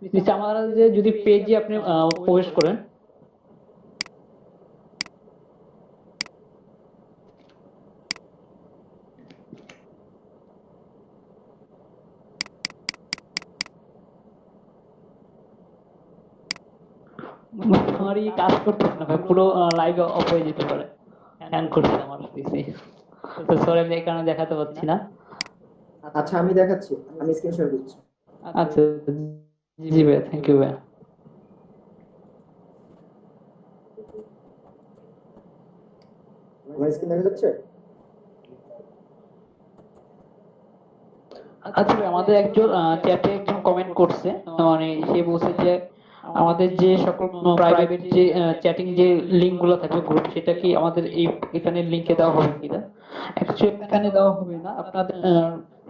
A: দিচ্ছি আমাদের যে যদি পেজে আপনি প্রবেশ করেন, আমার এই কাজ করতেছে না ভাই, পুরো লাইভ অফ হয়ে যেতে পারে, হ্যাং করছে আমার পিসি। তো সরি আমি এই কারণে দেখাতে পারছি না।
E: আচ্ছা আমি দেখাচ্ছি, আমি স্ক্রিন শেয়ার করছি।
A: আচ্ছা জি ভাই, থ্যাংক ইউ ভাই।
E: আমার স্ক্রিন দেখা যাচ্ছে?
A: আচ্ছা ভাই, আমাদের একজন চ্যাটে একজন কমেন্ট করছে, মানে সে বলছে যে আমাদের যে সকল প্রাইভেট যে চ্যাটিং যে লিংক গুলো থাকবে গ্রুপ, সেটা কি আমাদের এই এখানে লিংকে দেওয়া হবে কিনা? অ্যাকচুয়ালি এখানে দেওয়া হবে না, আপনাদের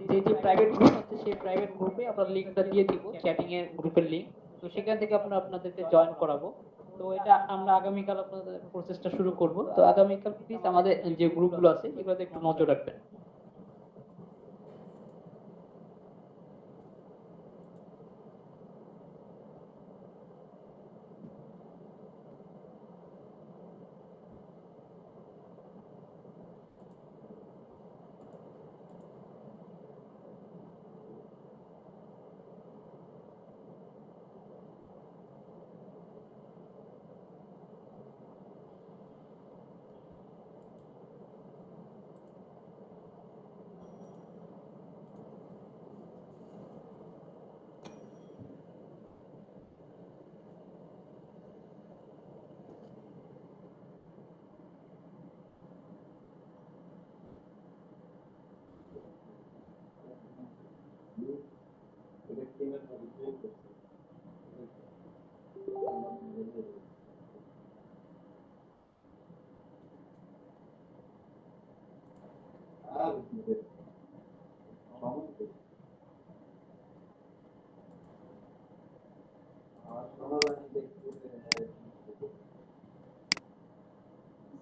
A: যে যে প্রাইভেট গ্রুপ আছে সেই প্রাইভেট গ্রুপে আমরা লিংকটা দিয়ে দিব, চ্যাটিং এর গ্রুপের লিংক। তো সেখান থেকে আমরা আপনাদেরকে জয়েন করাবো। তো এটা আমরা আগামীকাল আপনাদের প্রসেসটা শুরু করব। তো আগামীকাল প্লিজ আমাদের যে গ্রুপগুলো আছে এগুলোতে একটু নজর রাখবেন।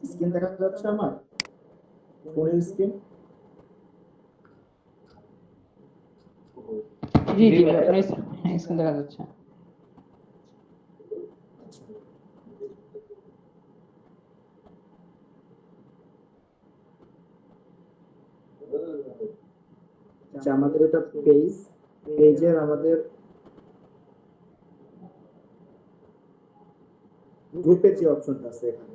E: স্ক্রিন দেখা যাচ্ছে আমার ফোনের স্ক্রিন?
A: জি জি ভাই, আপনার স্ক্রিন দেখা যাচ্ছে।
E: আচ্ছা আমাদের এটা পেজের আমাদের গ্রুপের যে অপশনটা আছে এখানে,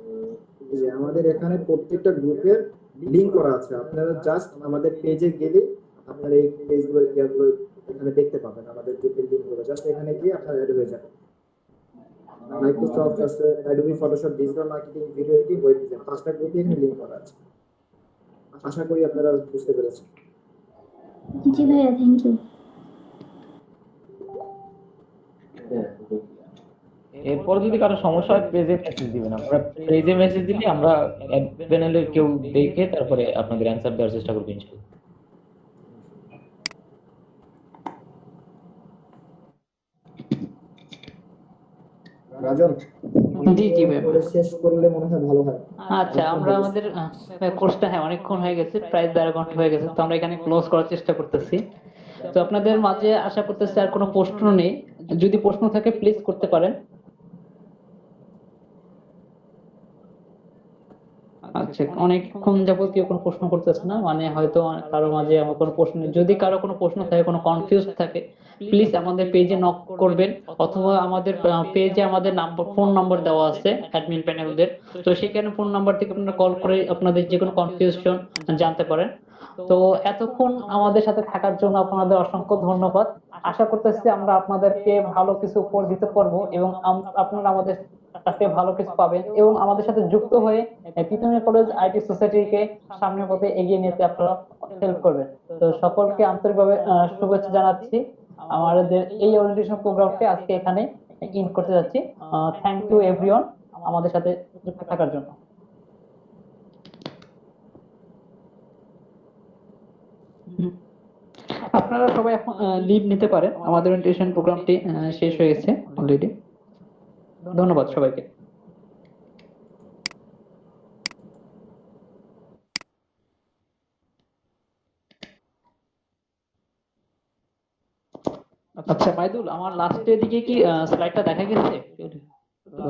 E: যে আমাদের এখানে প্রত্যেকটা গ্রুপের লিংক করা আছে। আপনারা জাস্ট আমাদের পেজে গেলে আপনারা এই পেজগুলো এখানে দেখতে পাবেন, আমাদের গ্রুপের লিংকগুলো জাস্ট এখানে গিয়ে আপনারা অ্যাড হয়ে যাবেন। মাইক্রোসফট আছে, Adobe Photoshop, digital marketing, video editing, web design, 5টা গ্রুপে এখানে লিংক করা আছে। আশা করি আপনারা বুঝতে পেরেছেন।
L: জি ভাইয়া, থ্যাংক ইউ।
C: এরপর যদি কারো সমস্যা হয় পেজে মেসেজ দিবেন। আপনারা পেজে মেসেজ দিলে আমরা প্যানেলের কেউ দেখে তারপরে আপনাদের অ্যানসার দেওয়ার চেষ্টা করব ইনশাআল্লাহ।
E: রাজন,
A: জি জি ভাই,
E: শেষ করলে মনে হয় ভালো হয়।
A: আচ্ছা আমরা আমাদের কোর্সটা অনেকক্ষণ হয়ে গেছে, প্রায় 1.5 ঘন্টা হয়ে গেছে, তো আমরা এখানে ক্লোজ করার চেষ্টা করতেছি। তো আপনাদের মাঝে আশা করতেছি আর কোনো প্রশ্ন নেই, যদি প্রশ্ন থাকে প্লিজ করতে পারেন। আচ্ছা, অনেকক্ষণ যাবতীয় কোনো প্রশ্ন করতেছে না, মানে হয়তো কারো মাঝে আমার কোনো প্রশ্ন নেই। যদি কারো কোনো প্রশ্ন থাকে, কোনো কনফিউজ থাকে, প্লিজ আমাদের পেজে নক করবেন, অথবা আমাদের পেজে আমাদের নাম্বার, ফোন নাম্বার দেওয়া আছে অ্যাডমিন প্যানেলদের। তো সেখানে ফোন নাম্বার থেকে আপনারা কল করে আপনাদের যে কোনো কনফিউশন জানতে পারেন। তো এতক্ষণ আমাদের সাথে থাকার জন্য আপনাদের অসংখ্য ধন্যবাদ। আশা করতেছি আমরা আপনাদেরকে ভালো কিছু উপহার দিতে পারবো, এবং আপনারা আমাদের কাছে ভালো কিছু পাবেন, এবং আমাদের সাথে যুক্ত হয়ে তিতুমির কলেজ আইটি সোসাইটিকে সামনের পথে এগিয়ে নিতে আপনারা হেল্প করবেন। তো সকলকে আন্তরিকভাবে শুভেচ্ছা জানাচ্ছি। আমাদের এই ওরিয়েন্টেশন প্রোগ্রামটি আজকে এখানে ইন করতে যাচ্ছি। থ্যাংক ইউ এভরিওয়ান আমাদের সাথে যুক্ত থাকার জন্য। আপনারা সবাই এখন লিভ নিতে পারেন, আমাদের ওরিয়েন্টেশন প্রোগ্রামটি শেষ হয়ে গেছে অলরেডি। ধন্যবাদ সবাইকে। আচ্ছা মাইদুল, আমার লাস্টের দিকে কি স্লাইডটা দেখা গেছে?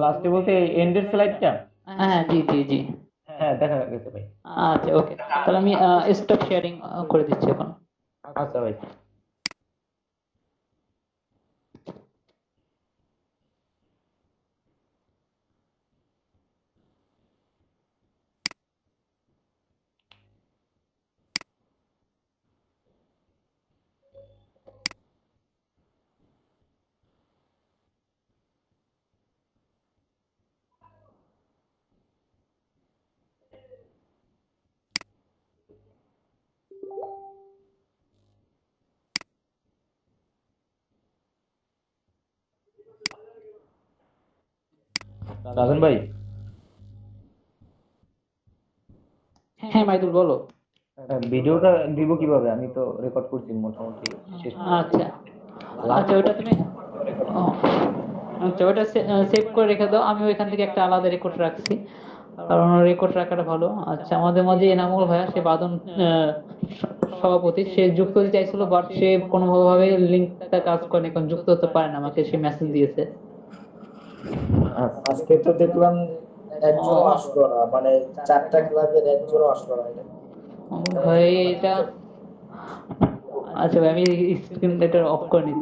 C: লাস্টে বলতে এন্ডের স্লাইডটা?
A: হ্যাঁ, জি জি জি।
C: হ্যাঁ, দেখা গেছে ভাই।
A: আচ্ছা, ওকে, তাহলে আমি স্টপ শেয়ারিং করে দিচ্ছি এখন।
C: আচ্ছা ভাই। রাজন ভাই,
A: হ্যাঁ মাইদুল বলো।
C: ভিডিওটা দিব কিভাবে? আমি তো রেকর্ড করছি মোটামুটি শেষ।
A: আচ্ছা আচ্ছা, ওটা তুমি ও, আচ্ছা ওটা সেভ করে রেখে দাও। আমি ওইখান থেকে একটা আলাদা রেকর্ড রাখছি, কারণ রেকর্ড রাখাটা ভালো। আচ্ছা, আমাদের মাঝে এনামুল ভাইয়া, সে বাদন সভাপতি, সে যুক্ত হতে চাইছিল, বাট সে কোনোভাবে লিঙ্কটা কাজ করে না, এখন যুক্ত হতে পারে না। আমাকে সে মেসেজ দিয়েছে।
E: আজকে তো দেখলাম একজনও আসলো না, মানে 4টা ক্লাবের একজনও আসলো না।
A: ভাই এটা, আচ্ছা ভাই আমি স্ক্রিন অফ করে নিচ্ছি।